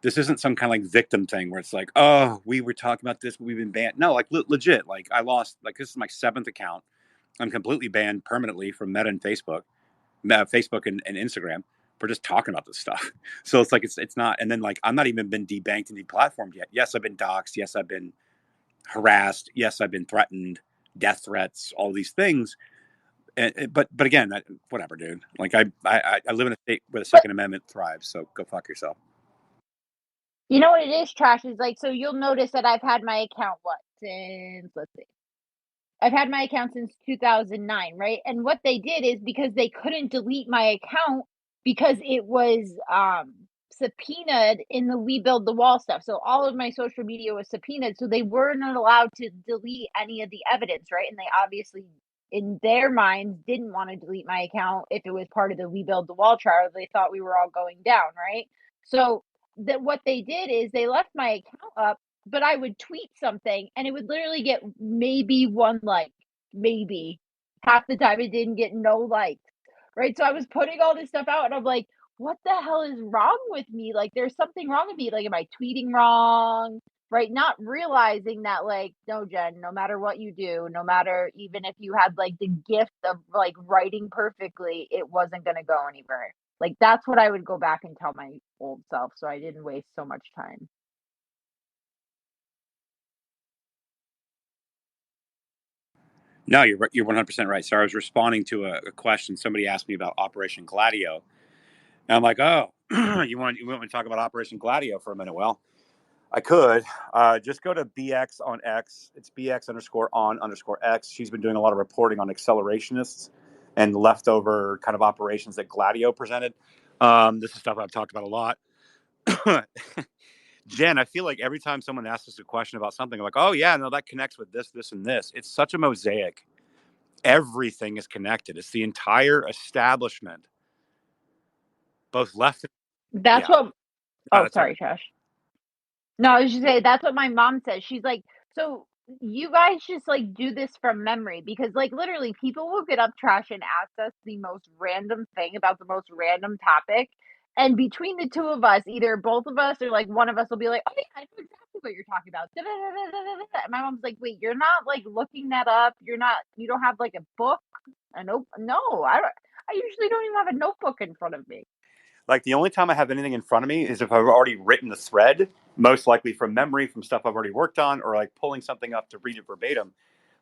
this isn't some kind of like victim thing where it's like, oh, we were talking about this, but we've been banned. No, like legit. Like, I lost, like, this is my 7th account. I'm completely banned permanently from Meta and Facebook and Instagram for just talking about this stuff. So it's like, it's not, and then like, I'm not even been debanked and deplatformed yet. Yes, I've been doxxed. Yes, I've been harassed. Yes, I've been threatened, death threats, all these things. But again, whatever, dude. Like, I live in a state where the Second Amendment thrives. So go fuck yourself. You know what it is, Trash, is like, so you'll notice that I've had my account, I've had my account since 2009, right? And what they did is, because they couldn't delete my account because it was subpoenaed in the We Build the Wall stuff. So all of my social media was subpoenaed, so they were not allowed to delete any of the evidence, right? And they obviously, in their minds, didn't want to delete my account if it was part of the We Build the Wall trial. They thought we were all going down, right? So what they did is they left my account up, but I would tweet something and it would literally get maybe one like, maybe. Half the time it didn't get no likes, right? So I was putting all this stuff out, and I'm like, what the hell is wrong with me? Like, there's something wrong with me. Like, am I tweeting wrong? Right? Not realizing that, like, no, Jen, no matter what you do, no matter even if you had like the gift of like writing perfectly, it wasn't going to go anywhere. Like, that's what I would go back and tell my old self, so I didn't waste so much time. No, you're 100% right. So I was responding to a question somebody asked me about Operation Gladio, and I'm like, oh, you want to talk about Operation Gladio for a minute? Well, I could. Just go to BX on X. It's BX_on_X. She's been doing a lot of reporting on accelerationists and leftover kind of operations that Gladio presented. This is stuff I've talked about a lot. Jen, I feel like every time someone asks us a question about something, I'm like, oh, yeah, no, that connects with this, this, and this. It's such a mosaic. Everything is connected. It's the entire establishment, both left and That's what. Oh, that's all sorry, right. Trash. No, I was just saying that's what my mom says. She's like, so you guys just like do this from memory because like literally people will get up trash and ask us the most random thing about the most random topic. And between the two of us, either both of us or like one of us will be like, oh yeah, I know exactly what you're talking about. And my mom's like, wait, you're not like looking that up. You don't have like a book, a note. No, I usually don't even have a notebook in front of me. Like the only time I have anything in front of me is if I've already written the thread, most likely from memory, from stuff I've already worked on, or like pulling something up to read it verbatim.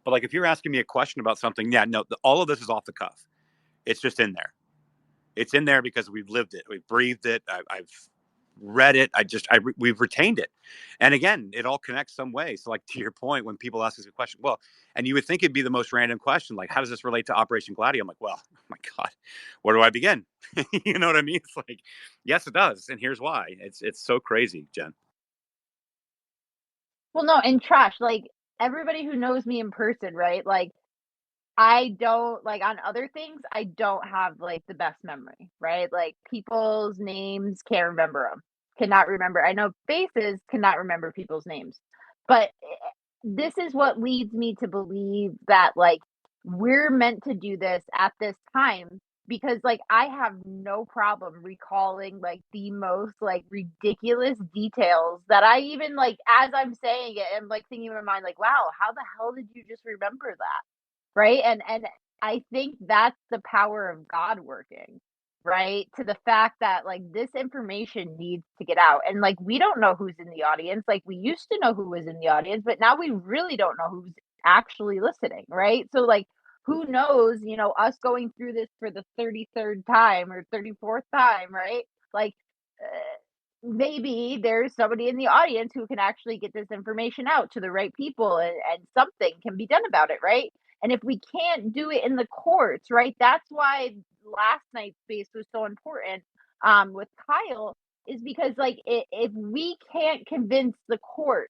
But like if you're asking me a question about something, yeah, no, all of this is off the cuff. It's just in there. It's in there because we've lived it, we've breathed it. I've read it. We've retained it. And again, it all connects some way. So like to your point, when people ask us a question, well, and you would think it'd be the most random question, like, how does this relate to Operation Gladio? I'm like, well, oh my God, where do I begin? You know what I mean? It's like, yes, it does. And here's why. It's so crazy, Jen. Well, no, and trash, like everybody who knows me in person, right? Like I don't like on other things, I don't have like the best memory, right? Like people's names, can't remember them. Cannot remember. I know faces, cannot remember people's names. But this is what leads me to believe that like we're meant to do this at this time because like I have no problem recalling like the most like ridiculous details that I even like as I'm saying it and like thinking in my mind like wow, how the hell did you just remember that? Right? And I think that's the power of God working, right? To the fact that like this information needs to get out. And like we don't know who's in the audience. Like we used to know who was in the audience, but now we really don't know who's actually listening, right? So like who knows, us going through this for the 33rd time or 34th time, right? Like maybe there's somebody in the audience who can actually get this information out to the right people and something can be done about it, right? And if we can't do it in the courts, right? That's why last night's space was so important with Kyle, is because like if we can't convince the court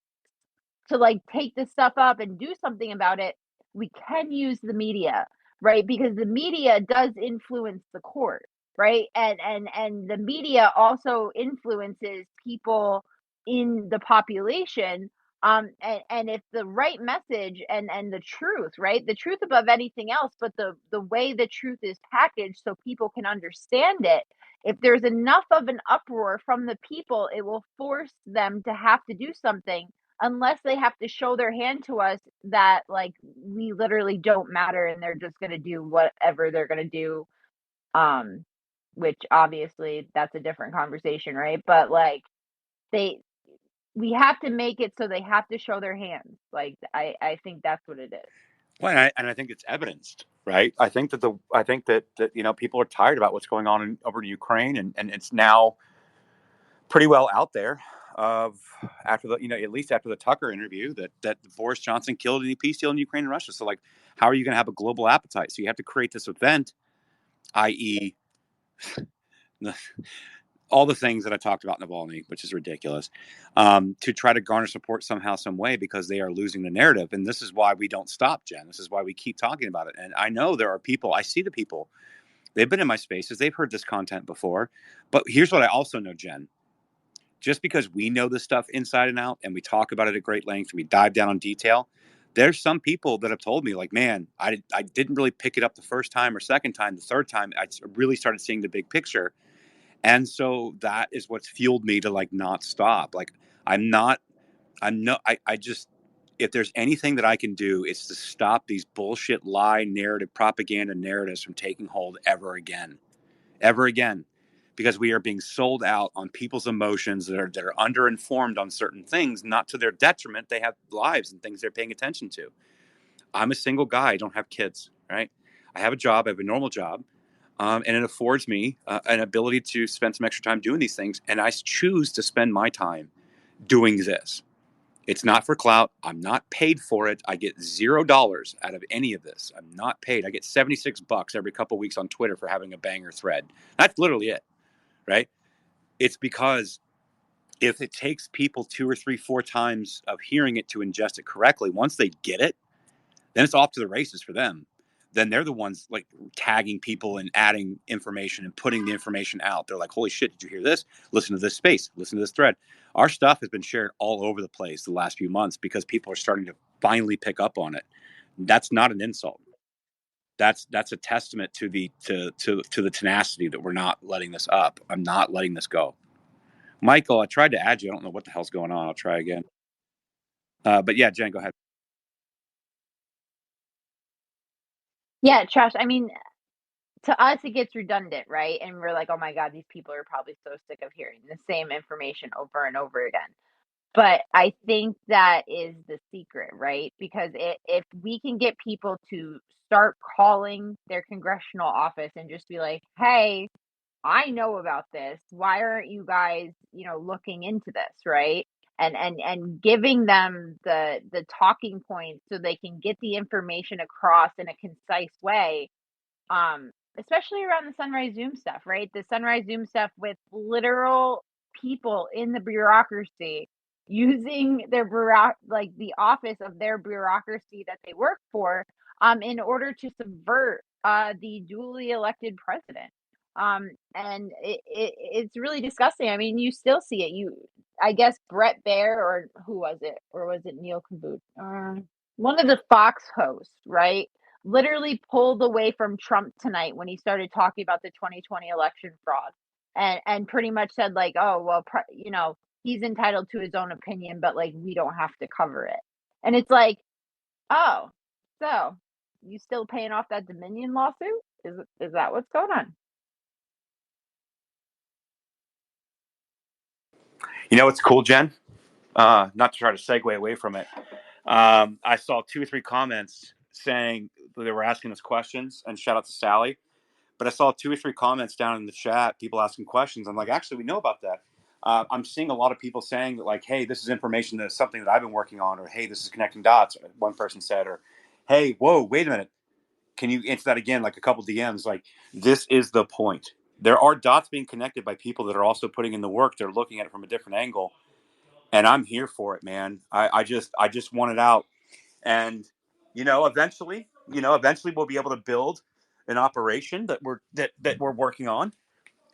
to like take this stuff up and do something about it, we can use the media, right? Because the media does influence the court, right? And the media also influences people in the population. And if the right message and the truth, right? The truth above anything else, but the way the truth is packaged so people can understand it. If there's enough of an uproar from the people, it will force them to have to do something unless they have to show their hand to us that like we literally don't matter and they're just going to do whatever they're going to do, which obviously that's a different conversation, right? But like we have to make it so they have to show their hands. Like I think that's what it is. Well, and I think it's evidenced, right? I think that people are tired about what's going on over in Ukraine, and it's now pretty well out there of after at least after the Tucker interview that Boris Johnson killed any peace deal in Ukraine and Russia. So like, how are you going to have a global appetite? So you have to create this event, i.e. all the things that I talked about Navalny, which is ridiculous, to try to garner support somehow, some way, because they are losing the narrative. And this is why we don't stop, Jen. This is why we keep talking about it. And I know there are people, I see the people, they've been in my spaces, they've heard this content before. But here's what I also know, Jen. Just because we know this stuff inside and out and we talk about it at great length and we dive down on detail there's some people that have told me, like, man, I didn't really pick it up the first time or second time. The third time, I really started seeing the big picture. And so that is what's fueled me to, like, not stop. Like, I just, if there's anything that I can do, it's to stop these bullshit lie narrative propaganda narratives from taking hold ever again, because we are being sold out on people's emotions that are underinformed on certain things, not to their detriment. They have lives and things they're paying attention to. I'm a single guy. I don't have kids, right? I have a job. I have a normal job. And it affords me an ability to spend some extra time doing these things. And I choose to spend my time doing this. It's not for clout. I'm not paid for it. I get $0 out of any of this. I'm not paid. I get $76 every couple of weeks on Twitter for having a banger thread. That's literally it, right? It's because if it takes people 2 or 3, 4 times of hearing it to ingest it correctly, once they get it, then it's off to the races for them. Then they're the ones, like, tagging people and adding information and putting the information out. They're like, holy shit, did you hear this? Listen to this space. Listen to this thread. Our stuff has been shared all over the place the last few months because people are starting to finally pick up on it. That's not an insult. That's a testament to the tenacity that we're not letting this up. I'm not letting this go. Michael, I tried to add you. I don't know what the hell's going on. I'll try again. But yeah, Jen, go ahead. Yeah, Trash. I mean, to us, it gets redundant, right? And we're like, oh my God, these people are probably so sick of hearing the same information over and over again. But I think that is the secret, right? Because if we can get people to start calling their congressional office and just be like, hey, I know about this. Why aren't you guys, looking into this, right? And giving them the talking points so they can get the information across in a concise way, especially around the Sunrise Zoom stuff, right? The Sunrise Zoom stuff with literal people in the bureaucracy using their like the office of their bureaucracy that they work for, in order to subvert the duly elected president. And it's really disgusting. I mean, you still see it. I guess Brett Baer, or who was it, or was it Neil Caboot? One of the Fox hosts, right? Literally pulled away from Trump tonight when he started talking about the 2020 election fraud, and pretty much said, like, oh well, he's entitled to his own opinion, but, like, we don't have to cover it. And it's like, oh, so you still paying off that Dominion lawsuit? Is that what's going on? You know what's cool, Jen? Not to try to segue away from it. I saw 2 or 3 comments saying they were asking us questions, and shout out to Sally. But I saw 2 or 3 comments down in the chat, people asking questions. I'm like, actually, we know about that. I'm seeing a lot of people saying that, like, hey, this is information that's something that I've been working on, or hey, this is connecting dots, one person said, or hey, whoa, wait a minute. Can you answer that again? Like a couple DMs, like, this is the point. There are dots being connected by people that are also putting in the work. They're looking at it from a different angle. And I'm here for it, man. I just want it out. And, eventually we'll be able to build an operation that we're working on,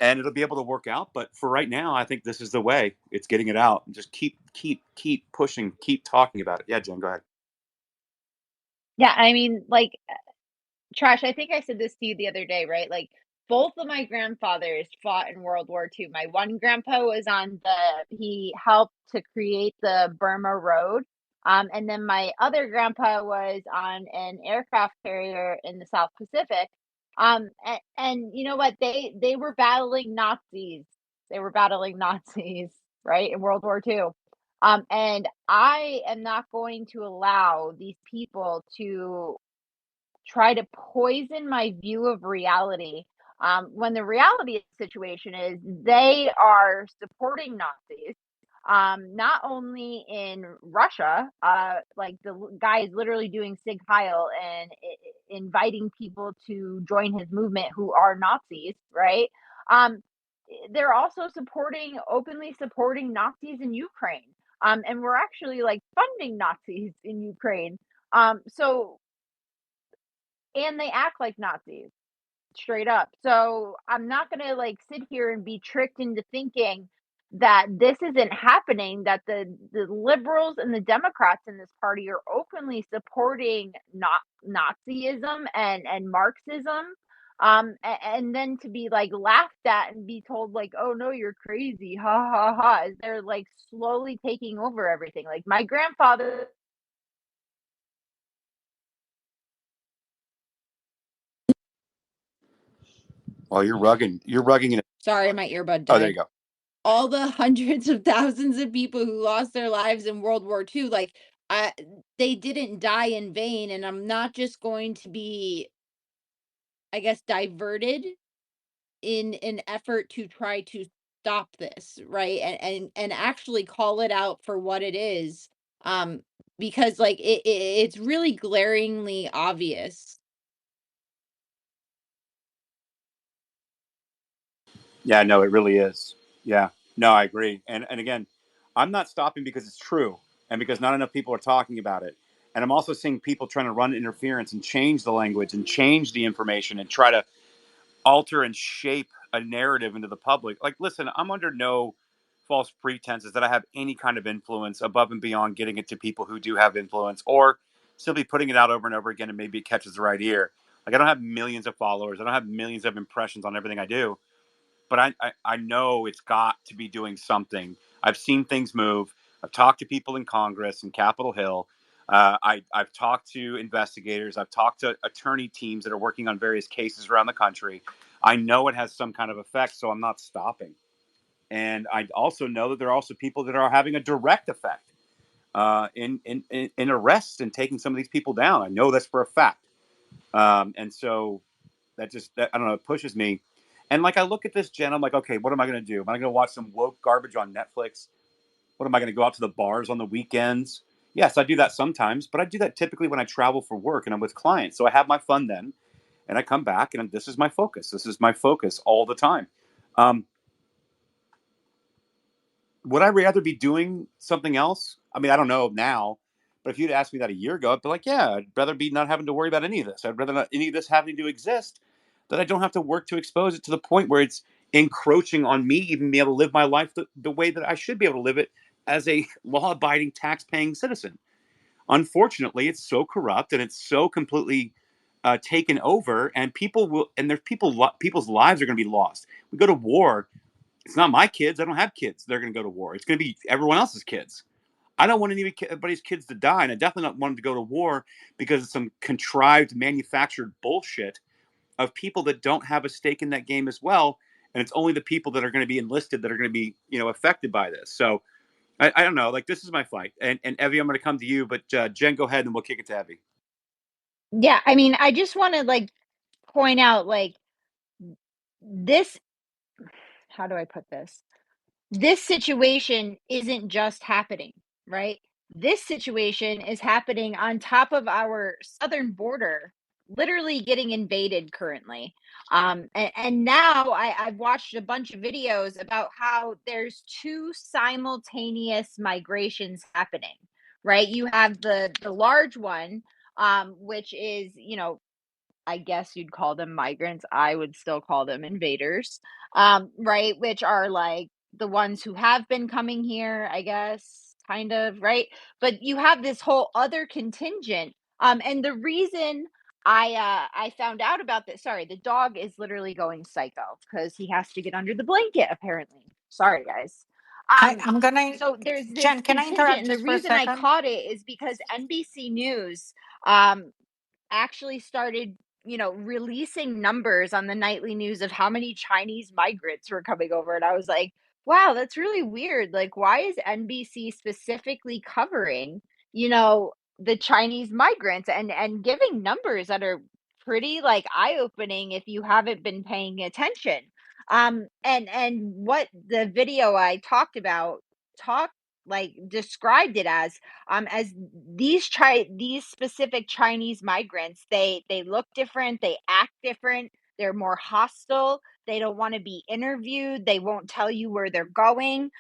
and it'll be able to work out. But for right now, I think this is the way. It's getting it out, and just keep pushing, keep talking about it. Yeah, Jen, go ahead. Yeah, I mean, like, Trash, I think I said this to you the other day, right? Like, both of my grandfathers fought in World War II. My one grandpa was he helped to create the Burma Road. And then my other grandpa was on an aircraft carrier in the South Pacific. And you know what? They were battling Nazis. They were battling Nazis, right, in World War II. And I am not going to allow these people to try to poison my view of reality, when the reality of the situation is they are supporting Nazis, not only in Russia, like the guy is literally doing Sig Heil and inviting people to join his movement who are Nazis, right? They're also openly supporting Nazis in Ukraine. And we're actually, like, funding Nazis in Ukraine. So, and they act like Nazis, straight up. So I'm not gonna, like, sit here and be tricked into thinking that this isn't happening, that the liberals and the Democrats in this party are openly supporting Nazism and Marxism. And then to be like laughed at and be told like, oh no, you're crazy, ha ha ha, as they're like slowly taking over everything. Like my grandfather. Well, you're rugging it. Sorry, my earbud died. Oh, there you go. All the hundreds of thousands of people who lost their lives in World War II, like, they didn't die in vain, and I'm not just going to be, I guess, diverted in an effort to try to stop this, right? And actually call it out for what it is, because, like, it's really glaringly obvious. Yeah, no, it really is. Yeah, no, I agree. And again, I'm not stopping because it's true and because not enough people are talking about it. And I'm also seeing people trying to run interference and change the language and change the information and try to alter and shape a narrative into the public. Like, listen, I'm under no false pretenses that I have any kind of influence above and beyond getting it to people who do have influence or simply putting it out over and over again and maybe it catches the right ear. Like, I don't have millions of followers. I don't have millions of impressions on everything I do, but I know it's got to be doing something. I've seen things move. I've talked to people in Congress and Capitol Hill. I've talked to investigators. I've talked to attorney teams that are working on various cases around the country. I know it has some kind of effect, so I'm not stopping. And I also know that there are also people that are having a direct effect in arrests and taking some of these people down. I know that's for a fact. And so I don't know, it pushes me. And like, I look at this, Jen, I'm like, okay, what am I going to do? Am I going to watch some woke garbage on Netflix? What am I going to go out to the bars on the weekends? Yes, I do that sometimes, but I do that typically when I travel for work and I'm with clients. So I have my fun then, and I come back and this is my focus. This is my focus all the time. Would I rather be doing something else? I mean, I don't know now, but if you'd asked me that a year ago, I'd be like, yeah, I'd rather be not having to worry about any of this. I'd rather not any of this having to exist, that I don't have to work to expose it to the point where it's encroaching on me even being able to live my life the way that I should be able to live it as a law-abiding, tax-paying citizen. Unfortunately, it's so corrupt and it's so completely taken over, and people's lives are going to be lost. We go to war. It's not my kids. I don't have kids. They're going to go to war. It's going to be everyone else's kids. I don't want anybody's kids to die, and I definitely don't want them to go to war because of some contrived, manufactured bullshit of people that don't have a stake in that game as well. And it's only the people that are going to be enlisted that are going to be, affected by this. So I don't know. Like, this is my fight. And Evie, I'm going to come to you, but Jen, go ahead and we'll kick it to Evie. Yeah, I mean, I just want to like point out like this. How do I put this? This situation isn't just happening, right? This situation is happening on top of our southern border, literally getting invaded currently. And now I've watched a bunch of videos about how there's two simultaneous migrations happening, right? You have the large one, which is, I guess you'd call them migrants. I would still call them invaders, right? Which are like the ones who have been coming here, I guess, kind of, right? But you have this whole other contingent. And the reason I found out about this, sorry, the dog is literally going psycho because he has to get under the blanket, apparently. Sorry, guys. I'm gonna, So there's this Jen, can I contingent, interrupt and the just for a reason I second? caught it is because NBC News um actually started, releasing numbers on the nightly news of how many Chinese migrants were coming over. And I was like, wow, that's really weird. Like, why is NBC specifically covering, the Chinese migrants and giving numbers that are pretty like eye-opening if you haven't been paying attention. And what the video I talked about talked like described it as these specific Chinese migrants, they look different, they act different, they're more hostile, they don't want to be interviewed, they won't tell you where they're going,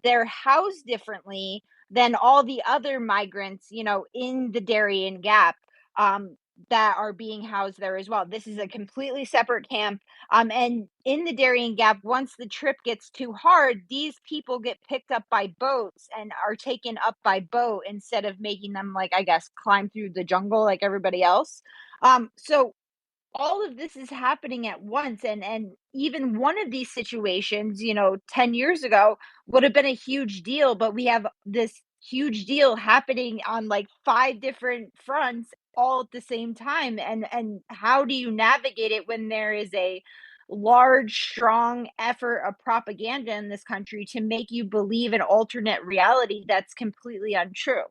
they're housed differently than all the other migrants, in the Darien Gap. that are being housed there as well. This is a completely separate camp. And in the Darien Gap, once the trip gets too hard, these people get picked up by boats and are taken up by boat instead of making them, like, I guess, climb through the jungle like everybody else. So all of this is happening at once, and even one of these situations, 10 years ago would have been a huge deal, but we have this huge deal happening on like five different fronts all at the same time. And how do you navigate it when there is a large strong effort of propaganda in this country to make you believe an alternate reality that's completely untrue?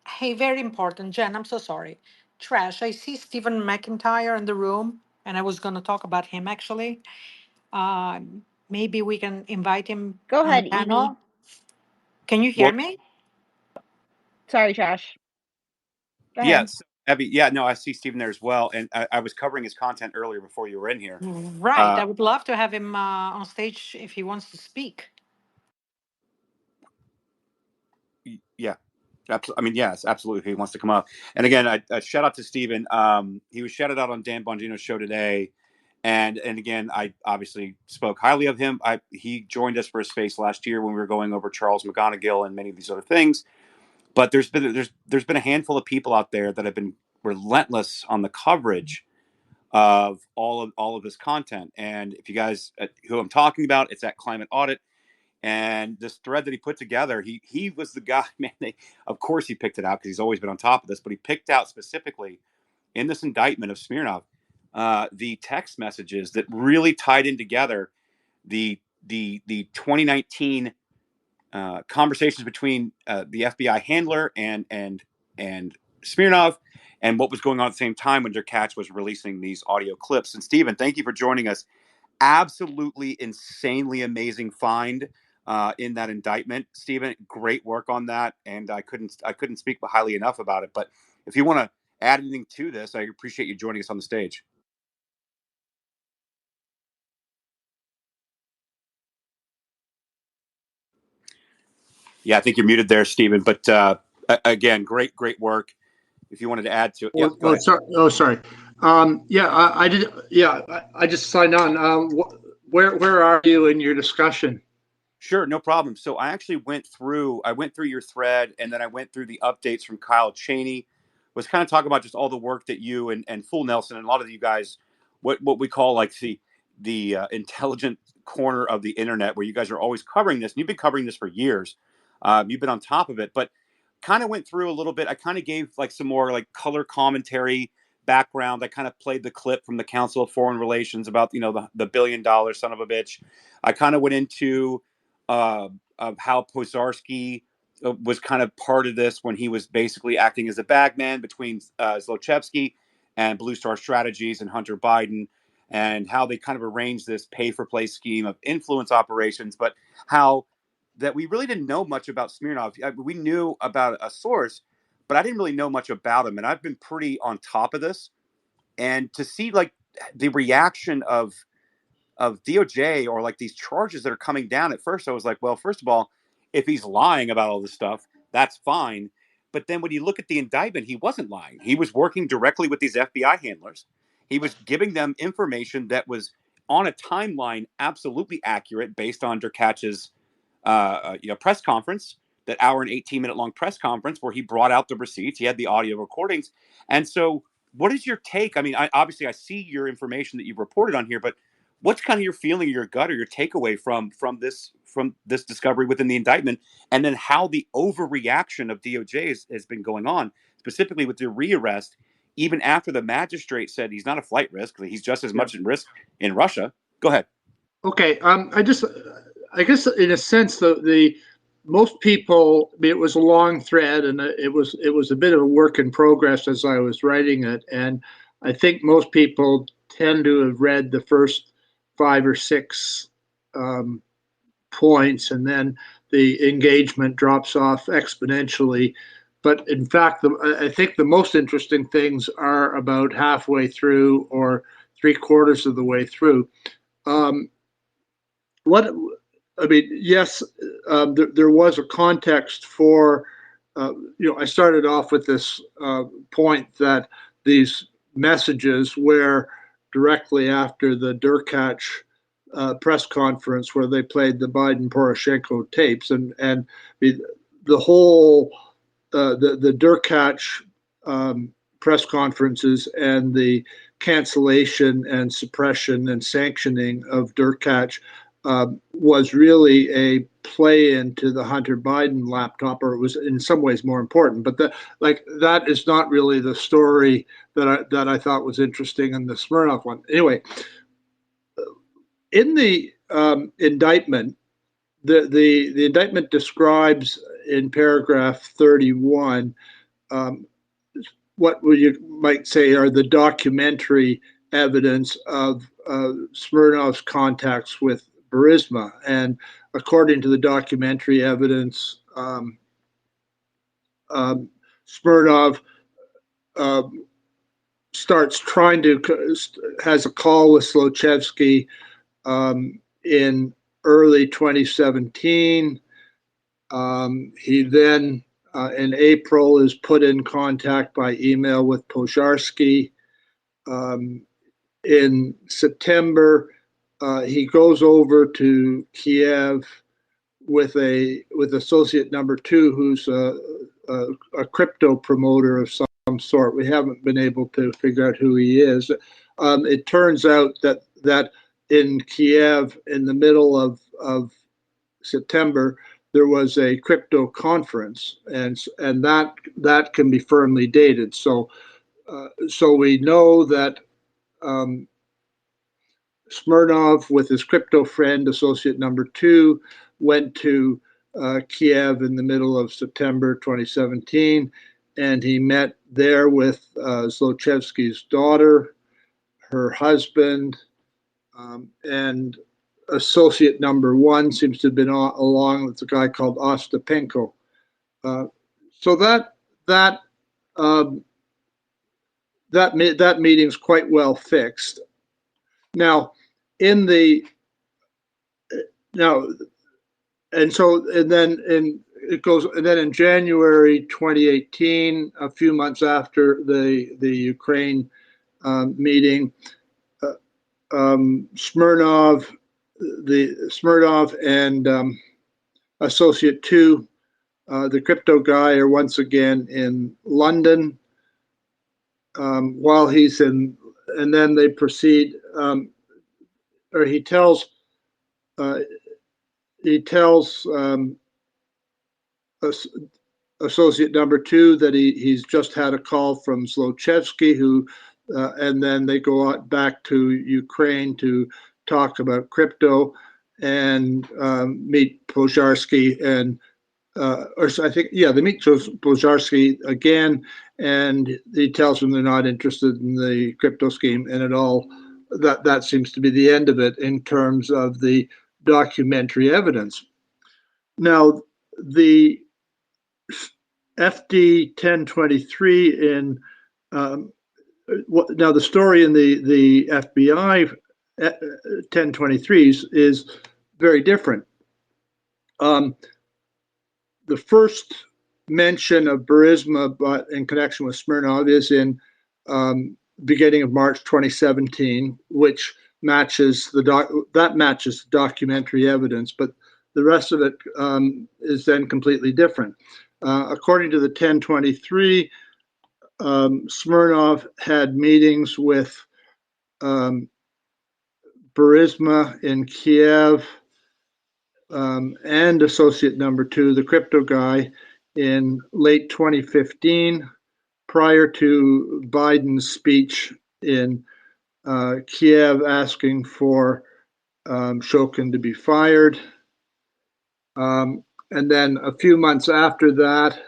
Hey, very important, Jen. I'm so sorry. Trash. I see Stephen McIntyre in the room, and I was going to talk about him actually. Maybe we can invite him Go on the ahead, Evie. panel. Can you hear Well, me? Sorry, Trash. Go ahead. yes, Abby. Yeah, no, I see Stephen there as well, and I was covering his content earlier before you were in here. Right. I would love to have him on stage if he wants to speak. Yeah, absolutely. I mean, yes, absolutely. If he wants to come up, and again, I shout out to Stephen. He was shouted out on Dan Bongino's show today, and again, I obviously spoke highly of him. He joined us for a space last year when we were going over Charles McGonigal and many of these other things. But there's been a handful of people out there that have been relentless on the coverage of all of this content. And if you guys who I'm talking about, it's at Climate Audit. And this thread that he put together, he was the guy, man. Of course, he picked it out because he's always been on top of this. But he picked out specifically in this indictment of Smirnov the text messages that really tied in together the 2019 conversations between the FBI handler and Smirnov, and what was going on at the same time when Derkach was releasing these audio clips. And Stephen, thank you for joining us. Absolutely insanely amazing find in that indictment, Stephen. Great work on that, and I couldn't speak highly enough about it. But if you want to add anything to this, I appreciate you joining us on the stage. Yeah, I think you're muted there, Stephen. But again, great work. If you wanted to add to it, yeah, go ahead. Sorry. I did. Yeah, I just signed on. Where are you in your discussion? Sure, no problem. So I actually went through your thread, and then I went through the updates from Kyle Cheney. Was kind of talking about just all the work that you and Fool Nelson and a lot of you guys, what we call like the intelligent corner of the internet, where you guys are always covering this, and you've been covering this for years. You've been on top of it, but kind of went through a little bit. I kind of gave like some more like color commentary background. I kind of played the clip from the Council of Foreign Relations about the $1 billion son of a bitch. I kind of went into of how Pozarski was kind of part of this when he was basically acting as a bagman between Zlochevsky and Blue Star Strategies and Hunter Biden, and how they kind of arranged this pay-for-play scheme of influence operations, but how that we really didn't know much about Smirnov. We knew about a source, but I didn't really know much about him, and I've been pretty on top of this. And to see like the reaction of DOJ or like these charges that are coming down, at first I was like, well, first of all, if he's lying about all this stuff, that's fine. But then when you look at the indictment, he wasn't lying. He was working directly with these FBI handlers. He was giving them information that was on a timeline absolutely accurate based on Derkach's press conference, that hour and 18-minute long press conference where he brought out the receipts. He had the audio recordings. And so what is your take? I mean, obviously I see your information that you've reported on here, but what's kind of your feeling, your gut, or your takeaway from this discovery within the indictment, and then how the overreaction of DOJ has been going on, specifically with the rearrest, even after the magistrate said he's not a flight risk, he's just as much at risk in Russia? Go ahead. Okay. I guess in a sense, the most people, I mean, it was a long thread, and it was a bit of a work in progress as I was writing it, and I think most people tend to have read the first 5 or 6 points, and then the engagement drops off exponentially. But in fact, I think the most interesting things are about halfway through or 3/4 of the way through. Yes, there was a context for I started off with this point that these messages were directly after the Derkach press conference where they played the Biden Poroshenko tapes, and the whole the Derkach press conferences and the cancellation and suppression and sanctioning of Derkach was really a play into the Hunter Biden laptop, or it was in some ways more important. But that is not really the story that I thought was interesting in the Smirnov one. Anyway, in the indictment, the indictment describes in paragraph 31 what you might say are the documentary evidence of Smirnov's contacts with Burisma. And according to the documentary evidence, Smirnov has a call with Zlochevsky in early 2017. He then, in April, is put in contact by email with Pozharsky. In September, he goes over to Kiev with associate number 2, who's a crypto promoter of some sort. We haven't been able to figure out who he is. It turns out that in Kiev, in the middle of September, there was a crypto conference, and that can be firmly dated. So we know that Smirnov, with his crypto friend, associate number 2, went to Kiev in the middle of September 2017, and he met there with Zlochevsky's daughter, her husband, and associate number 1 seems to have been along with a guy called Ostapenko. So that meeting's quite well fixed. Now, and then in January 2018, a few months after the Ukraine meeting, Smirnov and associate 2, the crypto guy, are once again in London. While he's in, and then they proceed, or he tells associate number 2 that he's just had a call from Zlochevsky, who, and then they go out back to Ukraine to talk about crypto and meet Pozharsky and they meet Pozharsky again, and he tells them they're not interested in the crypto scheme, and that seems to be the end of it in terms of the documentary evidence. Now, the FD 1023 now the story in the FBI 1023s is very different. The first mention of Burisma, but in connection with Smirnov, is in beginning of March 2017, which matches the documentary evidence, but the rest of it is then completely different. According to the 1023, Smirnov had meetings with Burisma in Kiev and associate number 2, the crypto guy, in late 2015, prior to Biden's speech in Kiev asking for Shokin to be fired. And then a few months after that,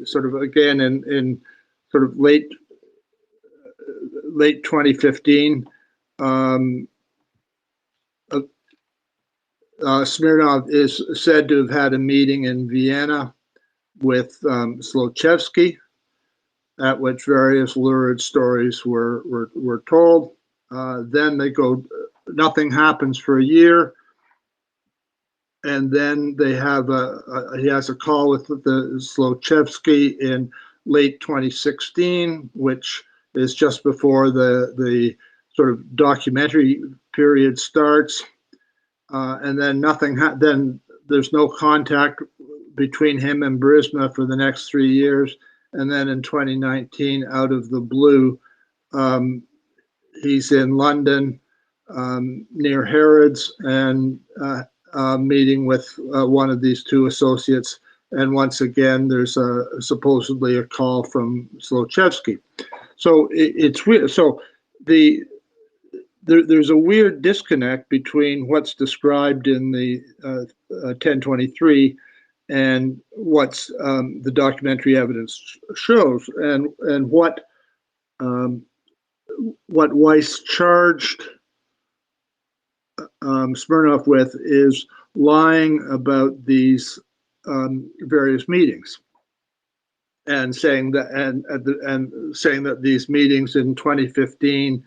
sort of again in sort of late 2015, Smirnov is said to have had a meeting in Vienna with Zlochevsky, at which various lurid stories were told. Then nothing happens for a year, and then they have he has a call with the Zlochevsky in late 2016, which is just before the sort of documentary period starts, and then then there's no contact between him and Burisma for the next 3 years, and then in 2019, out of the blue, he's in London near Harrods and meeting with one of these two associates. And once again, there's supposedly a call from Zlochevsky. So it's weird. So there's a weird disconnect between what's described in the 1023 and what's the documentary evidence shows, and what Weiss charged Smirnov with is lying about these various meetings, and saying that saying that these meetings in 2015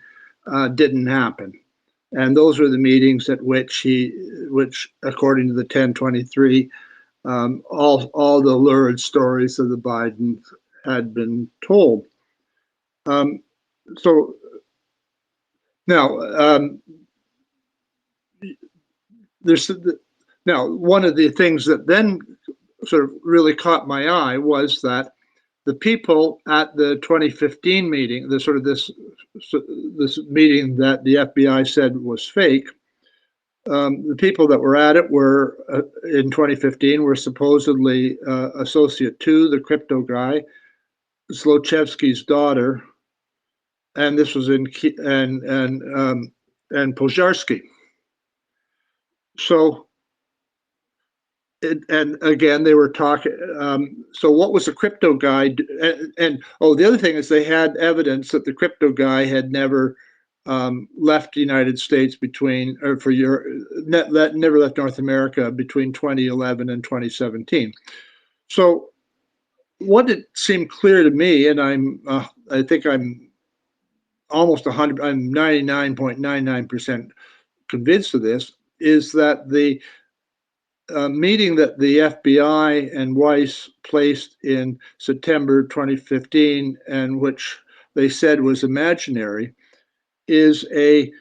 didn't happen, and those were the meetings at which according to the 1023, all the lurid stories of the Bidens had been told. So now one of the things that then sort of really caught my eye was that the people at the 2015 meeting, this meeting that the FBI said was fake, the people that were at it were in 2015 were supposedly Associate 2, the crypto guy, Zlochevsky's daughter, and this was and Pozharsky. So, and again, they were talking. So, what was the crypto guy? The other thing is they had evidence that the crypto guy had never left the United States never left North America between 2011 and 2017. So, what it seemed clear to me, and I think I'm almost 100, I'm 99.99% convinced of this, is that the meeting that the FBI and Weiss placed in September 2015, and which they said was imaginary, is it's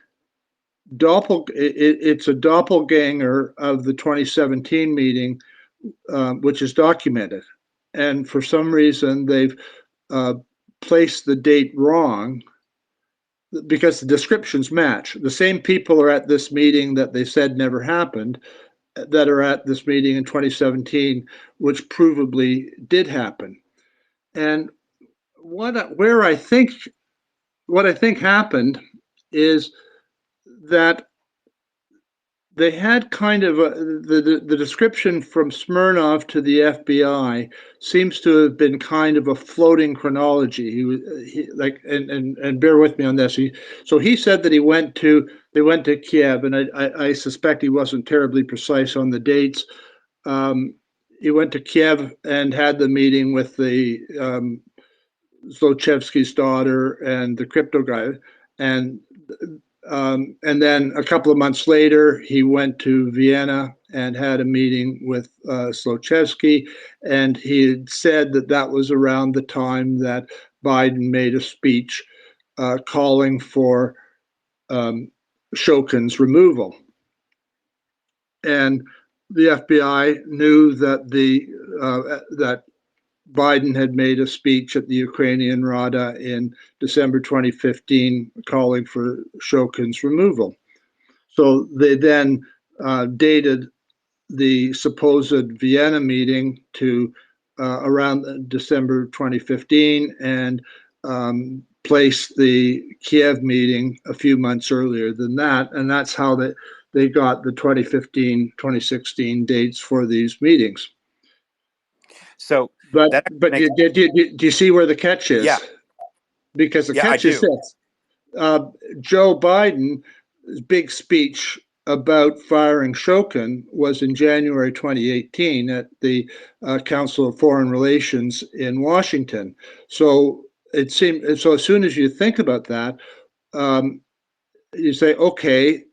a doppelganger of the 2017 meeting, which is documented. And for some reason, they've placed the date wrong, because the descriptions match. The same people are at this meeting that they said never happened, that are at this meeting in 2017, which provably did happen. And what I think happened is that they had kind of the description from Smirnov to the FBI seems to have been kind of a floating chronology. And bear with me on this. So he said that they went to Kiev, and I suspect he wasn't terribly precise on the dates. He went to Kiev and had the meeting with the Zlochevsky's daughter and the crypto guy, and then a couple of months later, he went to Vienna and had a meeting with Zlochevsky, and he had said that was around the time that Biden made a speech calling for Shokin's removal. And the FBI knew that that Biden had made a speech at the Ukrainian Rada in December 2015 calling for Shokin's removal. So they then dated the supposed Vienna meeting to around December 2015 and placed the Kiev meeting a few months earlier than that. And that's how they got the 2015-2016 dates for these meetings. So, but do you see where the catch is? Yeah. Because the catch is this: Joe Biden's big speech about firing Shokin was in January 2018 at the Council of Foreign Relations in Washington. So it seemed. So as soon as you think about that, you say, okay.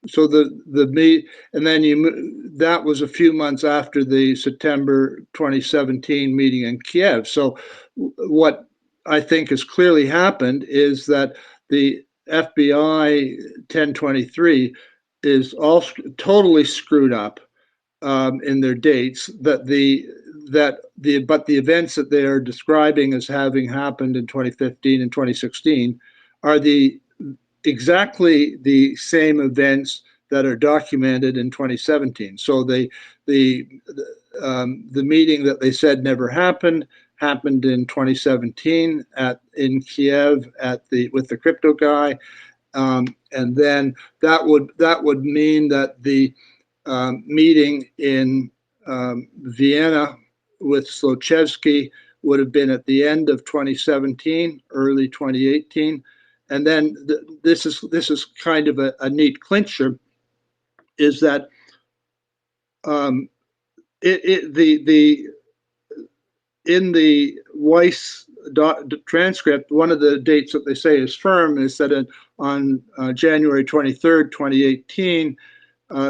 so and then that was a few months after the September 2017 meeting in Kiev. So what I think has clearly happened is that the FBI 1023 is all totally screwed up in their dates. But the events that they are describing as having happened in 2015 and 2016 are exactly the same events that are documented in 2017. So the meeting that they said never happened in 2017 in Kiev with the crypto guy, and then that would mean that the meeting in Vienna with Zlochevsky would have been at the end of 2017, early 2018. And then this is kind of a neat clincher, is that in the Weiss transcript, one of the dates that they say is firm is that on January 23rd, 2018,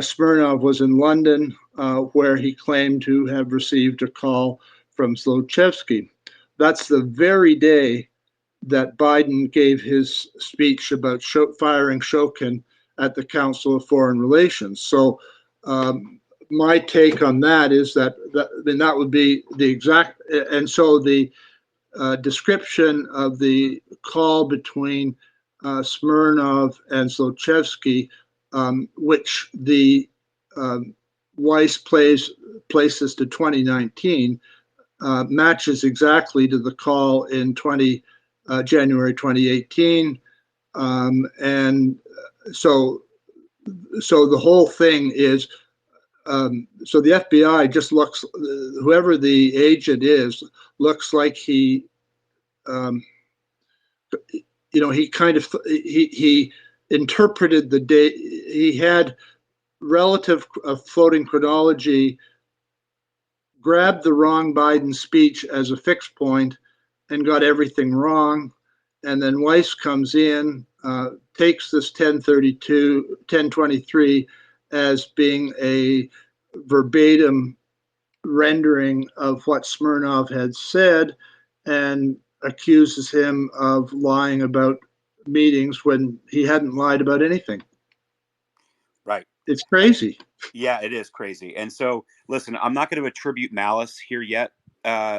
Smirnov was in London, where he claimed to have received a call from Zlochevsky. That's the very day that Biden gave his speech about firing Shokin at the Council of Foreign Relations. So my take on that is that would be the exact, and so the description of the call between Smirnov and Zlochevsky, which the Weiss places to 2019, matches exactly to the call in January 2018, and so the whole thing is. So the FBI just looks, whoever the agent is, looks like he interpreted the day. He had relative floating chronology, grabbed the wrong Biden speech as a fixed point, and got everything wrong. And then Weiss comes in, takes this 1023 as being a verbatim rendering of what Smirnov had said, and accuses him of lying about meetings when he hadn't lied about anything. Right. It's crazy. Yeah, it is crazy. And so, listen, I'm not going to attribute malice here yet,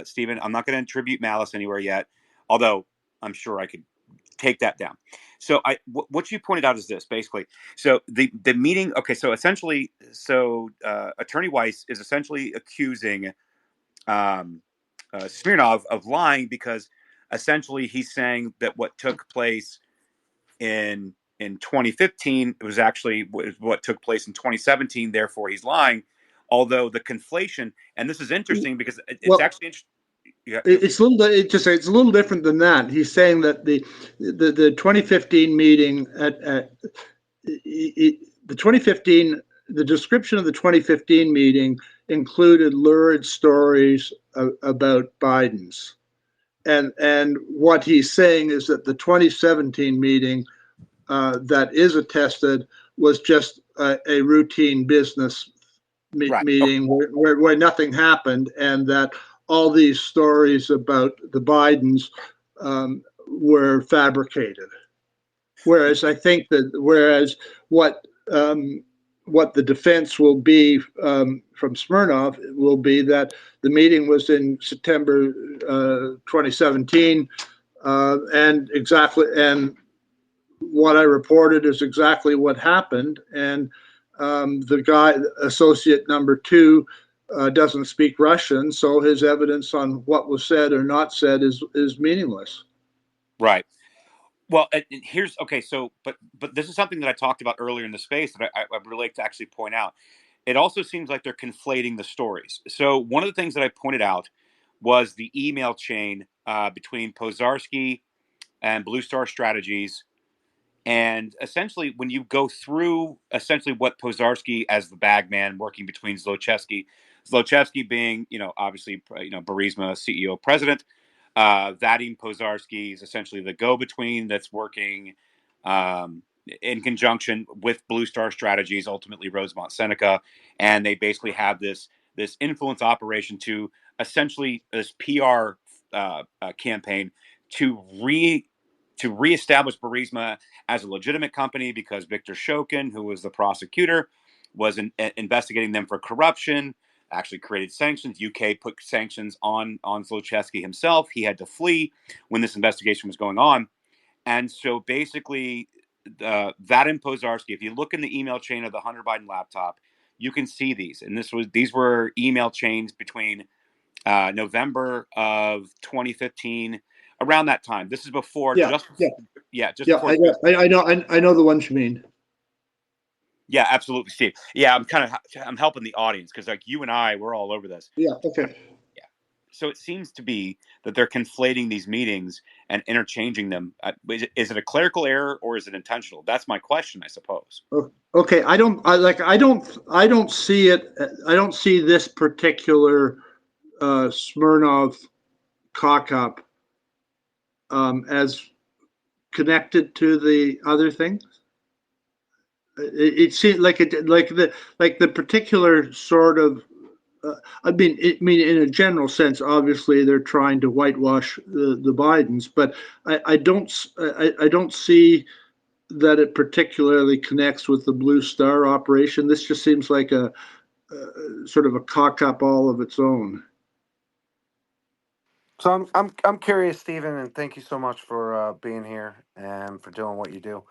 Stephen. I'm not going to attribute malice anywhere yet, although I'm sure I could take that down. So what you pointed out is this, basically. So the meeting, okay, so essentially, Attorney Weiss is essentially accusing Smirnov of lying, because essentially he's saying that what took place in 2015 it was actually what took place in 2017. Therefore, he's lying. Although the conflation, and this is interesting because it's actually interesting. Yeah, it's a little different than that. He's saying that the 2015 meeting the 2015, the description of the 2015 meeting included lurid stories about Biden's. And what he's saying is that the 2017 meeting that is attested was just a routine business meeting where nothing happened, and that all these stories about the Bidens were fabricated. Whereas I think that what the defense will be from Smirnov will be that the meeting was in September 2017, and what I reported is exactly what happened. And the guy, associate number 2, doesn't speak Russian, so his evidence on what was said or not said is meaningless. Right. Well, and here's okay. So, but this is something that I talked about earlier in the space that I would really like to actually point out. It also seems like they're conflating the stories. So, one of the things that I pointed out was the email chain between Pozarski and Blue Star Strategies. And essentially, when you go through essentially what Pozarski as the bagman working between Zlochevsky being, obviously, Burisma CEO president, Vadim Pozarski is essentially the go-between that's working in conjunction with Blue Star Strategies, ultimately Rosemont Seneca, and they basically have this influence operation to essentially this PR campaign to reestablish Burisma as a legitimate company, because Viktor Shokin, who was the prosecutor, was investigating them for corruption, actually created sanctions. UK put sanctions on Zlochevsky himself. He had to flee when this investigation was going on. And so basically, Vadim Pozharsky, if you look in the email chain of the Hunter Biden laptop, you can see these. And these were email chains between November of 2015, around that time. This is before, before. I know the ones you mean. Yeah, absolutely, Steve. Yeah, I'm helping the audience because like you and I, we're all over this. Yeah. Okay. Yeah. So it seems to be that they're conflating these meetings and interchanging them. Is it a clerical error or is it intentional? That's my question, I suppose. Okay. I don't see it. I don't see this particular Smirnov cock-up as connected to the other things. It seems like the particular sort of. I mean, in a general sense, obviously they're trying to whitewash the Bidens, but I don't see that it particularly connects with the Blue Star operation. This just seems like a sort of a cock-up all of its own. So I'm curious, Stephen, and thank you so much for being here and for doing what you do.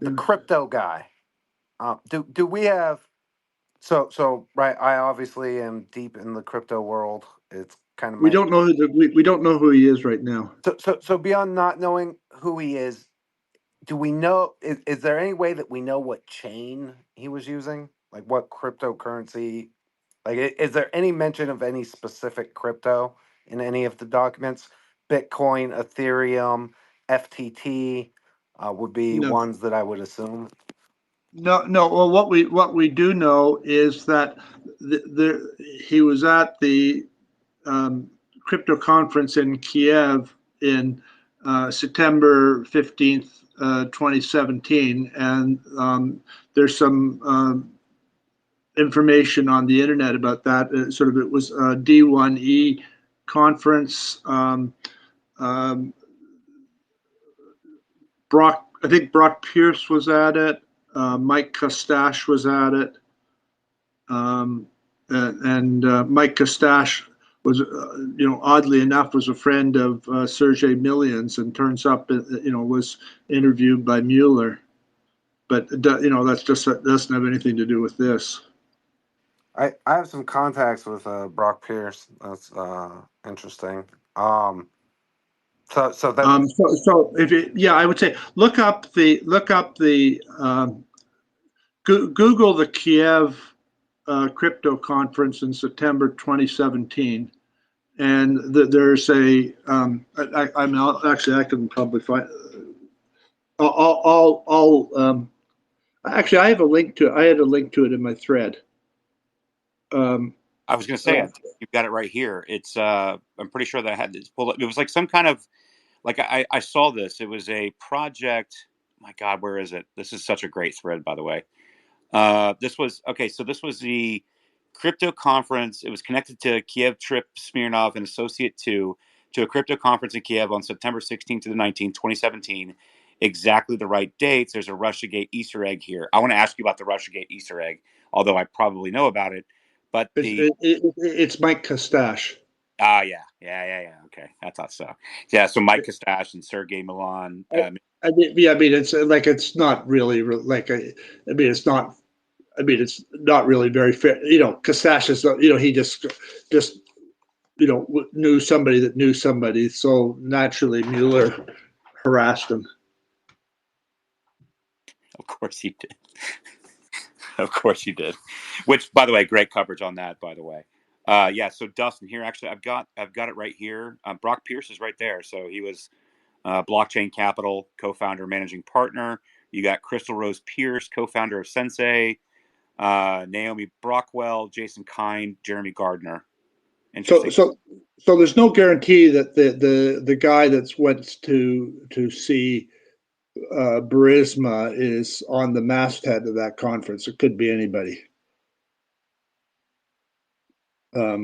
The crypto guy. Do we have so right? I obviously am deep in the crypto world. It's kind of we don't know who he is right now. So beyond not knowing who he is, do we know? Is there any way that we know what chain he was using? Like what cryptocurrency? Like, is there any mention of any specific crypto in any of the documents? Bitcoin, Ethereum, FTT would be ones that I would assume. No. Well, what we do know is that he was at the crypto conference in Kiev in September 15th, 2017, and there's some information on the internet about that. It was a D1E conference. I think Brock Pierce was at it. Mike Kostash was at it. And Mike Kostash was, oddly enough, was a friend of Sergey Millian's, and turns up, was interviewed by Mueller. But that doesn't have anything to do with this. I have some contacts with Brock Pierce. That's interesting. So I would say look up the Google the Kiev crypto conference in September 2017, and there's a I can probably find. Actually, I have a link to it. I had a link to it in my thread. I was going to say, you've got it right here. It's I'm pretty sure that I had this pulled up. It was like some kind of, like I saw this. It was a project. My God, where is it? This is such a great thread, by the way. This was the crypto conference. It was connected to Kiev trip Smirnov and associate to a crypto conference in Kiev on September 16th to the 19th, 2017. Exactly the right dates. There's a Russiagate Easter egg here. I want to ask you about the Russiagate Easter egg, although I probably know about it. But it's Mike Kostash. Yeah. Okay, I thought so. Yeah, so Mike Kostash and Sergey Milan. It's not really like it's not really very fair. Kostash is he just knew somebody that knew somebody, so naturally Mueller harassed him. Of course he did. Of course he did. Which, by the way, great coverage on that. By the way, so Dustin here. Actually, I've got it right here. Brock Pierce is right there. So he was Blockchain Capital co-founder, managing partner. You got Crystal Rose Pierce, co-founder of Sensei. Naomi Brockwell, Jason Kind, Jeremy Gardner. Interesting. So there's no guarantee that the guy that's went to see Burisma is on the masthead of that conference. It could be anybody. Yeah,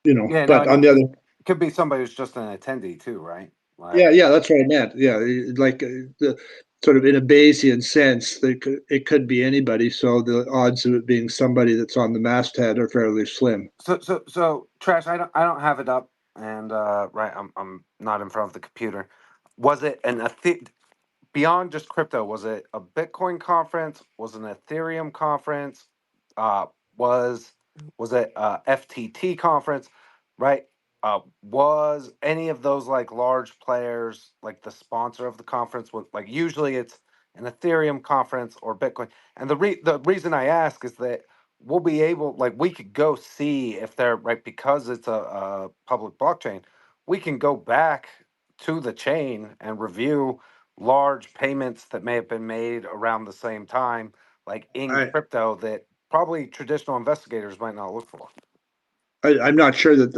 no, I But on know. the other, It could be somebody who's just an attendee too, right? yeah, Like, yeah, that's what I meant. Yeah, like the sort of in a Bayesian sense, it could be anybody. So the odds of it being somebody that's on the masthead are fairly slim. so, Trash. I don't have it up, and right, I'm not in front of the computer. Was it beyond just crypto? Was it a Bitcoin conference? Was it an Ethereum conference? Uh, was was it a FTT conference? Right? Was any of those like large players like the sponsor of the conference? Was like usually it's an Ethereum conference or Bitcoin. And the reason I ask is that we'll be able, like, we could go see if they're right because it's a public blockchain. We can go back to the chain and review large payments that may have been made around the same time, like in I, crypto, that probably traditional investigators might not look for. I'm not sure that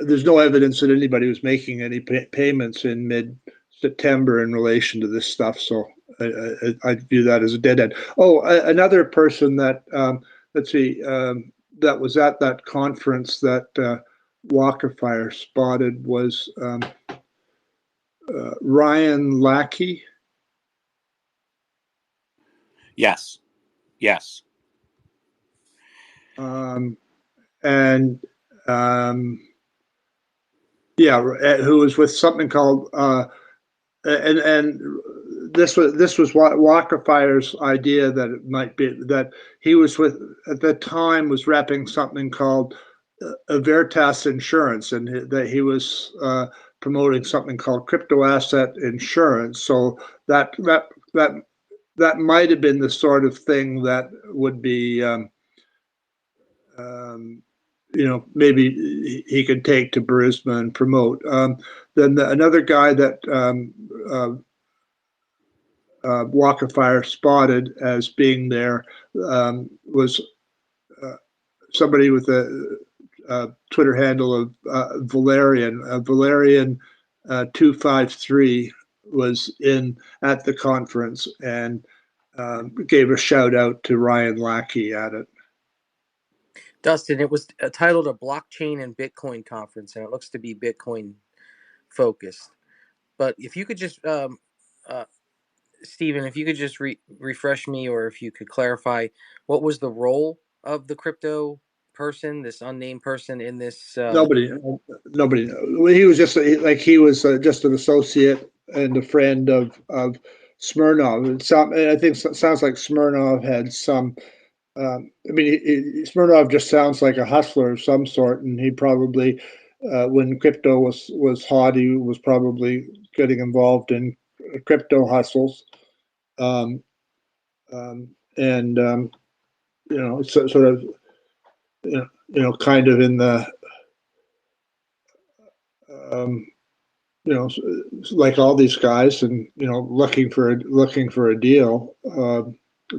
there's no evidence that anybody was making any payments in mid-September in relation to this stuff. So I view that as a dead end. Oh, another person that let's see, that was at that conference that Walker spotted was Ryan Lackey. Yes. Yes. And yeah, who was with something called and this was Walker's idea that it might be that he was with at the time was repping something called Veritas Insurance, and that he was promoting something called crypto asset insurance. So that that might have been the sort of thing that would be um, maybe he could take to Burisma and promote. Then another guy that Walker spotted as being there was somebody with a Twitter handle of Valerian. Valerian 253 was in at the conference and gave a shout out to Ryan Lackey at it. Dustin, it was titled a blockchain and Bitcoin conference, and it looks to be Bitcoin focused. But if you could just, Stephen, if you could just refresh me, or if you could clarify, what was the role of the crypto person, this unnamed person in this? Nobody. He was just he was just an associate and a friend of Smirnov. I think it sounds like Smirnov had some. Smirnov just sounds like a hustler of some sort, and he probably, when crypto was hot, he was probably getting involved in crypto hustles, um, and sort of, kind of in the, um, like all these guys, and looking for a deal.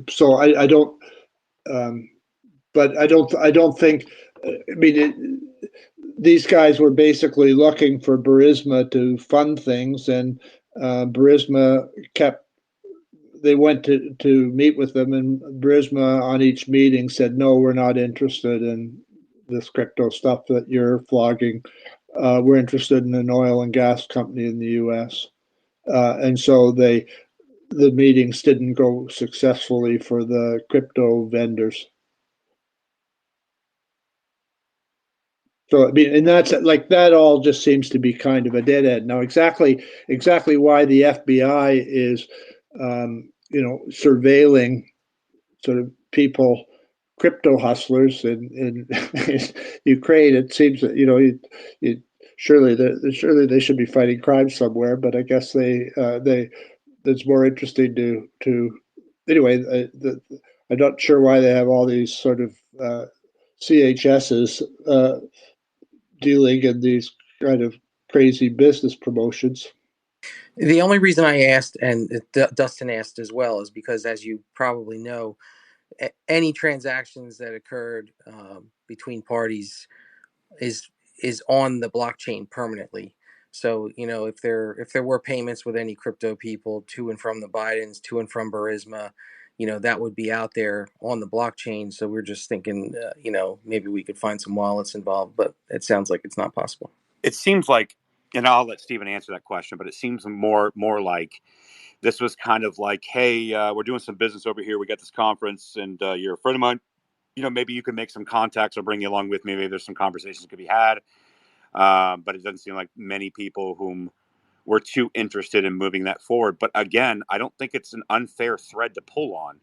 So I don't. But I don't think. These guys were basically looking for Burisma to fund things, and Burisma kept. They went to meet with them, and Burisma on each meeting said, "No, we're not interested in this crypto stuff that you're flogging. We're interested in an oil and gas company in the U.S." And so the meetings didn't go successfully for the crypto vendors. So and that's like that all just seems to be kind of a dead end. Now, exactly why the FBI is, surveilling sort of people, crypto hustlers in Ukraine. It seems that surely they should be fighting crime somewhere, but I guess they that's more interesting to anyway. I'm not sure why they have all these sort of CHSs dealing in these kind of crazy business promotions. The only reason I asked, and Dustin asked as well, is because, as you probably know, any transactions that occurred between parties is on the blockchain permanently. So, if there were payments with any crypto people to and from the Bidens, to and from Burisma, that would be out there on the blockchain. So we're just thinking, maybe we could find some wallets involved, but it sounds like it's not possible. It seems like, and I'll let Stephen answer that question, but it seems more like this was kind of like, hey, we're doing some business over here. We got this conference, and you're a friend of mine. Maybe you can make some contacts or bring you along with me. Maybe there's some conversations that could be had. But it doesn't seem like many people whom were too interested in moving that forward. But again, I don't think it's an unfair thread to pull on.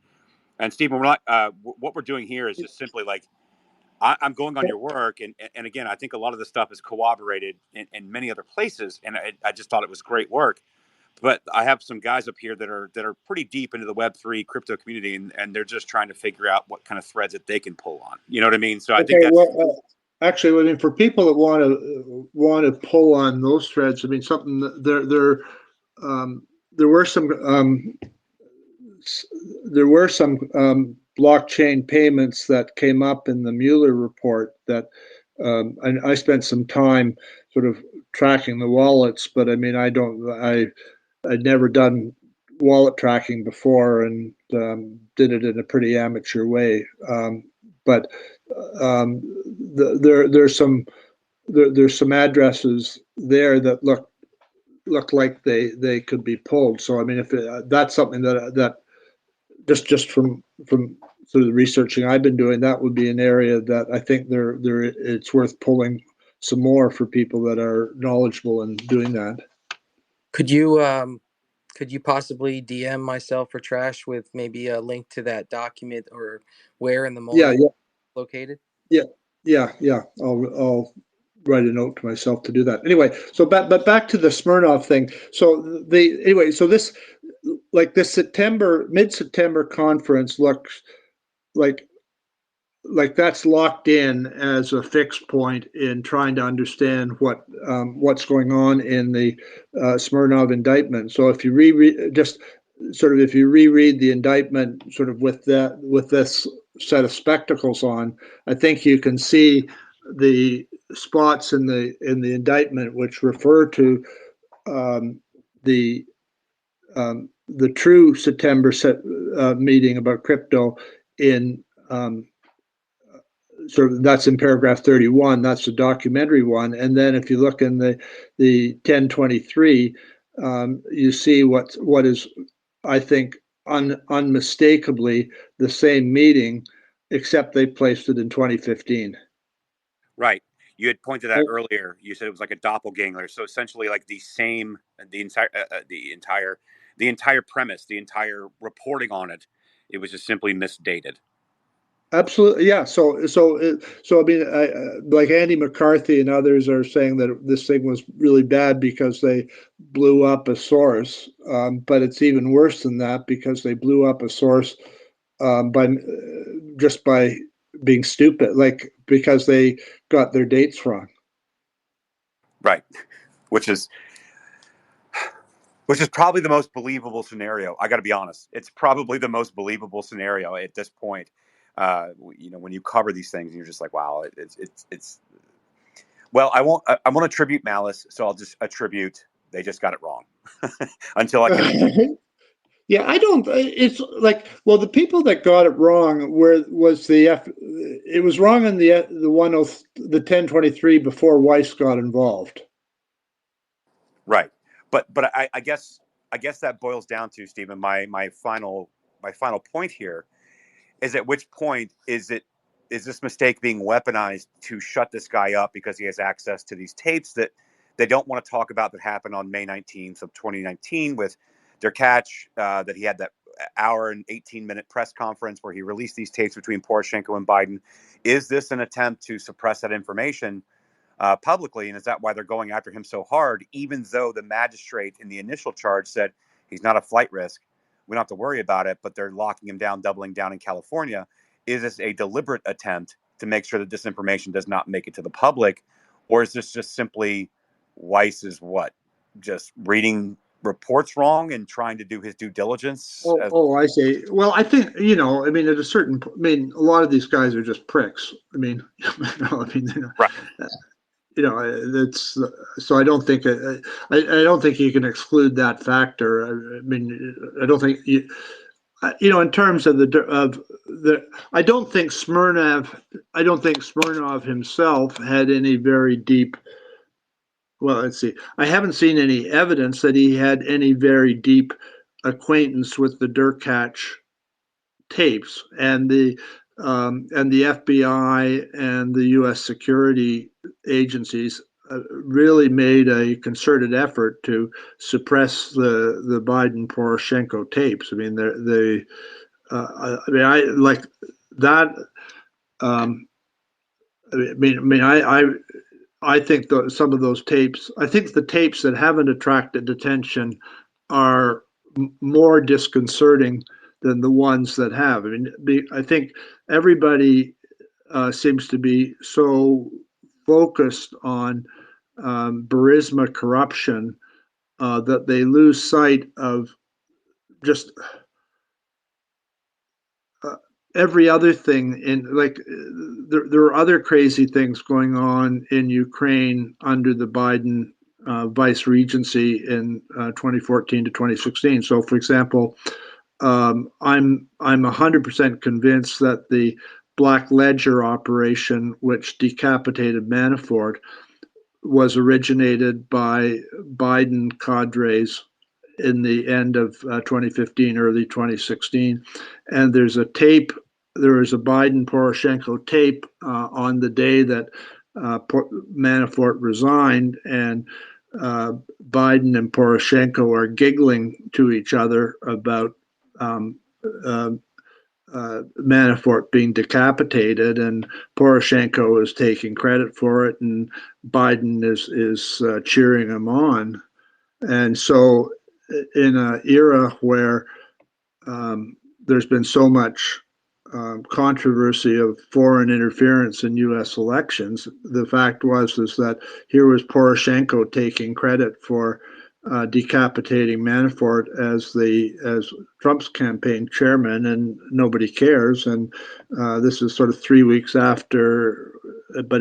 And Stephen, we're not. What we're doing here is just simply like I'm going on your work, and again, I think a lot of this stuff is corroborated in many other places, and I just thought it was great work. But I have some guys up here that are pretty deep into the Web3 crypto community, and they're just trying to figure out what kind of threads that they can pull on. You know what I mean? So I think that's actually, I mean, for people that want to pull on those threads, I mean, something that there were some blockchain payments that came up in the Mueller report that I spent some time sort of tracking the wallets, but I mean, I'd never done wallet tracking before and did it in a pretty amateur way. But there's some addresses there that look like they could be pulled. So I mean, if that's something that just from sort of the researching I've been doing, that would be an area that I think it's worth pulling some more for people that are knowledgeable in doing that. Could you possibly DM myself or Trash with maybe a link to that document or where in the Mueller located? Yeah. I'll write a note to myself to do that. Anyway, so back to the Smirnov thing. So this mid-September conference looks like that's locked in as a fixed point in trying to understand what's going on in the Smirnov indictment. So if you reread the indictment, sort of with this set of spectacles on, I think you can see the spots in the indictment which refer to the true September meeting about crypto in. That's in paragraph 31. That's the documentary one. And then if you look in the 1023, you see what is, I think, unmistakably the same meeting, except they placed it in 2015. Right. You had pointed out earlier. You said it was like a doppelganger. So essentially, like the entire premise, the entire reporting on it, it was just simply misdated. Absolutely, yeah. So I mean, like Andy McCarthy and others are saying that this thing was really bad because they blew up a source, but it's even worse than that because they blew up a source by being stupid, like because they got their dates wrong. Right, which is probably the most believable scenario. I got to be honest; it's probably the most believable scenario at this point. When you cover these things, you're just like, wow, it's. Well, I won't attribute malice, so I'll just attribute they just got it wrong until I can. Yeah, I don't. It's like, well, the people that got it wrong it was wrong in the 1023 before Weiss got involved. Right, but I guess that boils down to, Stephen, my final point here is, at which point is this mistake being weaponized to shut this guy up because he has access to these tapes that they don't want to talk about that happened on May 19th of 2019 with Derkach, that he had that hour and 18-minute press conference where he released these tapes between Poroshenko and Biden. Is this an attempt to suppress that information publicly? And is that why they're going after him so hard, even though the magistrate in the initial charge said he's not a flight risk? We don't have to worry about it, but they're locking him down, doubling down in California. Is this a deliberate attempt to make sure that this information does not make it to the public? Or is this just simply Weiss's just reading reports wrong and trying to do his due diligence? I see. Well, I think, I mean, a lot of these guys are just pricks. I mean, right. that's so. I don't think you can exclude that factor. I mean, I don't think in terms of the. I don't think Smirnov himself had any very deep. Well, let's see. I haven't seen any evidence that he had any very deep acquaintance with the Derkach tapes, and the FBI and the U.S. security agencies really made a concerted effort to suppress the Biden Poroshenko tapes. I mean, I like that. I think some of those tapes. I think the tapes that haven't attracted attention are more disconcerting than the ones that have. I mean, I think everybody seems to be so focused on Burisma corruption that they lose sight of just every other thing there are other crazy things going on in Ukraine under the Biden vice regency in 2014 to 2016. So, for example, I'm 100% convinced that the Black Ledger operation, which decapitated Manafort, was originated by Biden cadres in the end of 2015, early 2016. And there was a Biden Poroshenko tape on the day that Manafort resigned, and Biden and Poroshenko are giggling to each other about Manafort being decapitated, and Poroshenko is taking credit for it, and Biden is cheering him on. And so, in an era where there's been so much controversy of foreign interference in U.S. elections, the fact is that here was Poroshenko taking credit for decapitating Manafort as Trump's campaign chairman, and nobody cares. And this is sort of 3 weeks after, but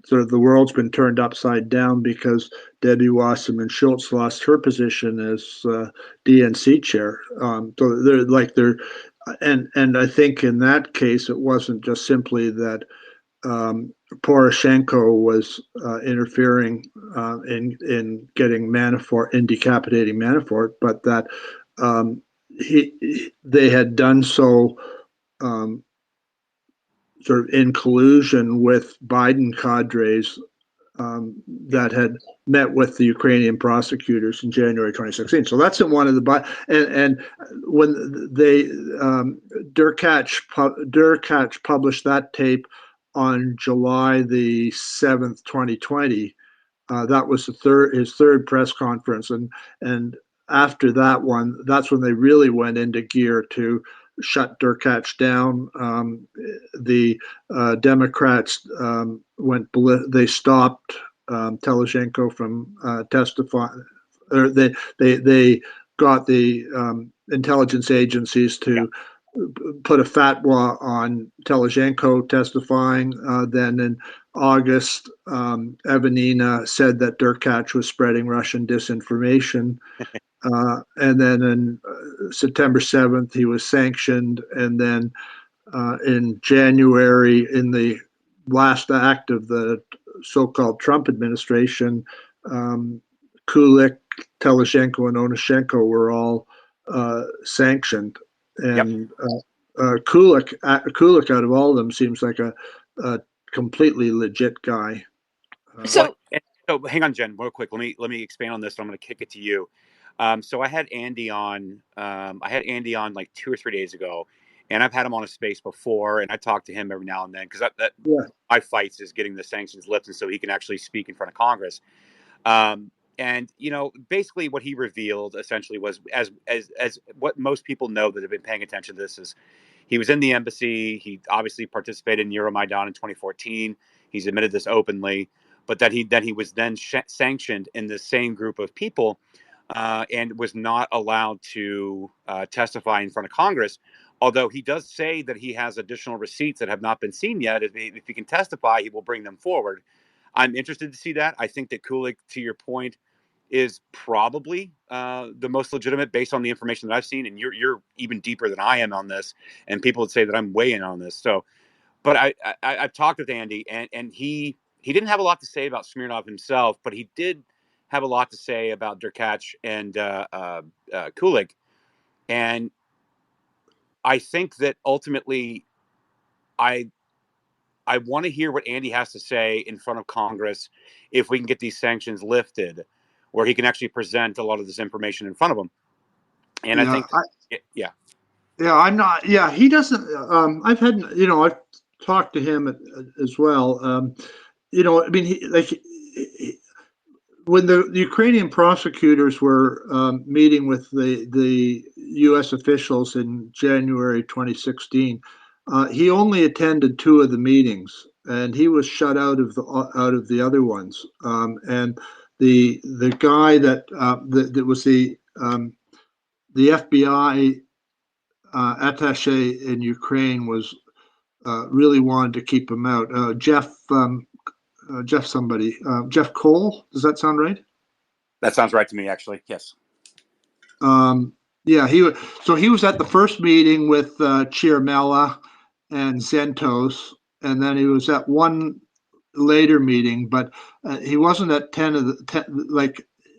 sort of the world's been turned upside down because Debbie Wasserman Schultz lost her position as DNC chair. And I think in that case, it wasn't just simply that Poroshenko was interfering in getting Manafort, in decapitating Manafort, but that they had done so sort of in collusion with Biden cadres that had met with the Ukrainian prosecutors in January 2016. So that's in one of the and when they Derkach published that tape on July the 7th, 2020. That was his third press conference, and after that one, that's when they really went into gear to shut Derkach down. The Democrats they stopped Telizhenko from testifying, or they got the intelligence agencies to put a fatwa on Telizhenko testifying. Then in August, Evanina said that Derkach was spreading Russian disinformation. And then in September 7th, he was sanctioned. And then in January, in the last act of the so-called Trump administration, Kulik, Telizhenko, and Onushenko were all sanctioned. And Kulik, out of all of them, seems like a completely legit guy. So hang on, Jen, real quick. Let me expand on this. So I'm going to kick it to you. So I had Andy on. Like 2 or 3 days ago, and I've had him on a space before, and I talk to him every now and then because my fights is getting the sanctions lifted so he can actually speak in front of Congress. And basically what he revealed essentially was as what most people know that have been paying attention to this is he was in the embassy. He obviously participated in Euromaidan in 2014. He's admitted this openly, but that he was then sanctioned in the same group of people and was not allowed to testify in front of Congress. Although he does say that he has additional receipts that have not been seen yet. If he can testify, he will bring them forward. I'm interested to see that. I think that Kulik, to your point, is probably the most legitimate based on the information that I've seen. And you're even deeper than I am on this. And people would say that I'm way in on this. So, but I've talked with Andy, and he didn't have a lot to say about Smirnov himself, but he did have a lot to say about Derkach and Kulik. And I think that ultimately, I want to hear what Andy has to say in front of Congress if we can get these sanctions lifted, where he can actually present a lot of this information in front of them. And I Yeah, think, yeah, yeah, I'm not. Yeah, he doesn't. I've had, I've talked to him as well. I mean, when the Ukrainian prosecutors were meeting with the U.S. officials in January 2016, he only attended two of the meetings, and he was shut out of the other ones. And the guy that was the FBI attaché in Ukraine was really wanted to keep him out. Jeff Cole. Does that sound right? that sounds right to me, actually. Yes. Yeah, he was at the first meeting with Chiarmella and Zentos, and then he was at one later meeting, but he wasn't at 10 of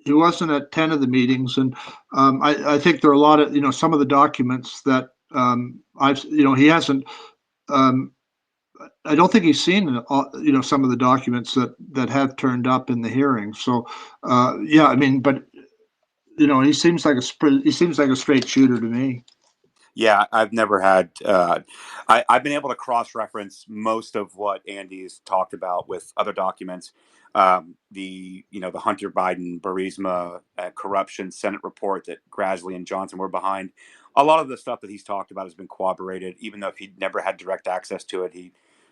he wasn't at 10 of the meetings. And I think there are a lot of, some of the documents that he hasn't, I don't think he's seen, some of the documents that have turned up in the hearing. So, yeah, I mean, but he seems like a straight shooter to me. Yeah, I've never had. I've been able to cross-reference most of what Andy's talked about with other documents. The Hunter Biden Burisma corruption Senate report that Grassley and Johnson were behind. A lot of the stuff that he's talked about has been corroborated, even though if he'd never had direct access to it.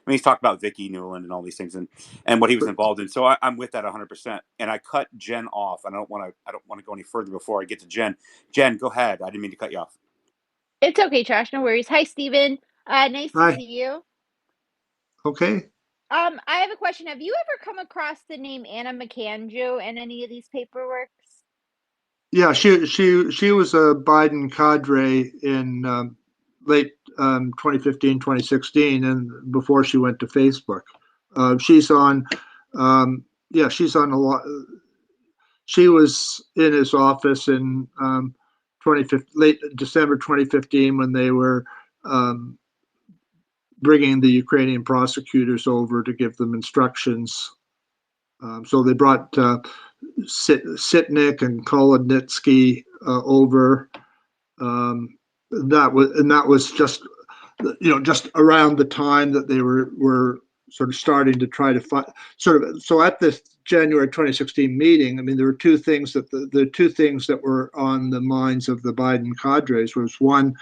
He's talked about Vicky Newland and all these things and what he was involved in. So I'm with that 100%. And I cut Jen off. I don't want to go any further before I get to Jen. Jen, go ahead. I didn't mean to cut you off. It's okay, Trash. No worries. Hi, Steven. Nice to Hi. see you. Okay. I have a question. Have you ever come across the name Anna McAndrew in any of these paperworks? Yeah, she was a Biden cadre in late 2015, 2016, and before she went to Facebook. She's on, she's on a lot. She was in his office in 2015, late December 2015, when they were bringing the Ukrainian prosecutors over to give them instructions. So they brought Sitnik and Kolodnitsky over. That was just just around the time that they were sort of starting to try to fight. So at this January 2016 meeting, I mean, there were two things the two things that were on the minds of the Biden cadres was one,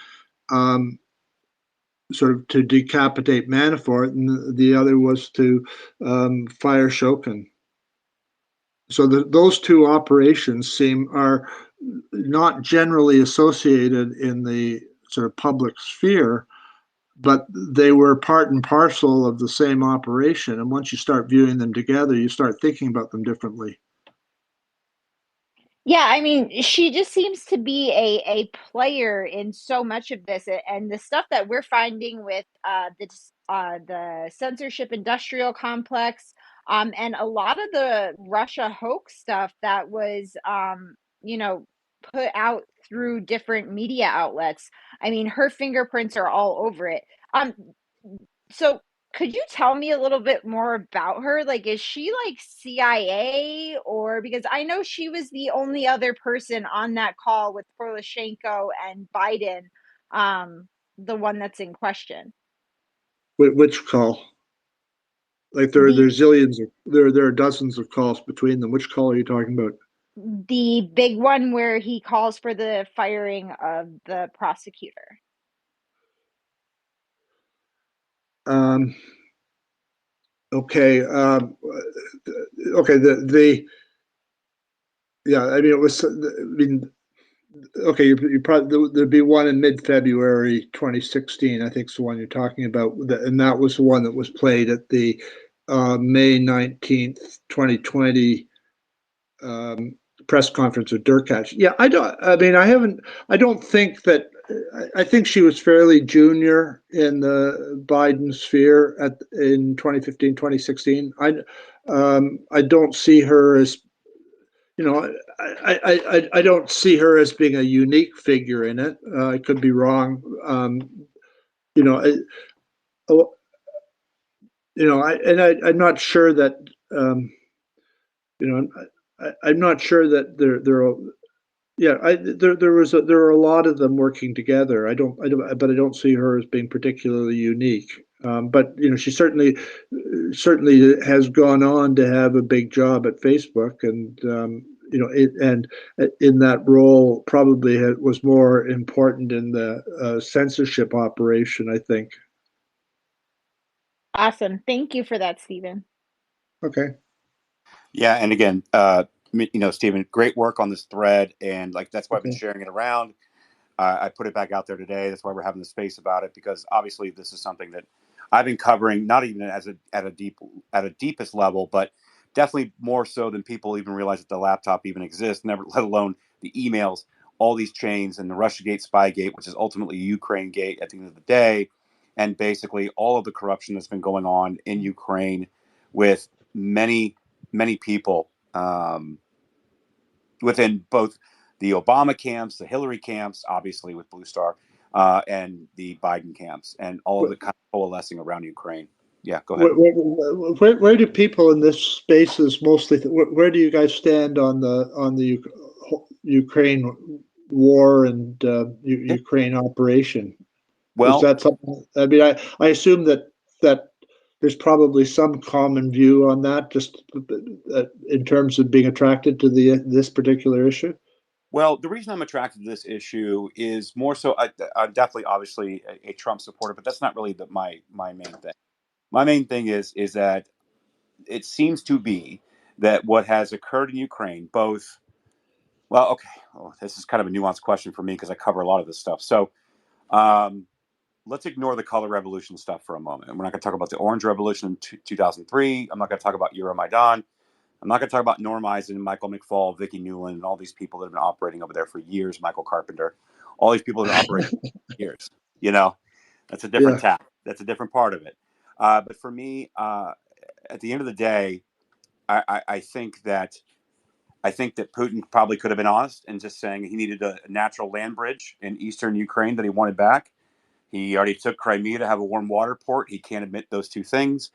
sort of to decapitate Manafort, and the other was to fire Shokin. So those two operations are not generally associated in the sort of public sphere, but they were part and parcel of the same operation. And once you start viewing them together, you start thinking about them differently. Yeah, I mean, she just seems to be a player in so much of this, and the stuff that we're finding with the censorship industrial complex, and a lot of the Russia hoax stuff that was put out through different media outlets. I mean, her fingerprints are all over it. So could you tell me a little bit more about her? Like, is she like CIA, or because I know she was the only other person on that call with Poroshenko and Biden, the one that's in question. Which call? Like there's zillions of there are dozens of calls between them. Which call are you talking about? The big one where he calls for the firing of the prosecutor. Okay. Okay. Yeah. I mean, it was. I mean, okay. You probably there'd be one in mid-February 2016. I think is the one you're talking about, and that was the one that was played at the May 19th, 2020 press conference with Derkach. Yeah, I don't think that, I think she was fairly junior in the Biden sphere in 2015, 2016. I don't see her as, I don't see her as being a unique figure in it. I could be wrong. You know, I'm not sure that, you know, I'm not sure that yeah, there are a lot of them working together. But I don't see her as being particularly unique. But she certainly has gone on to have a big job at Facebook, and and in that role probably was more important in the censorship operation, I think. Awesome. Thank you for that, Stephen. Okay. Yeah, and again, Stephen, great work on this thread, and that's why I've been sharing it around. I put it back out there today. That's why we're having the space about it, because obviously this is something that I've been covering, not even at a deepest level, but definitely more so than people even realize that the laptop even exists. Never, let alone the emails, all these chains, and the Russiagate, Spygate, which is ultimately Ukraine Gate at the end of the day, and basically all of the corruption that's been going on in Ukraine with many people within both the Obama camps, the Hillary camps, obviously with Blue Star, and the Biden camps, and all of it kind of coalescing around Ukraine. Yeah, go ahead. Where do people in this spaces mostly? Where do you guys stand on the Ukraine war and Ukraine operation? Well, is that something? I mean, I assume that there's probably some common view on that, just in terms of being attracted to this particular issue. Well, the reason I'm attracted to this issue is more so I'm definitely, obviously, a Trump supporter, but that's not really my main thing. My main thing is that it seems to be that what has occurred in Ukraine, both, well, okay, this is kind of a nuanced question for me because I cover a lot of this stuff. So let's ignore the color revolution stuff for a moment. And we're not going to talk about the Orange Revolution in 2003. I'm not going to talk about Euromaidan. I'm not going to talk about Norm Eisen, Michael McFaul, Vicki Newland, and all these people that have been operating over there for years, Michael Carpenter. All these people that have operated for years. That's a different tap. That's a different part of it. But for me, at the end of the day, I think that Putin probably could have been honest and just saying he needed a natural land bridge in eastern Ukraine that he wanted back. He already took Crimea to have a warm water port. He can't admit those two things.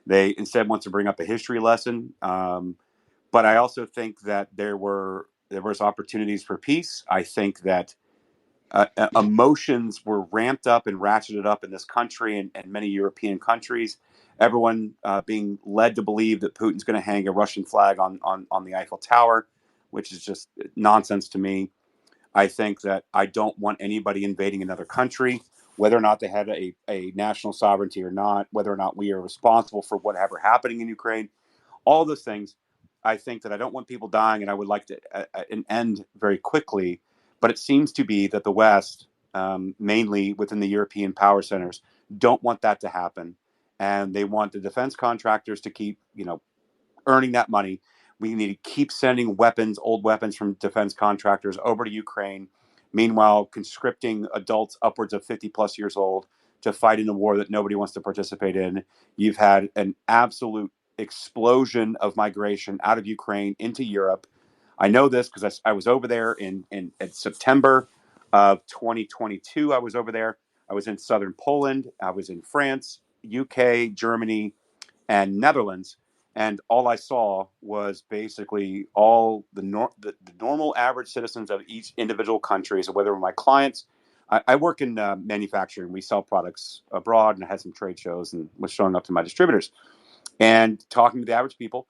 They instead want to bring up a history lesson. But I also think that there was opportunities for peace. I think that emotions were ramped up and ratcheted up in this country and many European countries. Everyone being led to believe that Putin's going to hang a Russian flag on the Eiffel Tower, which is just nonsense to me. I think that I don't want anybody invading another country, whether or not they had a national sovereignty or not, whether or not we are responsible for whatever happening in Ukraine, all those things. I think that I don't want people dying, and I would like to an end very quickly. But it seems to be that the West, mainly within the European power centers, don't want that to happen, and they want the defense contractors to keep, earning that money. We need to keep sending weapons, old weapons from defense contractors over to Ukraine. Meanwhile, conscripting adults upwards of 50 plus years old to fight in a war that nobody wants to participate in. You've had an absolute explosion of migration out of Ukraine into Europe. I know this because I was over there in September of 2022. I was over there. I was in southern Poland. I was in France, UK, Germany, and Netherlands. And all I saw was basically all the normal average citizens of each individual country. So whether my clients, I work in manufacturing, we sell products abroad, and I had some trade shows and was showing up to my distributors and talking to the average people.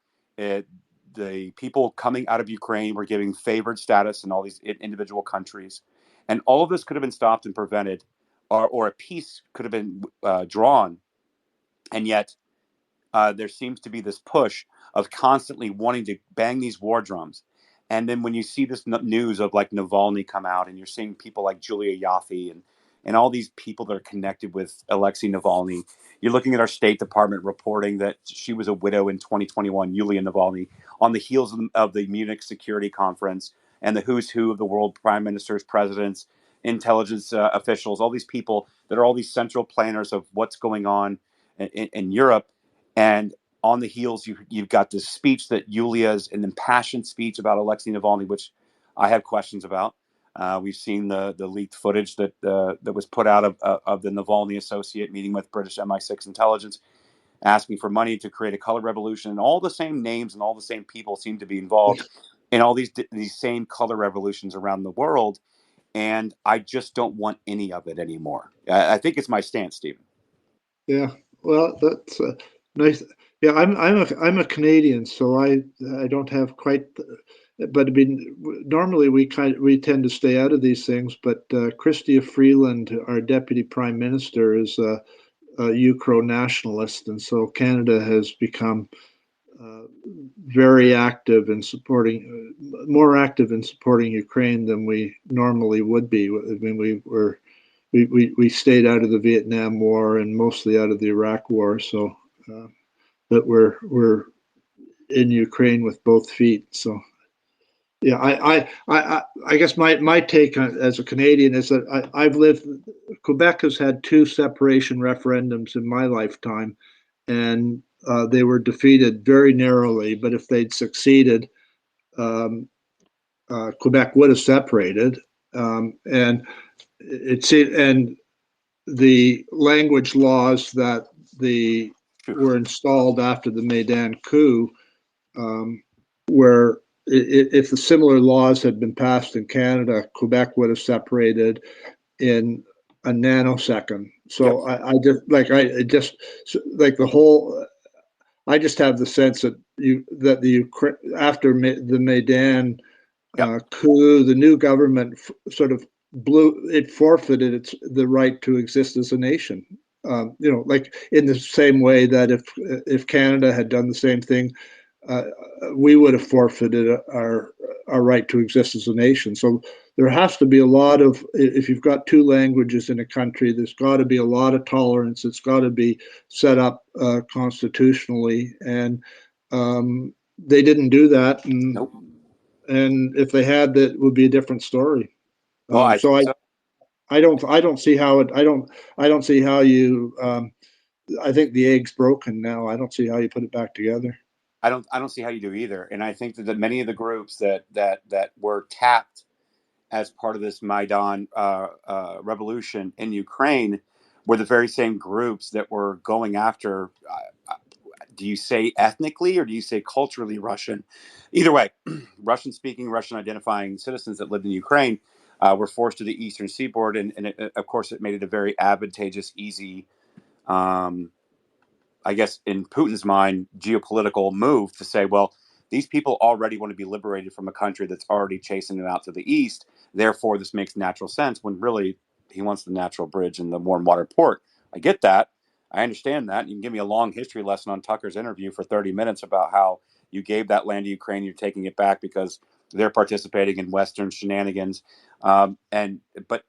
The people coming out of Ukraine were giving favored status in all these individual countries. And all of this could have been stopped and prevented, or a peace could have been drawn. And yet, there seems to be this push of constantly wanting to bang these war drums. And then when you see this news of like Navalny come out, and you're seeing people like Julia Yaffe and and all these people that are connected with Alexei Navalny. You're looking at our State Department reporting that she was a widow in 2021, Yulia Navalny, on the heels of the Munich Security Conference and the who's who of the world, prime ministers, presidents, intelligence officials, all these people that are all these central planners of what's going on in Europe. And on the heels, you've got this speech that Yulia's an impassioned speech about Alexei Navalny, which I have questions about. We've seen the leaked footage that was put out of the Navalny associate meeting with British MI6 intelligence, asking for money to create a color revolution. And all the same names and all the same people seem to be involved in all these same color revolutions around the world. And I just don't want any of it anymore. I think it's my stance, Stephen. Yeah, well, that's nice. Yeah, I'm a Canadian, so I don't have quite. But I mean, normally we tend to stay out of these things. But Chrystia Freeland, our deputy prime minister, is a Ukraine nationalist, and so Canada has become very active in supporting, more active in supporting Ukraine than we normally would be. I mean, we stayed out of the Vietnam War and mostly out of the Iraq War, so that we're in Ukraine with both feet. So yeah, I guess my take on, as a Canadian, is that I've lived. Quebec has had two separation referendums in my lifetime, and they were defeated very narrowly. But if they'd succeeded, Quebec would have separated, and and the language laws that were installed after the Maidan coup, where if the similar laws had been passed in Canada, Quebec would have separated in a nanosecond. So yep. I just have the sense that after the Maidan coup, the new government sort of forfeited the right to exist as a nation. Like in the same way that if Canada had done the same thing, we would have forfeited our right to exist as a nation. So there has to be a lot of, if you've got two languages in a country, there's got to be a lot of tolerance. It's got to be set up constitutionally, and they didn't do that. And, nope. And if they had, that would be a different story. Well, I don't see how you. I think the egg's broken now. I don't see how you put it back together. I don't see how you do either. And I think that many of the groups that were tapped as part of this Maidan revolution in Ukraine were the very same groups that were going after. Do you say ethnically or do you say culturally Russian? Either way, Russian-speaking, Russian-identifying citizens that lived in Ukraine were forced to the eastern seaboard, and of course, it made it a very advantageous, easy. I guess in Putin's mind, geopolitical move to say, well, these people already want to be liberated from a country that's already chasing them out to the east. Therefore, this makes natural sense when really he wants the natural bridge and the warm water port. I get that. I understand that. You can give me a long history lesson on Tucker's interview for 30 minutes about how you gave that land to Ukraine, you're taking it back because they're participating in Western shenanigans. But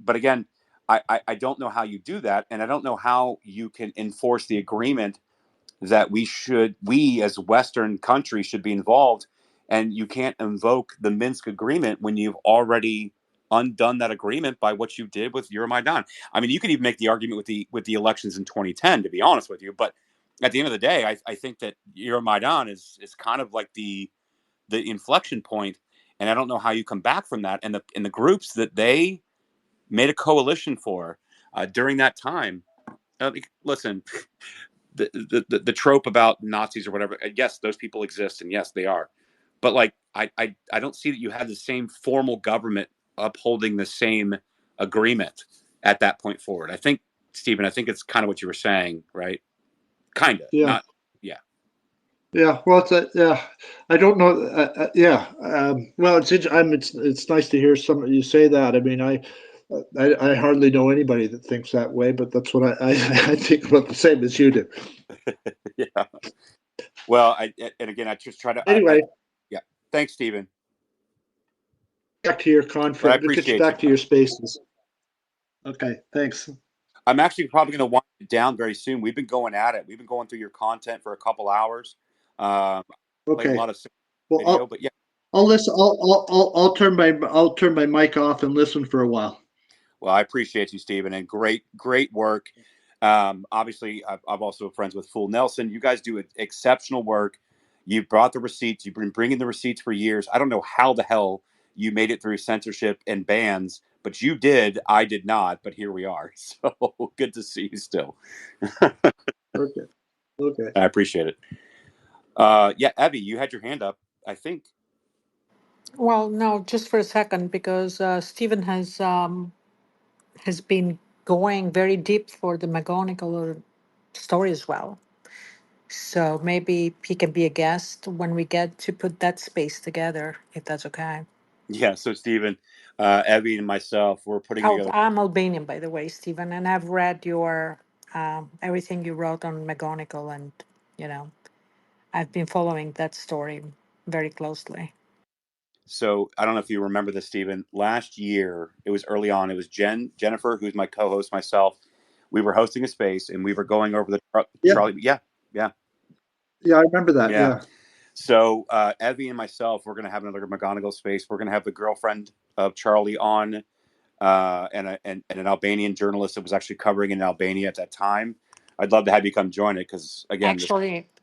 again, I don't know how you do that, and I don't know how you can enforce the agreement that we as Western countries should be involved, and you can't invoke the Minsk agreement when you've already undone that agreement by what you did with Euromaidan. I mean, you could even make the argument with the elections in 2010, to be honest with you. But at the end of the day, I think that Euromaidan is kind of like the inflection point, and I don't know how you come back from that. And the groups that they made a coalition for during that time. Listen. The trope about Nazis or whatever, yes, those people exist, and yes, they are, but like I don't see that you had the same formal government upholding the same agreement at that point forward. I think, Stephen, I think it's kind of what you were saying, right? Kind of, yeah. Not, yeah. Yeah, well, I don't know. Yeah, well, it's nice to hear you say that. I mean, I hardly know anybody that thinks that way, but that's what I think about the same as you do. Yeah. Well, and again, I just try to. Anyway. Yeah. Thanks, Stephen. Back to your conference. Back to your spaces. Okay, thanks. I'm actually probably going to wind it down very soon. We've been going at it. We've been going through your content for a couple hours. Played a Okay. lot of Well, video, but yeah. I'll listen. I'll turn my mic off and listen for a while. Well, I appreciate you, Stephen, and great work. Obviously, I've also friends with Fool Nelson. You guys do exceptional work. You brought the receipts. You've been bringing the receipts for years. I don't know how the hell you made it through censorship and bans, but you did. I did not, but here we are. So good to see you still. Okay. Okay. I appreciate it. Yeah, Evie, you had your hand up, I think. Well, no, just for a second, because Stephen has been going very deep for the McGonagall story as well. So maybe he can be a guest when we get to put that space together, if that's okay. Yeah, so Stephen, Evie, and myself, we're putting Oh, together. I'm Albanian, by the way, Stephen, and I've read your everything you wrote on McGonagall, and you know, I've been following that story very closely. So I don't know if you remember this, Stephen. Last year, it was early on. It was Jennifer, who's my co-host, myself. We were hosting a space, and we were going over the Yeah. Charlie. Yeah, yeah, Yeah, I remember that. yeah. Yeah. So Evie and myself, we're going to have another McGonagall space. We're going to have the girlfriend of Charlie on, and an Albanian journalist that was actually covering in Albania at that time. I'd love to have you come join it because, again,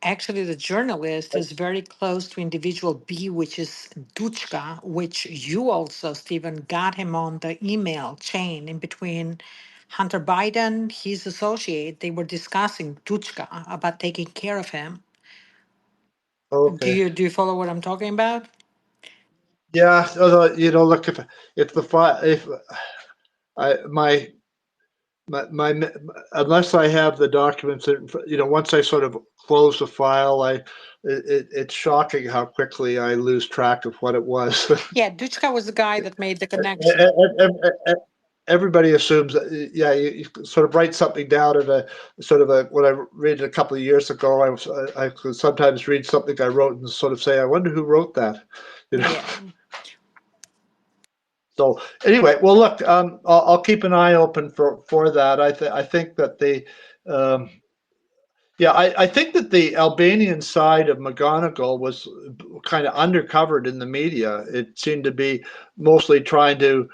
Actually, the journalist is very close to individual B, which is Duchka, which you also, Stephen, got him on the email chain in between Hunter Biden, his associate. They were discussing Duchka about taking care of him. Do Okay. you follow what I'm talking about? Yeah. Although look, if the file, if I my unless I have the documents, once I sort of close the file, it's shocking how quickly I lose track of what it was. Yeah, Duchka was the guy that made the connection. Everybody assumes that, yeah, you sort of write something down in a sort of when I read it a couple of years ago, I could sometimes read something I wrote and sort of say, I wonder who wrote that. Yeah. So anyway, well, look, I'll keep an eye open for that. I think that um, I think that the Albanian side of McGonagall was kind of undercovered in the media. It seemed to be mostly trying to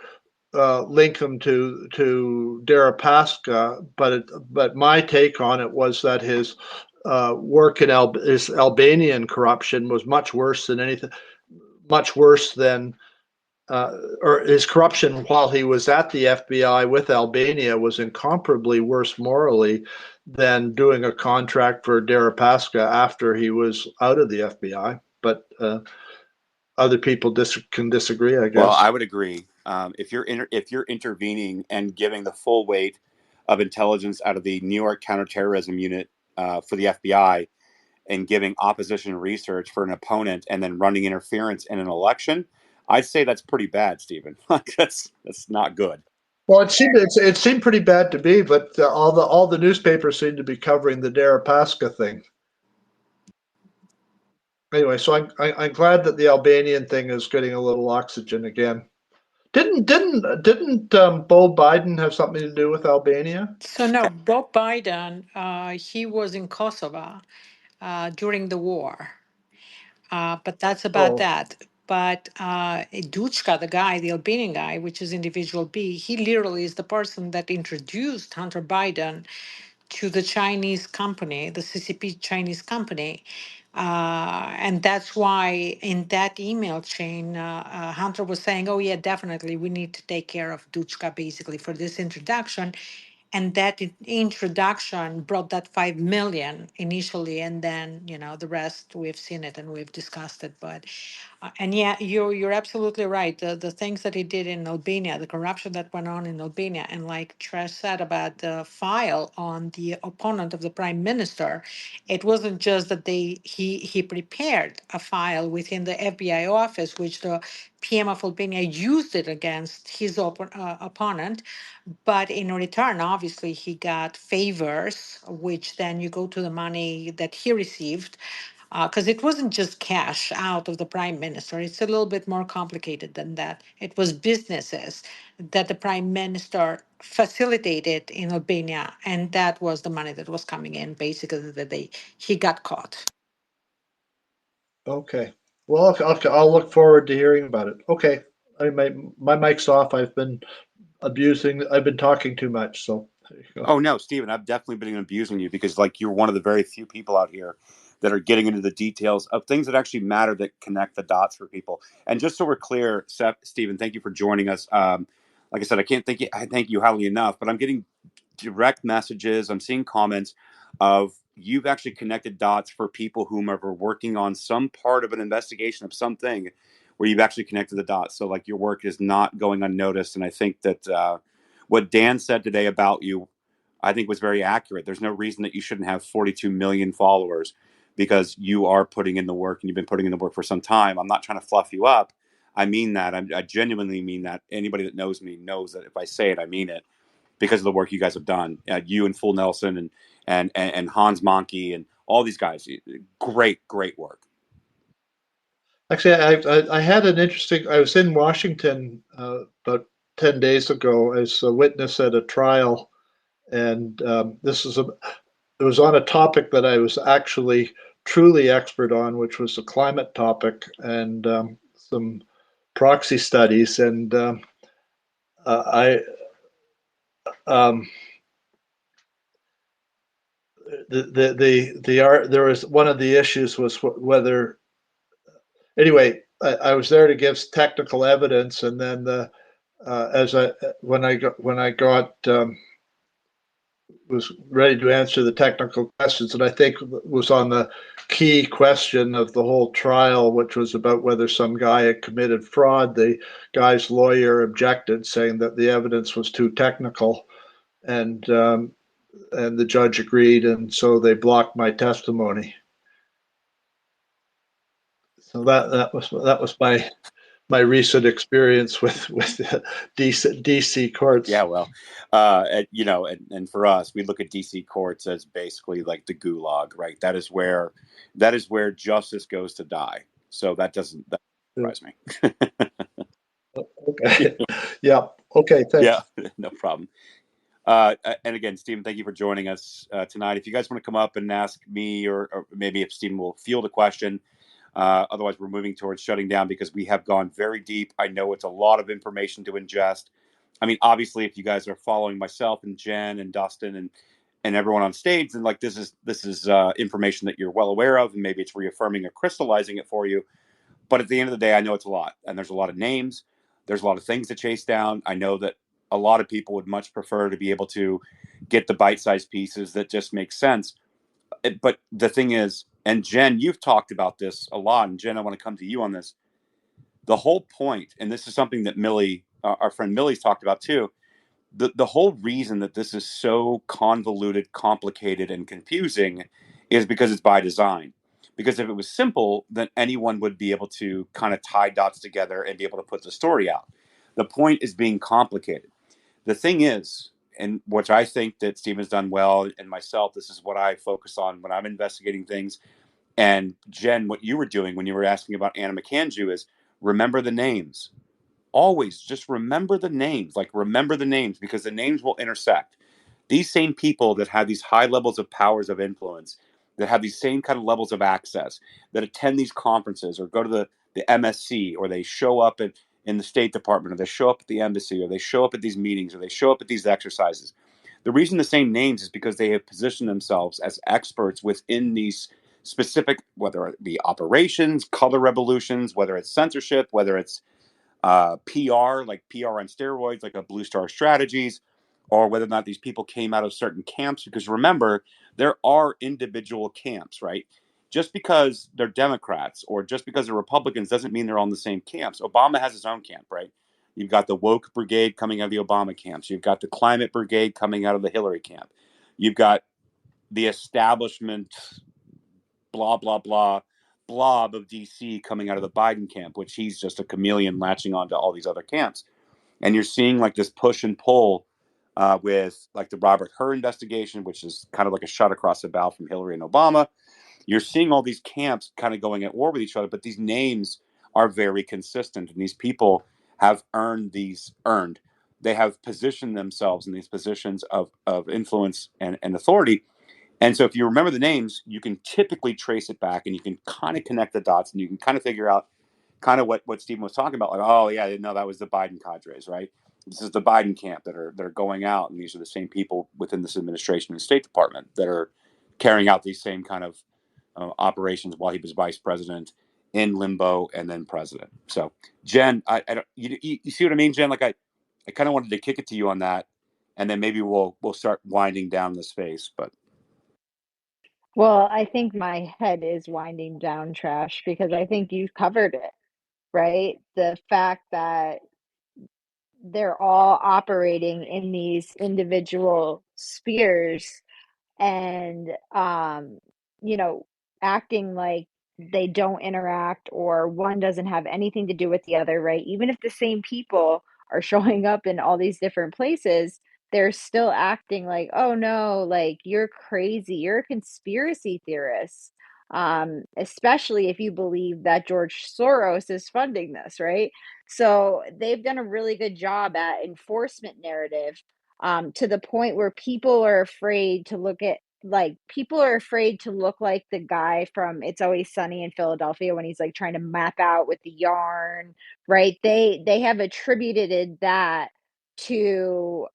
link him to Deripaska, but my take on it was that his work in his Albanian corruption was much worse than anything, much worse than or his corruption while he was at the FBI with Albania was incomparably worse morally than doing a contract for Deripaska after he was out of the FBI. But other people can disagree, I well, guess. I would agree. If you're intervening and giving the full weight of intelligence out of the New York Counterterrorism Unit for the FBI and giving opposition research for an opponent and then running interference in an election, I'd say that's pretty bad, Stephen. that's not good. Well, it seemed pretty bad to me, but all the newspapers seem to be covering the Deripaska thing. Anyway, so I'm glad that the Albanian thing is getting a little oxygen again. Didn't Bo Biden have something to do with Albania? So no, Bob Biden, he was in Kosovo during the war. But that's about Oh, that. But Duchka, the guy, the Albanian guy, which is individual B, he literally is the person that introduced Hunter Biden to the Chinese company, the CCP Chinese company. And that's why in that email chain, Hunter was saying, oh, yeah, definitely, we need to take care of Duchka basically for this introduction. And that introduction brought that 5 million initially, and then the rest we've seen it and we've discussed it. But and yeah, you're absolutely right. The things that he did in Albania, the corruption that went on in Albania, and like Trash said about the file on the opponent of the prime minister, it wasn't just that he prepared a file within the FBI office, which the PM of Albania used it against his opponent, but in return, obviously, he got favors, which then you go to the money that he received. because it wasn't just cash out of the prime minister. It's a little bit more complicated than that. It was businesses that the prime minister facilitated in Albania, and that was the money that was coming in basically the day he got caught. Okay. Well, I'll look forward to hearing about it. Okay. My mic's off. I've been talking too much. So there you go. Oh no, Stephen, I've definitely been abusing you because like you're one of the very few people out here that are getting into the details of things that actually matter, that connect the dots for people. And just so we're clear, Stephen, thank you for joining us. Like I said, I thank you highly enough, but I'm getting direct messages. I'm seeing comments of you've actually connected dots for people whomever working on some part of an investigation of something where you've actually connected the dots. So like your work is not going unnoticed. And I think that what Dan said today about you, I think was very accurate. There's no reason that you shouldn't have 42 million followers because you are putting in the work and you've been putting in the work for some time. I'm not trying to fluff you up. I mean that. I genuinely mean that. Anybody that knows me knows that if I say it, I mean it because of the work you guys have done. You and Full Nelson and Hans Monkey and all these guys. Great work. Actually, I had an interesting. I was in Washington about 10 days ago as a witness at a trial, and it was on a topic that I was actually truly expert on, which was the climate topic and some proxy studies. And I there was one of the issues was whether anyway. I was there to give technical evidence, and then when I got was ready to answer the technical questions, and I think was on the key question of the whole trial, which was about whether some guy had committed fraud. The guy's lawyer objected, saying that the evidence was too technical, and the judge agreed, and so they blocked my testimony. So that was my recent experience with DC courts. Yeah, well, and for us, we look at DC courts as basically like the gulag, right? That is where justice goes to die. So that surprise me. Okay. Yeah. Okay. Thanks. Yeah, no problem. And again, Stephen, thank you for joining us tonight. If you guys want to come up and ask me, or maybe if Stephen will field a question. Otherwise, we're moving towards shutting down because we have gone very deep. I know it's a lot of information to ingest. I mean, obviously, if you guys are following myself and Jen and Dustin and everyone on stage, then like this is information that you're well aware of, and maybe it's reaffirming or crystallizing it for you. But at the end of the day, I know it's a lot, and there's a lot of names. There's a lot of things to chase down. I know that a lot of people would much prefer to be able to get the bite-sized pieces that just make sense. But the thing is, and Jen, you've talked about this a lot, and Jen, I want to come to you on this. The whole point, and this is something that Millie, our friend Millie's talked about too, the whole reason that this is so convoluted, complicated, and confusing is because it's by design. Because if it was simple, then anyone would be able to kind of tie dots together and be able to put the story out. The point is being complicated. The thing is, and which I think that Stephen's done well, and myself, this is what I focus on when I'm investigating things. And Jen, what you were doing when you were asking about Anna McAndrew is remember the names. Always just remember the names. Like remember the names because the names will intersect. These same people that have these high levels of powers of influence, that have these same kind of levels of access, that attend these conferences or go to the MSC, or they show up in the State Department, or they show up at the embassy, or they show up at these meetings, or they show up at these exercises. The reason the same names is because they have positioned themselves as experts within these specific, whether it be operations, color revolutions, whether it's censorship, whether it's PR, like PR on steroids, like a Blue Star Strategies, or whether or not these people came out of certain camps. Because remember, there are individual camps, right? Just because they're Democrats or just because they're Republicans doesn't mean they're on the same camps. Obama has his own camp, right? You've got the woke brigade coming out of the Obama camps. You've got the climate brigade coming out of the Hillary camp. You've got the establishment, blah, blah, blah, blob of DC coming out of the Biden camp, which he's just a chameleon latching onto all these other camps. And you're seeing like this push and pull with like the Robert Hur investigation, which is kind of like a shot across the bow from Hillary and Obama. you're seeing all these camps kind of going at war with each other, but these names are very consistent, and these people have they have positioned themselves in these positions of influence and authority. And so if you remember the names, you can typically trace it back, and you can kind of connect the dots, and you can kind of figure out kind of what Stephen was talking about. Like, oh yeah, no, that was the Biden cadres, right? This is the Biden camp that are going out, and these are the same people within this administration and State Department that are carrying out these same kind of operations while he was vice president, in limbo, and then president. So, Jen, I don't, you see what I mean, Jen? Like I kind of wanted to kick it to you on that, and then maybe we'll start winding down the space. But Well, I think my head is winding down, Trash, because I think you covered it, right? The fact that they're all operating in these individual spheres and you know, acting like they don't interact or one doesn't have anything to do with the other, right? Even if the same people are showing up in all these different places, they're still acting like, oh no, like you're crazy, you're a conspiracy theorist. Especially if you believe that George Soros is funding this, right? So they've done a really good job at enforcement narrative, to the point where people are afraid to look at, like, people are afraid to look like the guy from It's Always Sunny in Philadelphia when he's like trying to map out with the yarn, right? They have attributed that to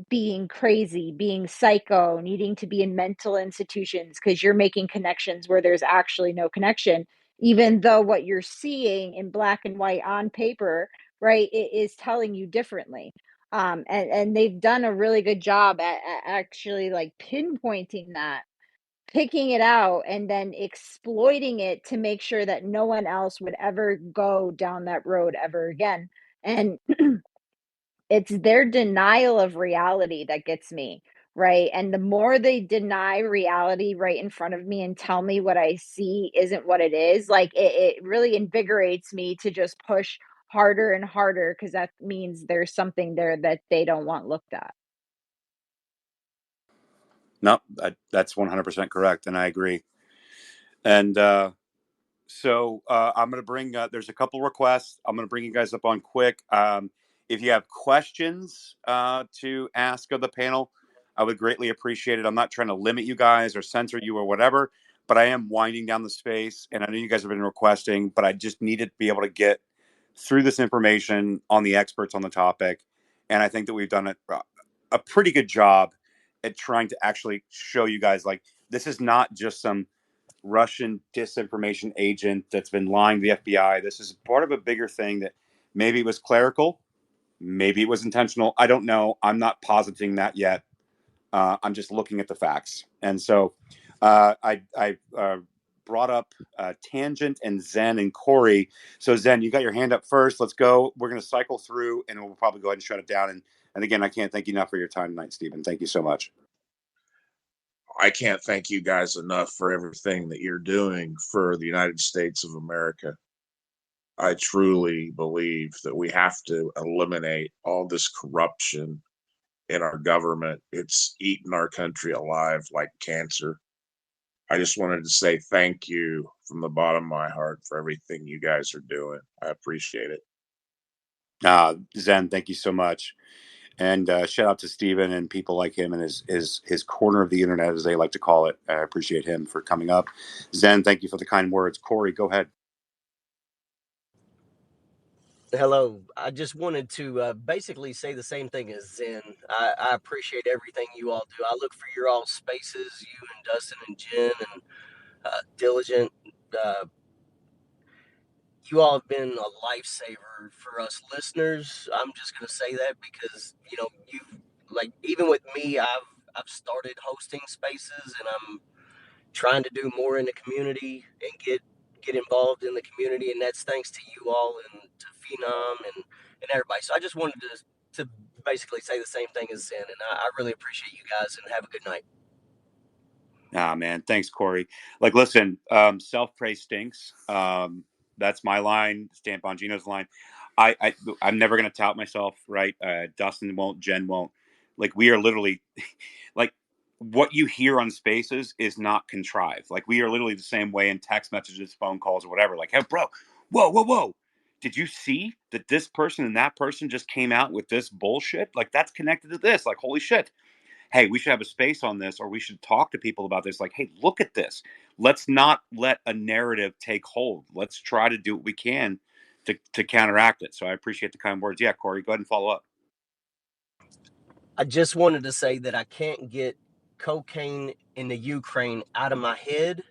being crazy, being psycho, needing to be in mental institutions because you're making connections where there's actually no connection, even though what you're seeing in black and white on paper, right, it is telling you differently. And they've done a really good job at actually like pinpointing that, picking it out, and then exploiting it to make sure that no one else would ever go down that road ever again. And it's their denial of reality that gets me, right? And the more they deny reality right in front of me and tell me what I see isn't what it is, like it really invigorates me to just push harder and harder because that means there's something there that they don't want looked at. no, that's 100% correct, and I agree. And so I'm going to bring, there's a couple requests. I'm going to bring you guys up on quick. If you have questions to ask of the panel, I would greatly appreciate it. I'm not trying to limit you guys or censor you or whatever, but I am winding down the space. And I know you guys have been requesting, but I just needed to be able to get through this information on the experts on the topic. And I think that we've done a pretty good job at trying to actually show you guys, like, this is not just some Russian disinformation agent that's been lying to the FBI. This is part of a bigger thing that maybe it was clerical, maybe it was intentional. I don't know. I'm not positing that yet. I'm just looking at the facts. And so I brought up Tangent and Zen and Corey. So Zen, you got your hand up first. Let's go. We're going to cycle through, and we'll probably go ahead and shut it down. And again, I can't thank you enough for your time tonight, Stephen. Thank you so much. I can't thank you guys enough for everything that you're doing for the United States of America. I truly believe that we have to eliminate all this corruption in our government. It's eating our country alive like cancer. I just wanted to say thank you from the bottom of my heart for everything you guys are doing. I appreciate it. Zen, thank you so much. And shout out to Stephen and people like him and his corner of the internet, as they like to call it. I appreciate him for coming up. Zen, thank you for the kind words. Corey, go ahead. Hello. I just wanted to basically say the same thing as Zen. I appreciate everything you all do. I look for your all spaces, you and Dustin and Jen and Diligent. Uh, you all have been a lifesaver for us listeners. I'm just going to say that because, you know, you've, like, even with me, I've started hosting spaces and I'm trying to do more in the community and get involved in the community, and that's thanks to you all and to Phenom and everybody. So I just wanted to basically say the same thing as Zen, and I really appreciate you guys, and have a good night. Man, thanks, Corey. Like, listen, self-praise stinks. That's my line. Stan Bongino's line. I'm never going to tout myself, right? Dustin won't. Jen won't. Like, we are literally, like, what you hear on Spaces is not contrived. Like, we are literally the same way in text messages, phone calls, or whatever. Like, hey, bro, whoa. Did you see that this person and that person just came out with this bullshit? Like, that's connected to this. Like, holy shit. Hey, we should have a space on this, or we should talk to people about this. Like, hey, look at this. Let's not let a narrative take hold. Let's try to do what we can to counteract it. So I appreciate the kind words. Yeah, Corey, go ahead and follow up. I just wanted to say that I can't get cocaine in the Ukraine out of my head,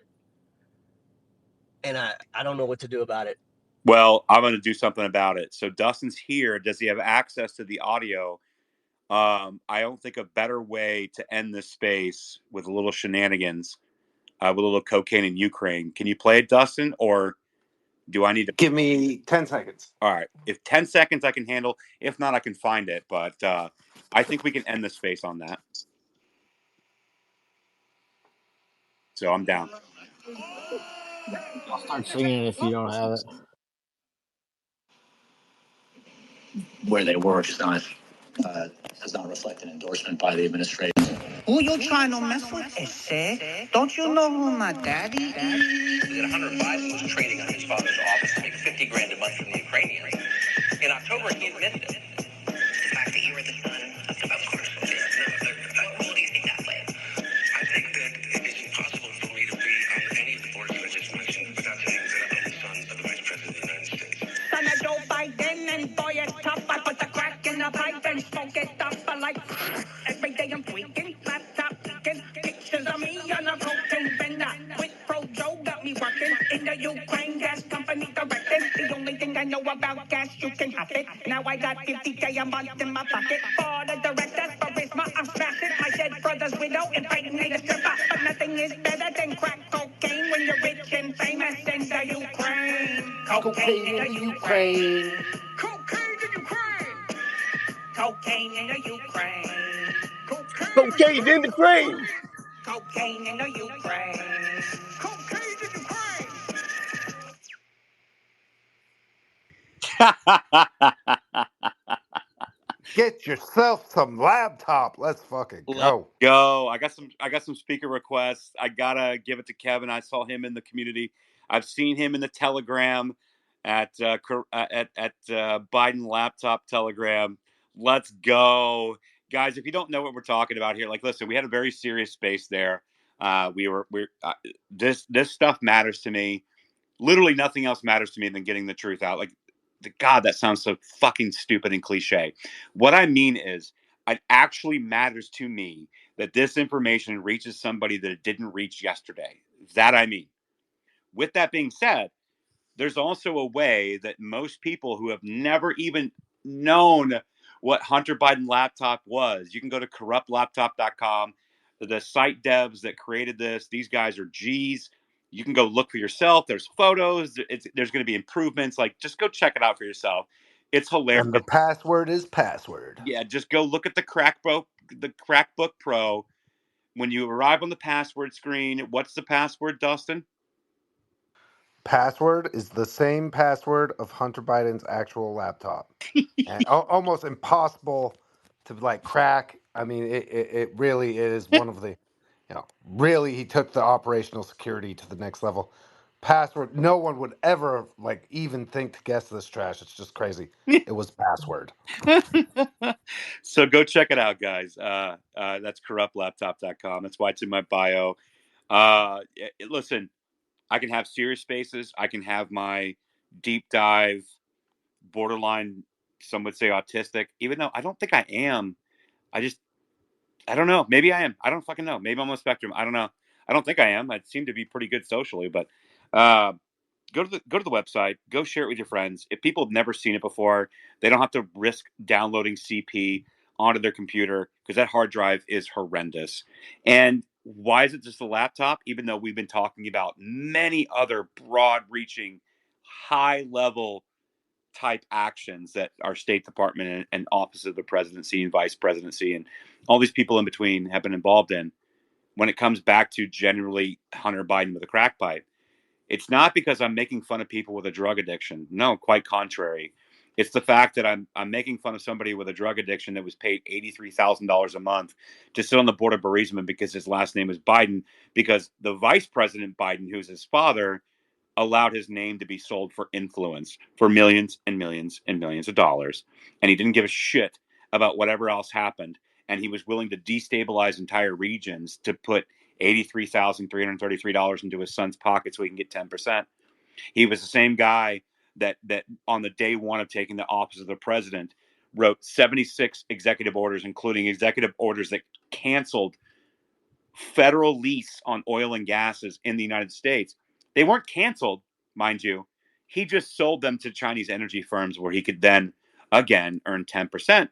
and I don't know what to do about it. Well, I'm going to do something about it. So Dustin's here. Does he have access to the audio? I don't think a better way to end this space with a little shenanigans, with a little cocaine in Ukraine. Can you play it, Dustin, or do I need to? Give me 10 seconds. All right. If 10 seconds I can handle. If not, I can find it. But I think we can end the space on that. So I'm down. I'll start singing if you don't have it. Where they work does not reflect an endorsement by the administration. Who you trying to mess with, ese? Don't you know who my daddy is? Hunter Biden was trading on his father's office to make $50,000 a month from the Ukrainians. In October, he admitted it. The fact that you were the son of the course. Who do you think that played? I think that it is impossible for me to be on any of the boards that I just mentioned without saying that I'm the son of the Vice President of the United States. Son of Joe Biden, and boy, it's tough. I put the crack in the pipe and smoke it up. I like every day I'm tweaking, laptop leaking, pictures of me on a cocaine bender. With Pro Joe got me working in the Ukraine gas company directing. The only thing I know about gas, you can have it. Now I got 50K a month in my pocket. For the directors, Burisma, I'm smashing. My dead brother's widow impregnated stripper. But nothing is better than crack cocaine when you're rich and famous in the Ukraine. Cocaine in the Ukraine. Cocaine in Ukraine. Cocaine in the Ukraine. Cocaine in the Ukraine. Cocaine in the Ukraine. Cocaine in Ukraine. Get yourself some laptop. Let's fucking Let's go. go. I got some speaker requests. I gotta give it to Kevin. I saw him in the community. I've seen him in the Telegram at Biden laptop Telegram. Let's go, guys. If you don't know what we're talking about here, like, listen, we had a very serious space there. This stuff matters to me. Literally nothing else matters to me than getting the truth out. Like, God, that sounds so fucking stupid and cliche. What I mean is, it actually matters to me that this information reaches somebody that it didn't reach yesterday. That I mean. With that being said, there's also a way that most people who have never even known what Hunter Biden laptop was, you can go to corruptlaptop.com. The site devs that created this, these guys are G's. You can go look for yourself. There's photos. There's going to be improvements. Like, just go check it out for yourself. It's hilarious. And the password is password. Yeah, just go look at the Crackbook Pro. When you arrive on the password screen, what's the password, Dustin? Password is the same password of Hunter Biden's actual laptop. And almost impossible to like crack. I mean, it really is one of the, really he took the operational security to the next level. Password, no one would ever like even think to guess this trash. It's just crazy. It was password. So go check it out, guys. That's corruptlaptop.com. That's why it's in my bio. Listen, I can have serious spaces. I can have my deep dive, borderline, some would say autistic, even though I don't think I am. I don't know. Maybe I am. I don't fucking know. Maybe I'm on a spectrum. I don't know. I don't think I am. I seem to be pretty good socially, but go to the website. Go share it with your friends. If people have never seen it before, they don't have to risk downloading CP onto their computer because that hard drive is horrendous. And why is it just a laptop? Even though we've been talking about many other broad-reaching, high-level type actions that our State Department and Office of the Presidency and Vice Presidency and all these people in between have been involved in, when it comes back to generally Hunter Biden with a crack pipe, it's not because I'm making fun of people with a drug addiction. No, quite contrary. It's the fact that I'm making fun of somebody with a drug addiction that was paid $83,000 a month to sit on the board of Burisma because his last name is Biden, because the vice president Biden, who's his father, allowed his name to be sold for influence for millions and millions and millions of dollars. And he didn't give a shit about whatever else happened. And he was willing to destabilize entire regions to put $83,333 into his son's pocket so he can get 10%. He was the same guy that on the day one of taking the office of the president wrote 76 executive orders, including executive orders that canceled federal lease on oil and gases in the United States. They weren't canceled, mind you. He just sold them to Chinese energy firms where he could then again earn 10%.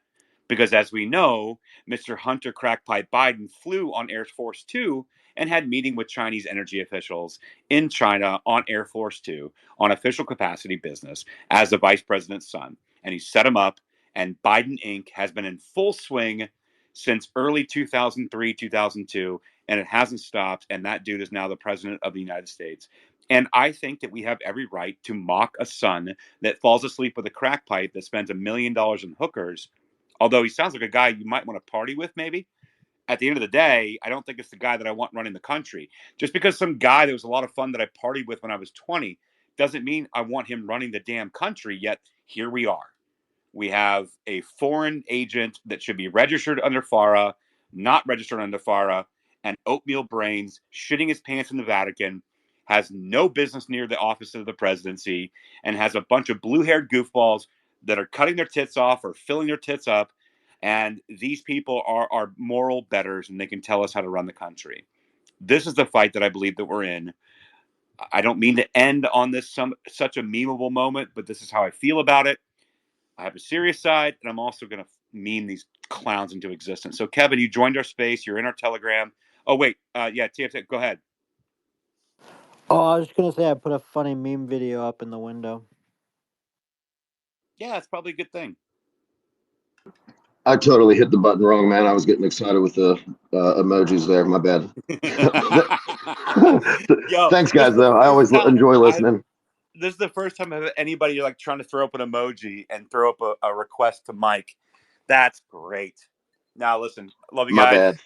Because as we know, Mr. Hunter Crackpipe Biden flew on Air Force Two and had meeting with Chinese energy officials in China on Air Force Two on official capacity business as the vice president's son. And he set him up, and Biden Inc. has been in full swing since early 2003, 2002, and it hasn't stopped. And that dude is now the president of the United States. And I think that we have every right to mock a son that falls asleep with a crack pipe that spends $1 million in hookers. Although he sounds like a guy you might want to party with, maybe. At the end of the day, I don't think it's the guy that I want running the country. Just because some guy that was a lot of fun that I partied with when I was 20 doesn't mean I want him running the damn country. Yet here we are. We have a foreign agent that should be registered under FARA, not registered under FARA, and oatmeal brains shitting his pants in the Vatican, has no business near the office of the presidency, and has a bunch of blue-haired goofballs that are cutting their tits off or filling their tits up. And these people are moral betters, and they can tell us how to run the country. This is the fight that I believe that we're in. I don't mean to end on this such a memeable moment, but this is how I feel about it. I have a serious side, and I'm also going to meme these clowns into existence. So, Kevin, you joined our space. You're in our Telegram. Oh, wait. Yeah, TF, go ahead. Oh, I was just gonna say I put a funny meme video up in the window. Yeah, that's probably a good thing. I totally hit the button wrong, man. I was getting excited with the emojis there. My bad. Yo, Thanks, guys, though. I always enjoy listening. This is the first time I've had anybody like trying to throw up an emoji and throw up a request to Mike. That's great. Now, listen, love you My guys. bad.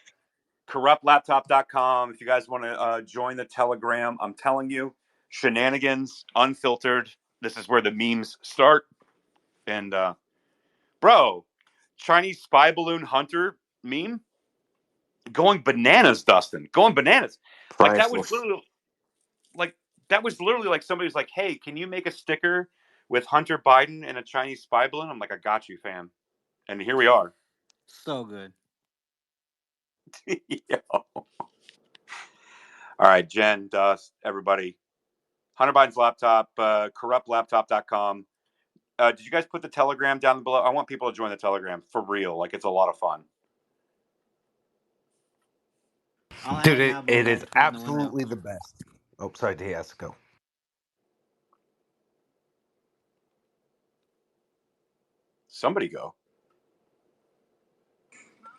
Corruptlaptop.com. If you guys want to join the Telegram, I'm telling you, shenanigans, unfiltered. This is where the memes start. And, bro, Chinese spy balloon hunter meme going bananas, Dustin. Going bananas. Like that was literally like somebody was like, "Hey, can you make a sticker with Hunter Biden and a Chinese spy balloon?" I'm like, "I got you, fam." And here we are. So good. All right, Jen, Dust, everybody. Hunter Biden's laptop, corruptlaptop.com. Did you guys put the Telegram down below? I want people to join the Telegram for real. Like, it's a lot of fun. Dude, it is absolutely the best. Oh, sorry, he has to go. Somebody go.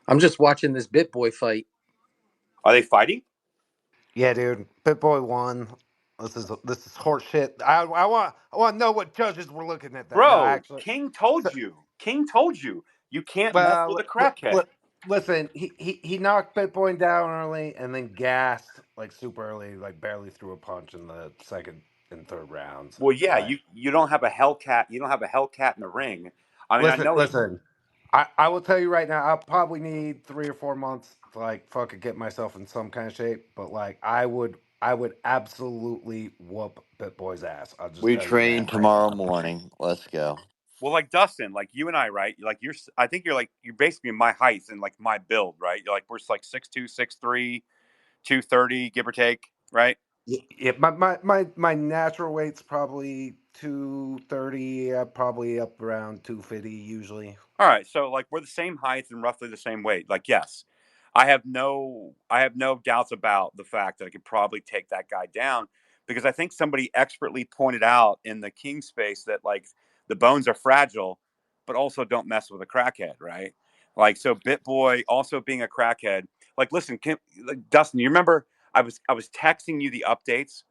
I'm just watching this BitBoy fight. Are they fighting? Yeah, dude. BitBoy won. This is horse shit. I want to know what judges were looking at that. Bro, No, actually, King told you. King told you. You can't mess with a crackhead. Listen, he knocked BitBoy down early and then gassed like super early, like barely threw a punch in the second and third rounds. Well, yeah, Like, you don't have a Hellcat. You don't have a Hellcat in the ring. I mean, I know. Listen. I will tell you right now, I'll probably need 3 or 4 months to like fucking get myself in some kind of shape. But like, I would absolutely whoop BitBoy's ass. I'll just We tell you train that right tomorrow now. morning. Let's go. Well, like Dustin, like you and I, right? Like I think you're basically my height and like my build, right? You're like we're like 6'2", 6'3", 230, give or take, right? Yeah, my natural weight's probably 230, probably up around 250 usually. All right, so like we're the same height and roughly the same weight. Like, yes, I have no doubts about the fact that I could probably take that guy down because I think somebody expertly pointed out in the King space that like the bones are fragile, but also don't mess with a crackhead, right? Like, so BitBoy also being a crackhead. Like, listen, like Dustin, you remember I was texting you the updates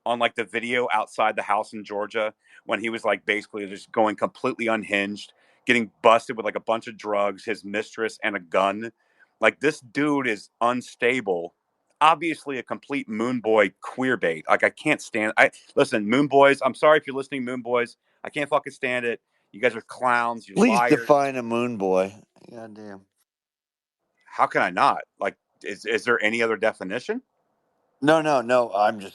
on like the video outside the house in Georgia when he was like basically just going completely unhinged, getting busted with like a bunch of drugs, his mistress, and a gun. Like this dude is unstable. Obviously a complete moon boy queer bait. Like I can't stand listen, moon boys, I'm sorry if you're listening, moon boys. I can't fucking stand it. You guys are clowns, you're Please liars. define a moon boy. God damn. How can I not? Like is there any other definition? No.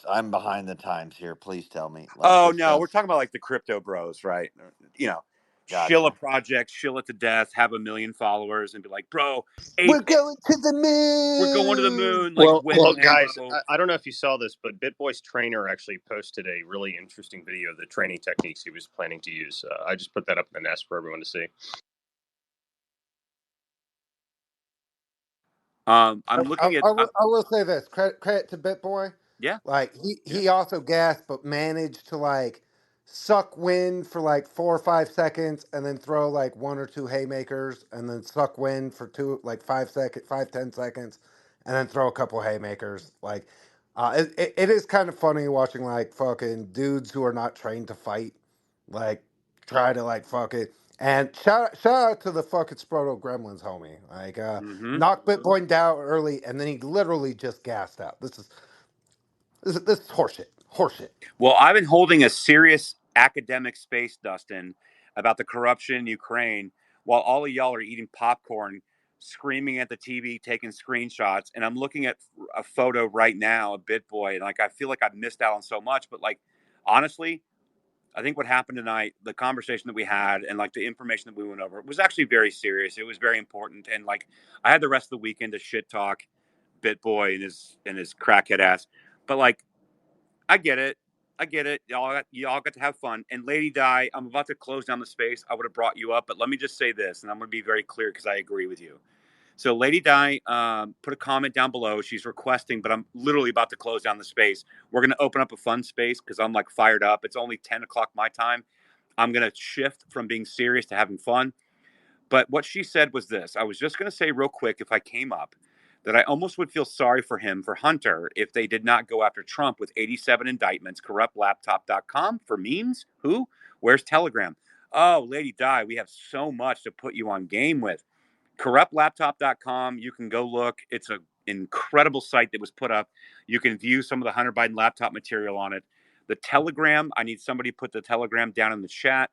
I'm behind the times here. Please tell me. Like Oh this no, we're sounds. talking about like the crypto bros, right? You know, shill a Gotcha. project, shill it to death, have 1 million followers, and be like, bro, We're ape, going to the we're going to the moon. moon, like win Well, guys, Lambo. I don't know if you saw this, but BitBoy's trainer actually posted a really interesting video of the training techniques he was planning to use. I just put that up in the nest for everyone to see. I'm I, looking at, I will say this credit to BitBoy. yeah, Like yeah. he also gasped, but managed to like suck wind for like 4 or 5 seconds, and then throw like one or two haymakers, and then suck wind for 5-10 seconds, and then throw a couple haymakers. Like it is kind of funny watching like fucking dudes who are not trained to fight, like try to like fuck it. And shout out to the fucking Sproto Gremlins, homie. Like Mm-hmm. knocked Bitcoin down early, and then he literally just gassed out. This is horseshit. Horseshit. Well, I've been holding a serious academic space, Dustin, about the corruption in Ukraine, while all of y'all are eating popcorn, screaming at the TV, taking screenshots, and I'm looking at a photo right now of BitBoy, and like I feel like I've missed out on so much. But like honestly, I think what happened tonight, the conversation that we had, and like the information that we went over, was actually very serious. It was very important, and like I had the rest of the weekend to shit talk BitBoy and his crackhead ass, but like I get it. I get it. Y'all got to have fun. And Lady Di, I'm about to close down the space. I would have brought you up, but let me just say this, and I'm going to be very clear because I agree with you. So Lady Di put a comment down below. She's requesting, but I'm literally about to close down the space. We're going to open up a fun space because I'm like fired up. It's only 10 o'clock my time. I'm going to shift from being serious to having fun. But what she said was this. I was just going to say real quick, if I came up, that I almost would feel sorry for him, for Hunter, if they did not go after Trump with 87 indictments, corruptlaptop.com for memes. Who? Where's Telegram? Oh, Lady Di, we have so much to put you on game with. Corruptlaptop.com. You can go look. It's an incredible site that was put up. You can view some of the Hunter Biden laptop material on it. The Telegram, I need somebody to put the Telegram down in the chat.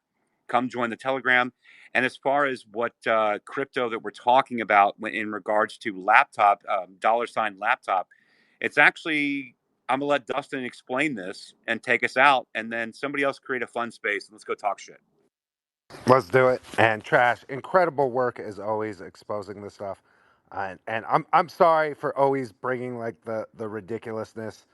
Come join the Telegram. And as far as what crypto that we're talking about in regards to laptop, $ laptop, it's actually, I'm going to let Dustin explain this and take us out. And then somebody else create a fun space. And let's go talk shit. Let's do it. And Trash, incredible work as always exposing this stuff. And I'm sorry for always bringing like the ridiculousness.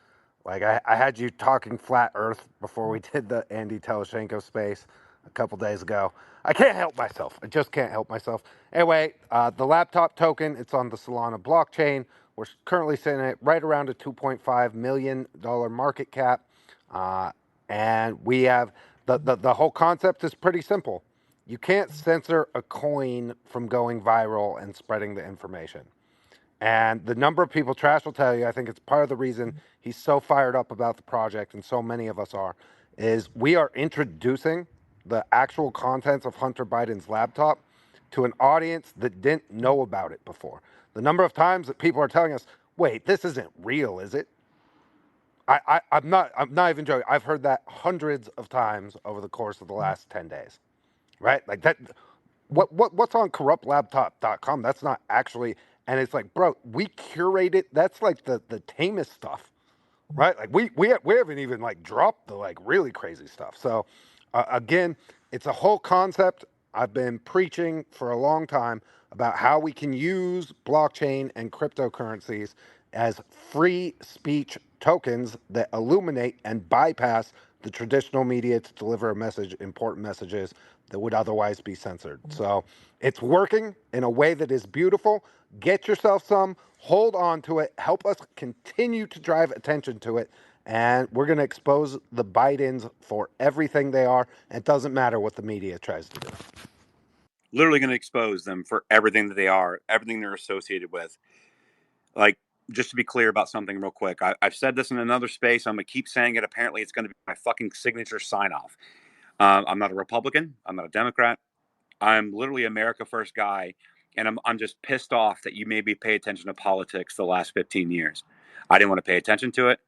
Like I had you talking flat Earth before we did the Andy Teleshenko space a couple days ago. I can't help myself. I just can't help myself. Anyway, the laptop token, it's on the Solana blockchain. We're currently sitting at right around a $2.5 million market cap. And we have the whole concept is pretty simple. You can't censor a coin from going viral and spreading the information. And the number of people, Trash will tell you, I think it's part of the reason he's so fired up about the project, and so many of us are, is we are introducing the actual contents of Hunter Biden's laptop to an audience that didn't know about it before. The number of times that people are telling us, wait, this isn't real, is it? I'm not even joking. I've heard that hundreds of times over the course of the last 10 days. Right? Like that. What's on corruptlaptop.com? That's not actually, and it's like, bro, we curate it. That's like the tamest stuff, right? Like we haven't even like dropped the like really crazy stuff. So again, it's a whole concept I've been preaching for a long time about how we can use blockchain and cryptocurrencies as free speech tokens that illuminate and bypass the traditional media to deliver a message, important messages that would otherwise be censored. So it's working in a way that is beautiful. Get yourself some, hold on to it, help us continue to drive attention to it. And we're going to expose the Bidens for everything they are. It doesn't matter what the media tries to do. Literally going to expose them for everything that they are, everything they're associated with. Like, just to be clear about something real quick, I've said this in another space. I'm going to keep saying it. Apparently, it's going to be my fucking signature sign-off. I'm not a Republican. I'm not a Democrat. I'm literally America First guy, and I'm just pissed off that you maybe pay attention to politics the last 15 years. I didn't want to pay attention to it.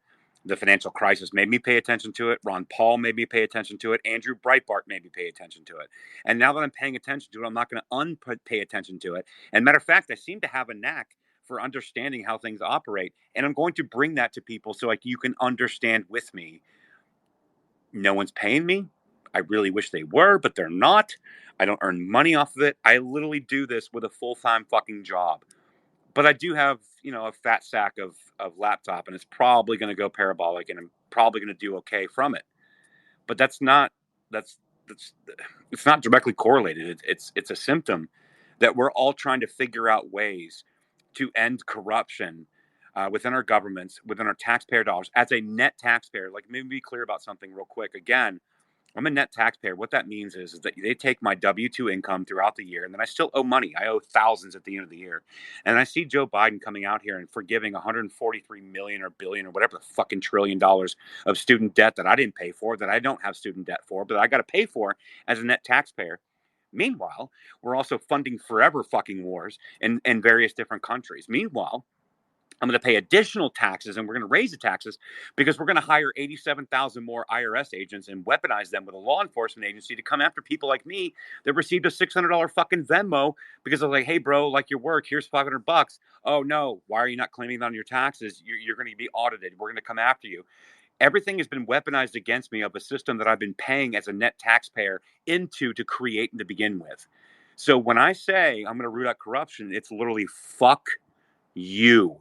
The financial crisis made me pay attention to it. Ron Paul made me pay attention to it. Andrew Breitbart made me pay attention to it. And now that I'm paying attention to it, I'm not going to pay attention to it. And matter of fact, I seem to have a knack for understanding how things operate. And I'm going to bring that to people so like you can understand with me. No one's paying me. I really wish they were, but they're not. I don't earn money off of it. I literally do this with a full-time fucking job. But I do have, a fat sack of laptop, and it's probably going to go parabolic, and I'm probably going to do okay from it. But it's not directly correlated. It's a symptom that we're all trying to figure out ways to end corruption within our governments, within our taxpayer dollars. As a net taxpayer, like maybe be clear about something real quick. Again, I'm a net taxpayer. What that means is that they take my W-2 income throughout the year, and then I still owe money. I owe thousands at the end of the year. And I see Joe Biden coming out here and forgiving 143 million or billion or whatever the fucking $1 trillion of student debt that I didn't pay for, that I don't have student debt for, but I got to pay for as a net taxpayer. Meanwhile, we're also funding forever fucking wars in various different countries. Meanwhile, I'm going to pay additional taxes, and we're going to raise the taxes because we're going to hire 87,000 more IRS agents and weaponize them with a law enforcement agency to come after people like me that received a $600 fucking Venmo because I was like, hey, bro, like your work, here's $500. Oh, no, why are you not claiming that on your taxes? You're going to be audited. We're going to come after you. Everything has been weaponized against me of a system that I've been paying as a net taxpayer into to create and to begin with. So when I say I'm going to root out corruption, it's literally fuck you.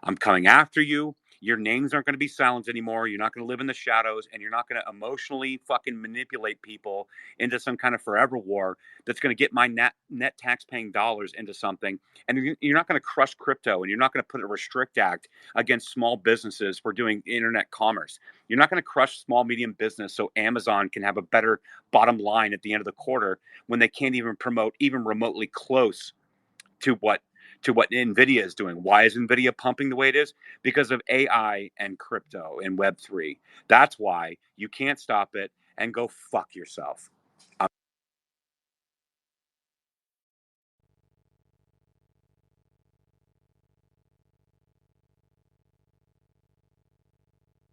I'm coming after you. Your names aren't going to be silenced anymore. You're not going to live in the shadows, and you're not going to emotionally fucking manipulate people into some kind of forever war that's going to get my net tax-paying dollars into something. And you're not going to crush crypto, and you're not going to put a restrict act against small businesses for doing internet commerce. You're not going to crush small, medium business so Amazon can have a better bottom line at the end of the quarter when they can't even promote even remotely close to what NVIDIA is doing. Why is NVIDIA pumping the way it is? Because of AI and crypto and Web3. That's why you can't stop it, and go fuck yourself.